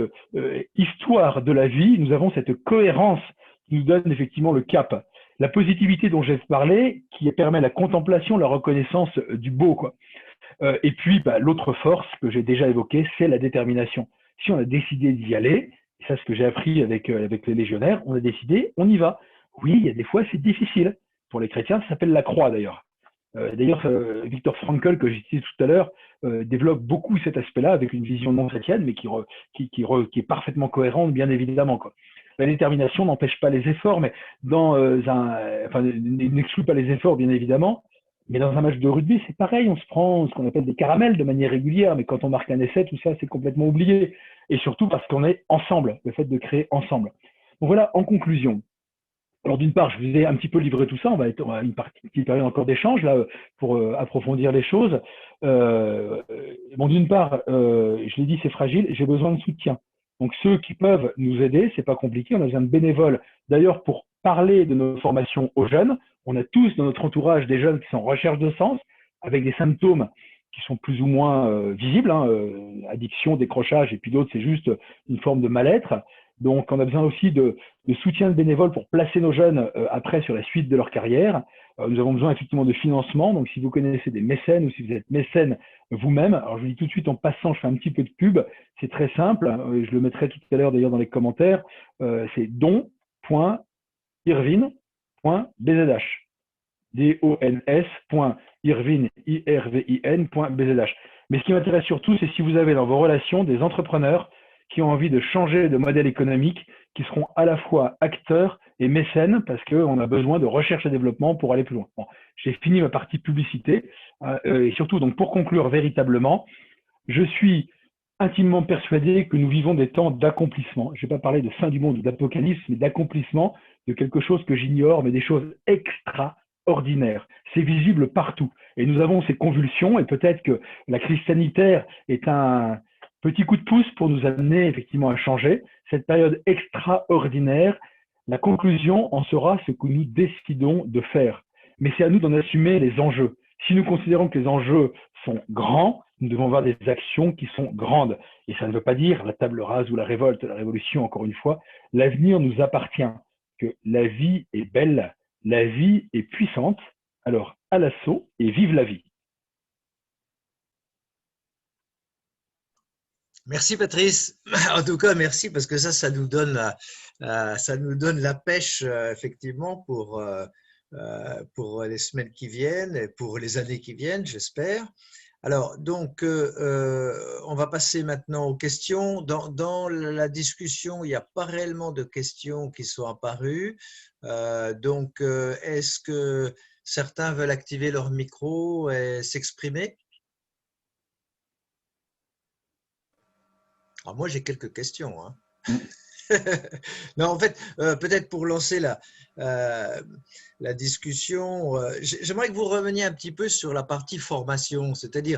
histoire de la vie, nous avons cette cohérence qui nous donne effectivement le cap. La positivité dont j'ai parlé, qui permet la contemplation, la reconnaissance du beau, quoi. Et puis, l'autre force que j'ai déjà évoquée, c'est la détermination. Si on a décidé d'y aller, et ça c'est ce que j'ai appris avec les légionnaires, on a décidé, on y va. Oui, il y a des fois, c'est difficile. Pour les chrétiens, ça s'appelle la croix d'ailleurs. D'ailleurs, Viktor Frankl, que j'ai cité tout à l'heure, développe beaucoup cet aspect-là avec une vision non chrétienne, mais qui est parfaitement cohérente, bien évidemment, quoi. La détermination n'empêche pas les efforts, mais n'exclut pas les efforts, bien évidemment. Mais dans un match de rugby, c'est pareil, on se prend ce qu'on appelle des caramels de manière régulière, mais quand on marque un essai, tout ça, c'est complètement oublié. Et surtout parce qu'on est ensemble, le fait de créer ensemble. Donc voilà, en conclusion. Alors d'une part, je vous ai un petit peu livré tout ça, on va être une petite période encore d'échange là pour approfondir les choses. D'une part, je l'ai dit, c'est fragile, j'ai besoin de soutien. Donc ceux qui peuvent nous aider, c'est pas compliqué, on a besoin de bénévoles. D'ailleurs, pour parler de nos formations aux jeunes, on a tous dans notre entourage des jeunes qui sont en recherche de sens, avec des symptômes qui sont plus ou moins visibles, addiction, décrochage, et puis d'autres, c'est juste une forme de mal-être. Donc, on a besoin aussi de soutien de bénévoles pour placer nos jeunes après sur la suite de leur carrière. Nous avons besoin effectivement de financement. Donc, si vous connaissez des mécènes ou si vous êtes mécène vous-même, alors je vous dis tout de suite en passant, je fais un petit peu de pub. C'est très simple. Je le mettrai tout à l'heure d'ailleurs dans les commentaires. C'est don.irvin.bzh. DONS.irvin.bzh. Mais ce qui m'intéresse surtout, c'est si vous avez dans vos relations des entrepreneurs qui ont envie de changer de modèle économique, qui seront à la fois acteurs et mécènes, parce qu'on a besoin de recherche et développement pour aller plus loin. Bon, j'ai fini ma partie publicité, et surtout, donc, pour conclure véritablement, je suis intimement persuadé que nous vivons des temps d'accomplissement. Je ne vais pas parler de fin du monde ou d'apocalypse, mais d'accomplissement de quelque chose que j'ignore, mais des choses extraordinaires. C'est visible partout. Et nous avons ces convulsions, et peut-être que la crise sanitaire est un petit coup de pouce pour nous amener effectivement à changer. Cette période extraordinaire, la conclusion en sera ce que nous décidons de faire. Mais c'est à nous d'en assumer les enjeux. Si nous considérons que les enjeux sont grands, nous devons avoir des actions qui sont grandes. Et ça ne veut pas dire la table rase ou la révolte, la révolution, encore une fois. L'avenir nous appartient. Que la vie est belle, la vie est puissante, Alors, à l'assaut et vive la vie. Merci Patrice. En tout cas, merci parce que ça nous donne la pêche effectivement pour les semaines qui viennent et pour les années qui viennent, j'espère. Alors, donc, on va passer maintenant aux questions. Dans la discussion, il n'y a pas réellement de questions qui sont apparues. Donc, est-ce que certains veulent activer leur micro et s'exprimer? Alors moi, j'ai quelques questions. Hein. Non, en fait, peut-être pour lancer la discussion, j'aimerais que vous reveniez un petit peu sur la partie formation, c'est-à-dire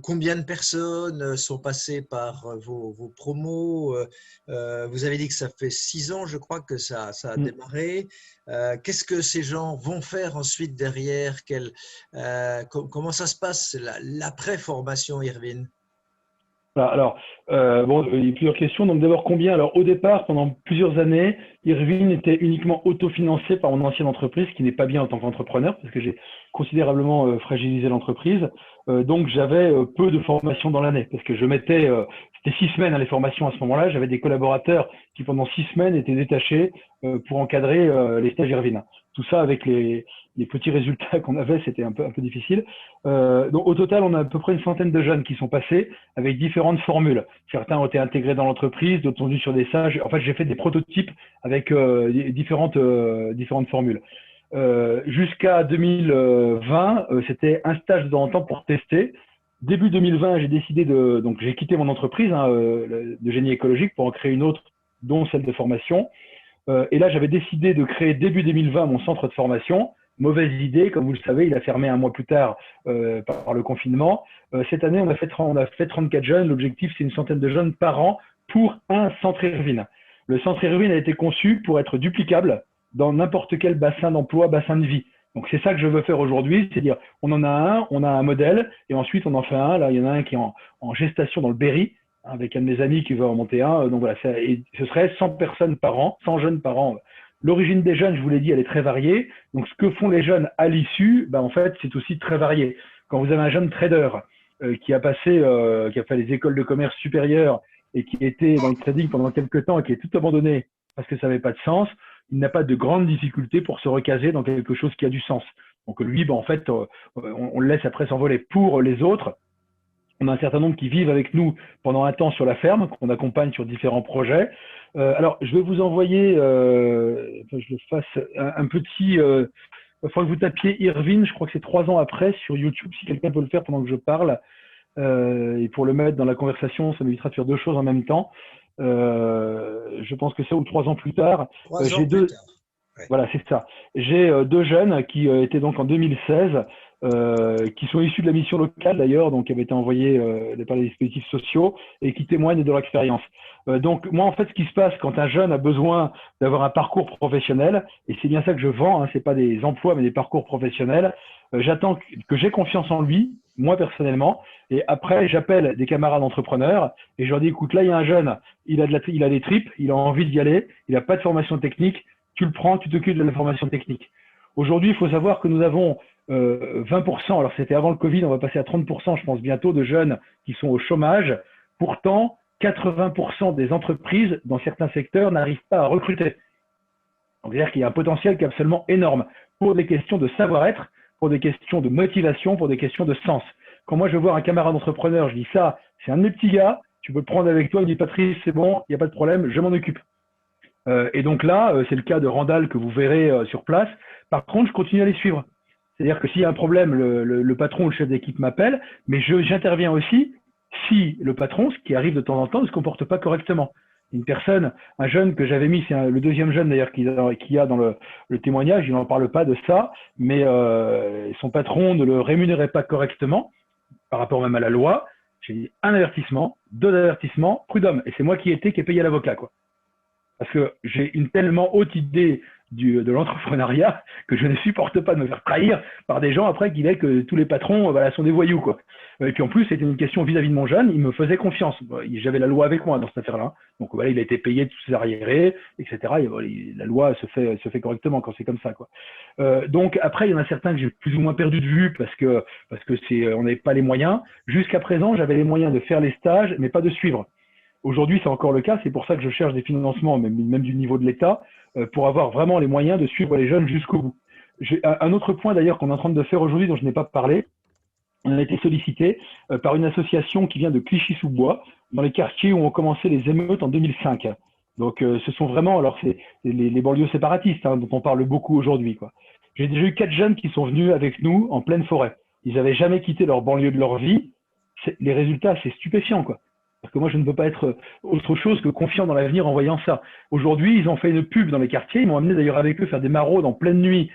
combien de personnes sont passées par vos promos. Vous avez dit que ça fait 6 ans, je crois, que ça a démarré. Qu'est-ce que ces gens vont faire ensuite derrière? Comment ça se passe, l'après-formation, Irvine? Alors, bon, il y a plusieurs questions. Donc d'abord, combien? Alors au départ, pendant plusieurs années, Irvine était uniquement autofinancé par mon ancienne entreprise, ce qui n'est pas bien en tant qu'entrepreneur, parce que j'ai considérablement fragilisé l'entreprise. Donc j'avais peu de formations dans l'année, parce que je mettais, c'était 6 semaines les formations à ce moment-là. J'avais des collaborateurs qui pendant 6 semaines étaient détachés pour encadrer les stages Irvine. Tout ça avec les petits résultats qu'on avait, c'était un peu difficile. Donc au total, on a à peu près une centaine de jeunes qui sont passés avec différentes formules. Certains ont été intégrés dans l'entreprise, d'autres sont venus sur des stages. En fait, j'ai fait des prototypes avec différentes formules. Jusqu'à 2020, c'était un stage de temps en temps pour tester. Début 2020, j'ai décidé donc j'ai quitté mon entreprise de génie écologique pour en créer une autre, dont celle de formation. Et là, j'avais décidé de créer début 2020 mon centre de formation. Mauvaise idée, comme vous le savez, il a fermé un mois plus tard par le confinement. Cette année, on a fait 34 jeunes. L'objectif, c'est une centaine de jeunes par an pour un centre Irvine. Le centre Irvine a été conçu pour être duplicable dans n'importe quel bassin d'emploi, bassin de vie. Donc, c'est ça que je veux faire aujourd'hui, c'est-à-dire on en a un modèle, et ensuite on en fait un. Là, il y en a un qui est en gestation dans le Berry, avec un de mes amis qui veut en monter un. Donc voilà, et ce serait 100 personnes par an, 100 jeunes par an. L'origine des jeunes, je vous l'ai dit, elle est très variée. Donc ce que font les jeunes à l'issue, en fait, c'est aussi très varié. Quand vous avez un jeune trader qui a fait les écoles de commerce supérieures et qui était dans le trading pendant quelques temps et qui est tout abandonné parce que ça n'avait pas de sens, il n'a pas de grandes difficultés pour se recaser dans quelque chose qui a du sens. Donc lui, en fait, on le laisse après s'envoler. Pour les autres, on a un certain nombre qui vivent avec nous pendant un temps sur la ferme, qu'on accompagne sur différents projets. Alors, je vais vous envoyer, je le fasse, un petit… il faudra que vous tapiez Irvine, je crois que c'est 3 ans après, sur YouTube, si quelqu'un peut le faire pendant que je parle. Et pour le mettre dans la conversation, ça m'évitera de faire 2 choses en même temps. Je pense que ça, ou 3 ans plus tard. J'ai 2… Ouais. Voilà, c'est ça. J'ai 2 jeunes qui étaient donc en 2016, qui sont issus de la mission locale d'ailleurs, donc qui avaient été envoyés par les dispositifs sociaux et qui témoignent de leur expérience. Donc moi en fait, ce qui se passe quand un jeune a besoin d'avoir un parcours professionnel, et c'est bien ça que je vends, c'est pas des emplois mais des parcours professionnels, j'attends que j'ai confiance en lui, moi personnellement, et après j'appelle des camarades entrepreneurs et je leur dis écoute, là il y a un jeune, il a des tripes, il a envie d'y aller, il n'a pas de formation technique, tu le prends, tu t'occupes de la formation technique. Aujourd'hui, il faut savoir que nous avons 20%, alors c'était avant le Covid, on va passer à 30%, je pense bientôt, de jeunes qui sont au chômage. Pourtant, 80% des entreprises dans certains secteurs n'arrivent pas à recruter. Donc, c'est-à-dire qu'il y a un potentiel qui est absolument énorme pour des questions de savoir-être, pour des questions de motivation, pour des questions de sens. Quand moi je veux voir un camarade entrepreneur, je dis ça, c'est un de mes petits gars, tu peux le prendre avec toi, il me dit Patrice, c'est bon, il n'y a pas de problème, je m'en occupe. Et donc là, c'est le cas de Randall que vous verrez sur place. Par contre, je continue à les suivre. C'est-à-dire que s'il y a un problème, le patron ou le chef d'équipe m'appelle, mais j'interviens aussi si le patron, ce qui arrive de temps en temps, ne se comporte pas correctement. Une personne, un jeune que j'avais mis, c'est le deuxième jeune d'ailleurs qu'il y a dans le témoignage, il n'en parle pas de ça, mais son patron ne le rémunérait pas correctement par rapport même à la loi. J'ai dit 1 avertissement, 2 avertissements, prud'homme. Et c'est moi qui ai payé l'avocat, quoi. Parce que j'ai une tellement haute idée de l'entrepreneuriat que je ne supporte pas de me faire trahir par des gens après qui disaient que tous les patrons voilà, sont des voyous, quoi. Et puis en plus, c'était une question vis-à-vis de mon jeune, il me faisait confiance. J'avais la loi avec moi dans cette affaire-là. Donc voilà, il a été payé de tous ses arriérés, etc. Et la loi se fait correctement quand c'est comme ça, quoi. Donc après, il y en a certains que j'ai plus ou moins perdu de vue parce que on n'avait pas les moyens. Jusqu'à présent, j'avais les moyens de faire les stages, mais pas de suivre. Aujourd'hui, c'est encore le cas. C'est pour ça que je cherche des financements, même du niveau de l'État, pour avoir vraiment les moyens de suivre les jeunes jusqu'au bout. J'ai un autre point d'ailleurs qu'on est en train de faire aujourd'hui dont je n'ai pas parlé. On a été sollicité par une association qui vient de Clichy-sous-Bois, dans les quartiers où ont commencé les émeutes en 2005. Donc, ce sont vraiment, alors c'est les banlieues séparatistes hein, dont on parle beaucoup aujourd'hui, quoi. J'ai déjà eu 4 jeunes qui sont venus avec nous en pleine forêt. Ils n'avaient jamais quitté leur banlieue de leur vie. Les résultats, c'est stupéfiant, quoi. Parce que moi, je ne peux pas être autre chose que confiant dans l'avenir en voyant ça. Aujourd'hui, ils ont fait une pub dans les quartiers. Ils m'ont amené d'ailleurs avec eux faire des maraudes en pleine nuit.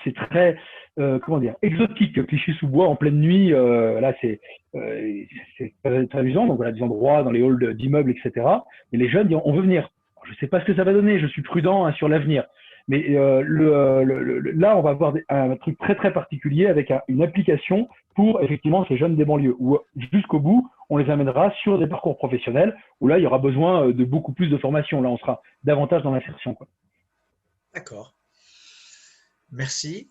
C'est très, comment dire, exotique, Clichy-sous-Bois en pleine nuit. Là, c'est très amusant. Donc voilà, des endroits dans les halls d'immeubles, etc. Et les jeunes disent, on veut venir. Alors, je ne sais pas ce que ça va donner. Je suis prudent hein, sur l'avenir. Mais là, on va avoir un truc très très particulier avec une application pour effectivement ces jeunes des banlieues où jusqu'au bout, on les amènera sur des parcours professionnels où là, il y aura besoin de beaucoup plus de formation. Là, on sera davantage dans l'insertion, quoi. D'accord. Merci.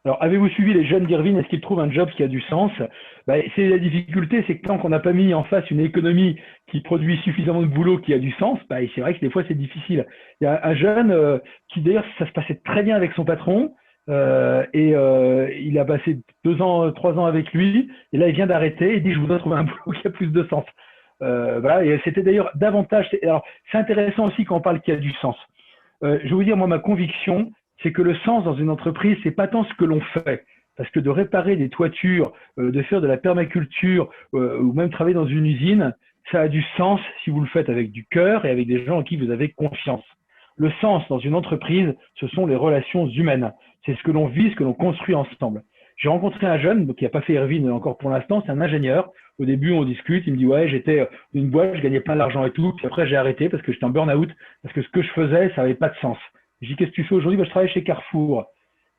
Alors, avez-vous suivi les jeunes d'Irvine? Est-ce qu'ils trouvent un job qui a du sens? C'est la difficulté, c'est que tant qu'on n'a pas mis en face une économie qui produit suffisamment de boulot qui a du sens, c'est vrai que des fois c'est difficile. Il y a un jeune qui d'ailleurs ça se passait très bien avec son patron il a passé 2 ans, 3 ans avec lui et là il vient d'arrêter. Il dit je voudrais trouver un boulot qui a plus de sens. Voilà, et c'était d'ailleurs davantage. Alors c'est intéressant aussi quand on parle qu'il y a du sens. Je vais vous dire moi ma conviction, c'est que le sens dans une entreprise c'est pas tant ce que l'on fait. Parce que de réparer des toitures, de faire de la permaculture ou même travailler dans une usine, ça a du sens si vous le faites avec du cœur et avec des gens en qui vous avez confiance. Le sens dans une entreprise, ce sont les relations humaines. C'est ce que l'on vit, ce que l'on construit ensemble. J'ai rencontré un jeune qui n'a pas fait Irvine encore pour l'instant, c'est un ingénieur. Au début, on discute, il me dit « Ouais, j'étais dans une boîte, je gagnais plein d'argent et tout. Puis après, j'ai arrêté parce que j'étais en burn-out, parce que ce que je faisais, ça n'avait pas de sens. » Je dis « Qu'est-ce que tu fais aujourd'hui ?» Je travaille chez Carrefour.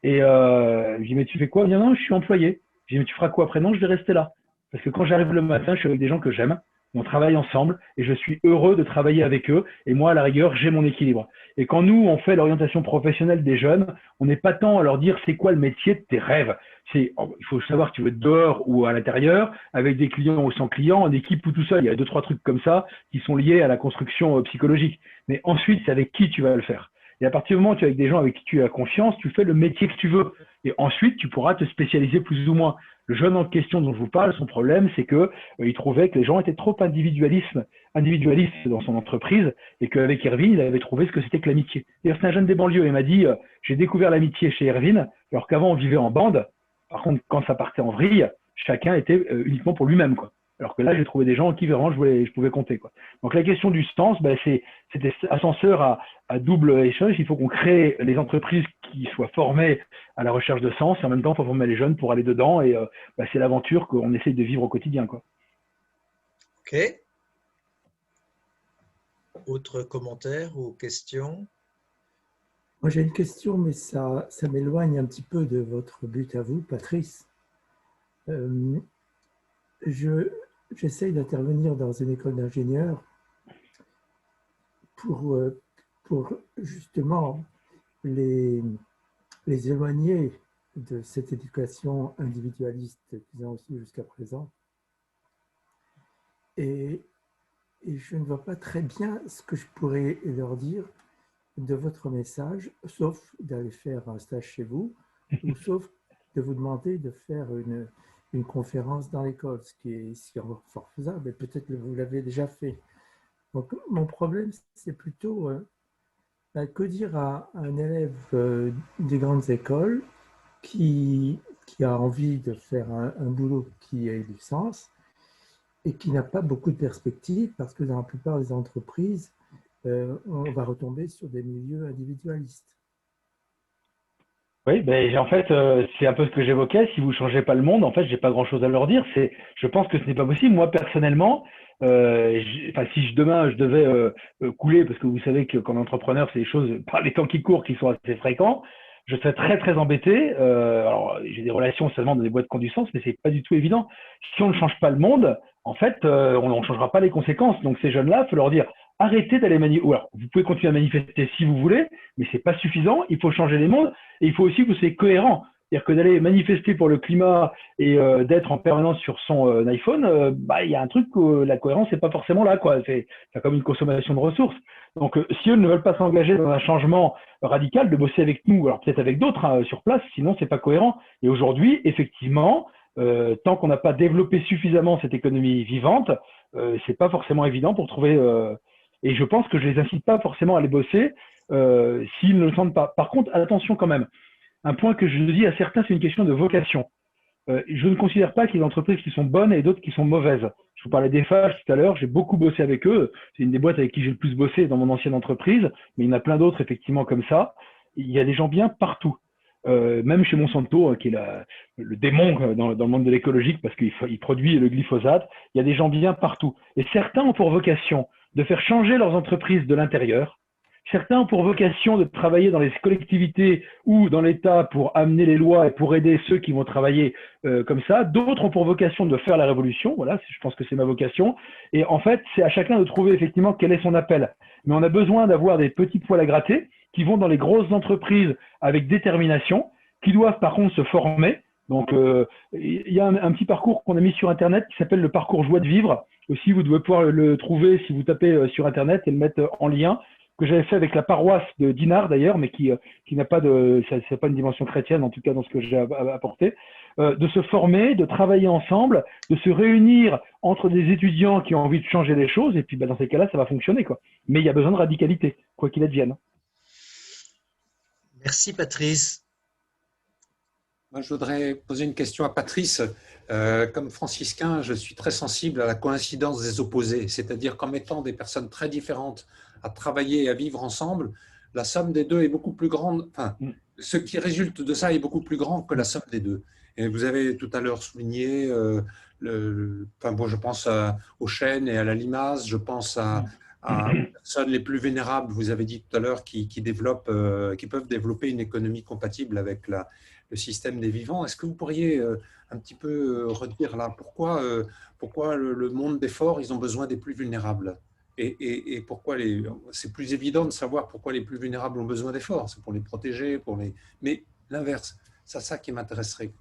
Et je dis, mais tu fais quoi? Il me dit, non, je suis employé. Je dis, mais tu feras quoi après? Non, je vais rester là. Parce que quand j'arrive le matin, je suis avec des gens que j'aime. On travaille ensemble et je suis heureux de travailler avec eux. Et moi, à la rigueur, j'ai mon équilibre. Et quand nous, on fait l'orientation professionnelle des jeunes, on n'est pas tant à leur dire c'est quoi le métier de tes rêves. Il faut savoir que tu veux être dehors ou à l'intérieur, avec des clients ou sans clients, en équipe ou tout seul. Il y a 2-3 trucs comme ça qui sont liés à la construction psychologique. Mais ensuite, c'est avec qui tu vas le faire. Et à partir du moment où tu es avec des gens avec qui tu as confiance, tu fais le métier que tu veux. Et ensuite, tu pourras te spécialiser plus ou moins. Le jeune en question dont je vous parle, son problème, c'est que il trouvait que les gens étaient trop individualistes dans son entreprise et qu'avec Irvine, il avait trouvé ce que c'était que l'amitié. D'ailleurs, c'est un jeune des banlieues. Il m'a dit, j'ai découvert l'amitié chez Irvine, alors qu'avant, on vivait en bande. Par contre, quand ça partait en vrille, chacun était uniquement pour lui-même, quoi. Alors que là, j'ai trouvé des gens en qui vraiment je pouvais compter, quoi. Donc la question du sens, c'est des ascenseurs à double échange. Il faut qu'on crée les entreprises qui soient formées à la recherche de sens et en même temps, il faut former les jeunes pour aller dedans. Et c'est l'aventure qu'on essaye de vivre au quotidien, quoi. Ok. Autre commentaire ou question? Moi, j'ai une question, mais ça m'éloigne un petit peu de votre but à vous, Patrice. J'essaye d'intervenir dans une école d'ingénieurs pour justement les éloigner de cette éducation individualiste qu'ils ont reçue jusqu'à présent. Et je ne vois pas très bien ce que je pourrais leur dire de votre message, sauf d'aller faire un stage chez vous, ou sauf de vous demander de faire une conférence dans l'école, ce qui est fort faisable, et peut-être que vous l'avez déjà fait. Donc, mon problème, c'est plutôt que dire à un élève des grandes écoles qui a envie de faire un boulot qui ait du sens et qui n'a pas beaucoup de perspectives, parce que dans la plupart des entreprises, on va retomber sur des milieux individualistes. Oui, en fait, c'est un peu ce que j'évoquais. Si vous ne changez pas le monde, en fait, je n'ai pas grand-chose à leur dire. Je pense que ce n'est pas possible. Moi, personnellement, Si demain je devais couler, parce que vous savez que quand entrepreneur, c'est des choses par les temps qui courent qui sont assez fréquents, je serais très très embêté. Alors j'ai des relations seulement dans des boîtes qui ont du sens, mais c'est pas du tout évident. Si on ne change pas le monde, en fait, on ne changera pas les conséquences. Donc ces jeunes-là, il faut leur dire arrêtez d'aller manifester. Alors vous pouvez continuer à manifester si vous voulez, mais c'est pas suffisant. Il faut changer les mondes et il faut aussi que vous soyez cohérent. C'est-à-dire que d'aller manifester pour le climat et d'être en permanence sur son iPhone, il y a un truc où la cohérence n'est pas forcément là, quoi. C'est comme une consommation de ressources. Donc, si eux ne veulent pas s'engager dans un changement radical, de bosser avec nous, alors peut-être avec d'autres sur place, sinon c'est pas cohérent. Et aujourd'hui, effectivement, tant qu'on n'a pas développé suffisamment cette économie vivante, c'est pas forcément évident pour trouver. Et je pense que je les incite pas forcément à aller bosser s'ils ne le sentent pas. Par contre, attention quand même. Un point que je dis à certains, c'est une question de vocation. Je ne considère pas qu'il y ait des entreprises qui sont bonnes et d'autres qui sont mauvaises. Je vous parlais des Phages tout à l'heure, j'ai beaucoup bossé avec eux. C'est une des boîtes avec qui j'ai le plus bossé dans mon ancienne entreprise, mais il y en a plein d'autres effectivement comme ça. Il y a des gens bien partout. Même chez Monsanto, qui est le démon dans le monde de l'écologique parce qu'il produit le glyphosate, il y a des gens bien partout. Et certains ont pour vocation de faire changer leurs entreprises de l'intérieur. Certains ont pour vocation de travailler dans les collectivités ou dans l'État pour amener les lois et pour aider ceux qui vont travailler comme ça. D'autres ont pour vocation de faire la révolution. Voilà, je pense que c'est ma vocation. Et en fait, c'est à chacun de trouver effectivement quel est son appel. Mais on a besoin d'avoir des petits poils à gratter qui vont dans les grosses entreprises avec détermination, qui doivent par contre se former. Donc, il y a un petit parcours qu'on a mis sur Internet qui s'appelle le parcours Joie de vivre. Aussi, vous devez pouvoir le trouver si vous tapez sur Internet et le mettre en lien, que j'avais fait avec la paroisse de Dinard d'ailleurs, mais qui n'a pas c'est pas une dimension chrétienne, en tout cas dans ce que j'ai apporté, de se former, de travailler ensemble, de se réunir entre des étudiants qui ont envie de changer les choses, et puis dans ces cas-là, ça va fonctionner, quoi. Mais il y a besoin de radicalité, quoi qu'il advienne. Merci Patrice. Moi, je voudrais poser une question à Patrice. Comme franciscain, je suis très sensible à la coïncidence des opposés, c'est-à-dire qu'en mettant des personnes très différentes à travailler et à vivre ensemble, la somme des deux est beaucoup plus grande. Enfin, ce qui résulte de ça est beaucoup plus grand que la somme des deux. Et vous avez tout à l'heure souligné, je pense aux chênes et à la limace, je pense aux personnes les plus vénérables, vous avez dit tout à l'heure, qui peuvent développer une économie compatible avec le système des vivants. Est-ce que vous pourriez un petit peu redire là pourquoi le monde des forts, ils ont besoin des plus vulnérables et pourquoi c'est plus évident de savoir pourquoi les plus vulnérables ont besoin des forts, c'est pour les protéger, mais l'inverse, c'est ça qui m'intéresserait.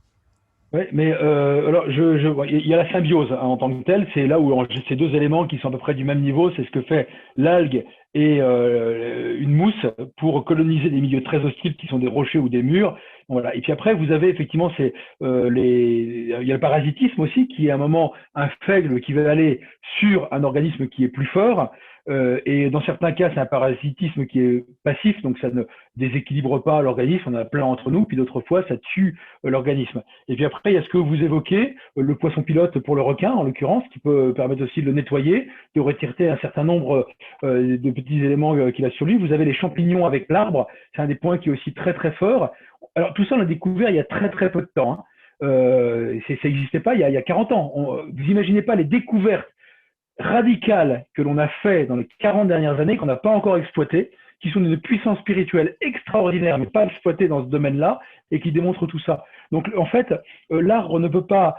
Oui, mais alors il y a la symbiose en tant que telle, c'est là où j'ai ces deux éléments qui sont à peu près du même niveau, c'est ce que fait l'algue et une mousse pour coloniser des milieux très hostiles qui sont des rochers ou des murs. Voilà. Et puis après, vous avez effectivement il y a le parasitisme aussi, qui est à un moment un faible qui va aller sur un organisme qui est plus fort. Et dans certains cas, c'est un parasitisme qui est passif, donc ça ne déséquilibre pas l'organisme, on en a plein entre nous, puis d'autres fois, ça tue l'organisme. Et puis après, il y a ce que vous évoquez, le poisson pilote pour le requin, en l'occurrence, qui peut permettre aussi de le nettoyer, de retirer un certain nombre de petits éléments qu'il a sur lui. Vous avez les champignons avec l'arbre, c'est un des points qui est aussi très très fort. Alors tout ça, on l'a découvert il y a très très peu de temps. Ça n'existait pas il y a 40 ans. Vous imaginez pas les découvertes radicales que l'on a fait dans les 40 dernières années, qu'on n'a pas encore exploitées, qui sont d'une puissance spirituelle extraordinaire, mais pas exploitées dans ce domaine-là, et qui démontrent tout ça. Donc, en fait, l'arbre ne peut pas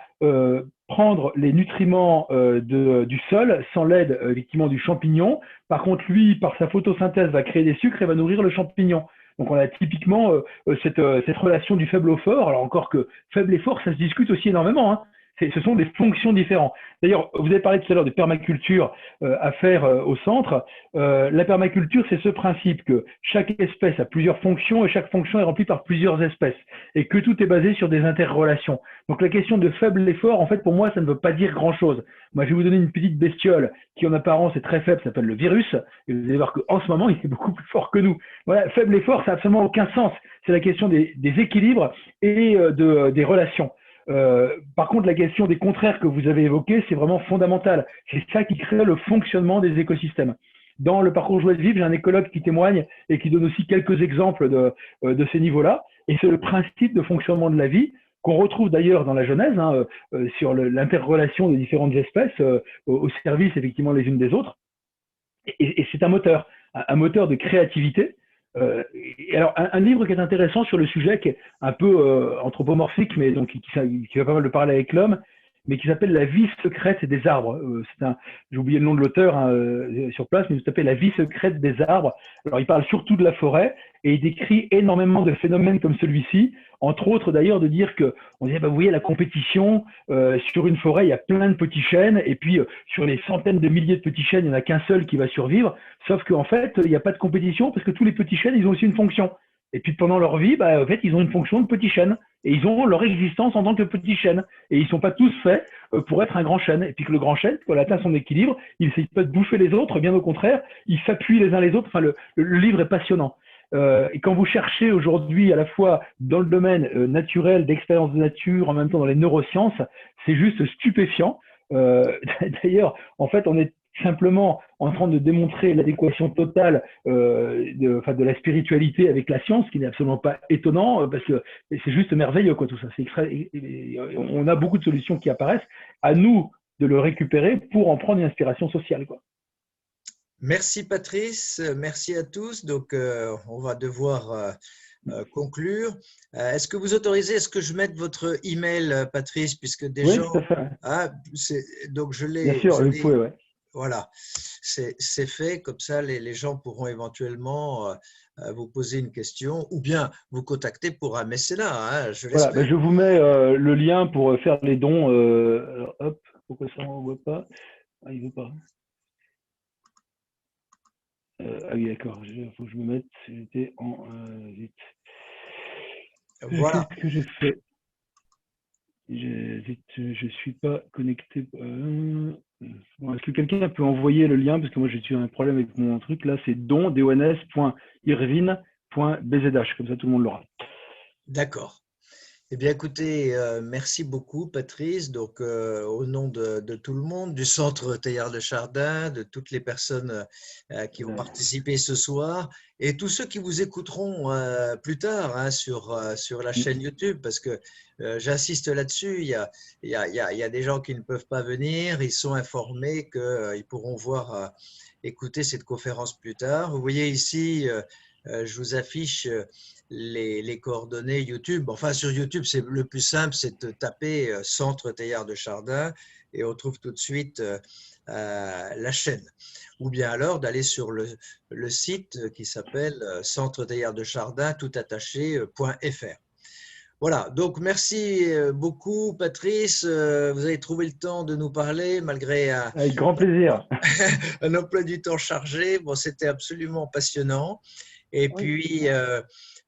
prendre les nutriments du sol sans l'aide, effectivement, du champignon. Par contre, lui, par sa photosynthèse, va créer des sucres et va nourrir le champignon. Donc, on a typiquement cette relation du faible au fort. Alors, encore que faible et fort, ça se discute aussi énormément, hein. Ce sont des fonctions différentes. D'ailleurs, vous avez parlé tout à l'heure de permaculture à faire au centre. La permaculture, c'est ce principe que chaque espèce a plusieurs fonctions et chaque fonction est remplie par plusieurs espèces et que tout est basé sur des interrelations. Donc, la question de faible et fort, en fait, pour moi, ça ne veut pas dire grand-chose. Moi, je vais vous donner une petite bestiole qui, en apparence, est très faible, s'appelle le virus. Et vous allez voir qu'en ce moment, il est beaucoup plus fort que nous. Voilà, faible et fort, ça n'a absolument aucun sens. C'est la question des équilibres et des relations. Par contre, la question des contraires que vous avez évoqués, c'est vraiment fondamental. C'est ça qui crée le fonctionnement des écosystèmes. Dans le parcours Joie de vivre, j'ai un écologue qui témoigne et qui donne aussi quelques exemples de ces niveaux-là. Et c'est le principe de fonctionnement de la vie. qu'on retrouve d'ailleurs dans la Genèse, hein, sur l'interrelation des différentes espèces au service effectivement les unes des autres. Et c'est un moteur de créativité. Et alors, un livre qui est intéressant sur le sujet, qui est un peu anthropomorphique, mais donc qui va pas mal de parler avec l'homme, mais qui s'appelle La vie secrète des arbres. J'ai oublié le nom de l'auteur sur place, mais il s'appelle La vie secrète des arbres. Alors, il parle surtout de la forêt et il décrit énormément de phénomènes comme celui-ci, entre autres d'ailleurs de dire que, on disait, vous voyez, la compétition, sur une forêt, il y a plein de petits chênes, et puis sur les centaines de milliers de petits chênes, il n'y en a qu'un seul qui va survivre, sauf qu'en fait, il n'y a pas de compétition parce que tous les petits chênes, ils ont aussi une fonction. Et puis pendant leur vie, en fait, ils ont une fonction de petit chêne. Et ils ont leur existence en tant que petit chêne. Et ils ne sont pas tous faits pour être un grand chêne. Et puis que le grand chêne, quand il atteint son équilibre, il n'essaye pas de bouffer les autres, bien au contraire, ils s'appuient les uns les autres. Enfin, le livre est passionnant. Et quand vous cherchez aujourd'hui à la fois dans le domaine naturel, d'expérience de nature, en même temps dans les neurosciences, c'est juste stupéfiant. D'ailleurs, en fait, on est simplement en train de démontrer l'adéquation totale de la spiritualité avec la science, ce qui n'est absolument pas étonnant, parce que c'est juste merveilleux, quoi, tout ça. On a beaucoup de solutions qui apparaissent. À nous de le récupérer pour en prendre une inspiration sociale, quoi. Merci Patrice, merci à tous. Donc, on va devoir conclure. Est-ce que vous autorisez, est-ce que je mette votre email, Patrice, puisque des gens… Tout à fait. Donc, je l'ai… Bien sûr, vous pouvez, ouais. Voilà, c'est fait, comme ça les gens pourront éventuellement vous poser une question ou bien vous contacter pour un mécénat, hein, je l'espère. Voilà, je vous mets le lien pour faire les dons. Alors, hop, pourquoi ça ne voit pas? Ah, il ne veut pas. Ah oui, d'accord, il faut que je me mette, j'étais en… vite. Voilà. Qu'est-ce que j'ai fait? Je suis pas connecté. Bon, est-ce que quelqu'un peut envoyer le lien? Parce que moi, j'ai eu un problème avec mon truc. Là, c'est don.irvine.bzh. Comme ça, tout le monde l'aura. D'accord. Eh bien, écoutez, merci beaucoup, Patrice. Donc, au nom de tout le monde, du Centre Teilhard de Chardin, de toutes les personnes qui ont participé ce soir et tous ceux qui vous écouteront plus tard, hein, sur la chaîne YouTube, parce que j'insiste là-dessus, il y a des gens qui ne peuvent pas venir, ils sont informés qu'ils pourront écouter cette conférence plus tard. Vous voyez ici, je vous affiche les coordonnées YouTube. Enfin, sur YouTube, c'est le plus simple, c'est de taper Centre Teilhard de Chardin et on trouve tout de suite la chaîne. Ou bien alors d'aller sur le site qui s'appelle Centre Teilhard de Chardin toutattaché.fr. Voilà, donc merci beaucoup Patrice, vous avez trouvé le temps de nous parler malgré avec grand plaisir. Un emploi du temps chargé. Bon, c'était absolument passionnant. Et puis,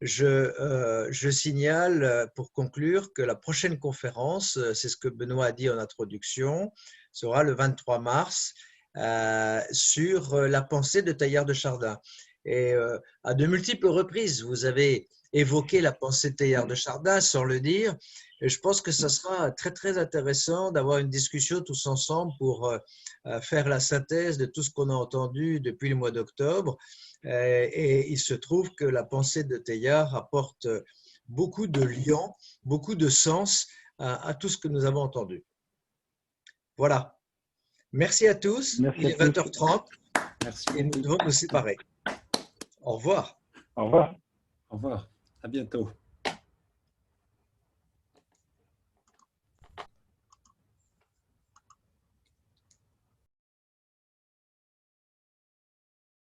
je signale pour conclure que la prochaine conférence, c'est ce que Benoît a dit en introduction, sera le 23 mars sur la pensée de Teilhard de Chardin. Et à de multiples reprises, vous avez évoqué la pensée de Teilhard de Chardin sans le dire. Et je pense que ça sera très, très intéressant d'avoir une discussion tous ensemble pour faire la synthèse de tout ce qu'on a entendu depuis le mois d'octobre. Et il se trouve que la pensée de Teilhard apporte beaucoup de liens, beaucoup de sens à tout ce que nous avons entendu. Voilà. Merci à tous. Merci. Il est 20h30. Merci. Et nous devons nous séparer. Au revoir. Au revoir. Au revoir. À bientôt.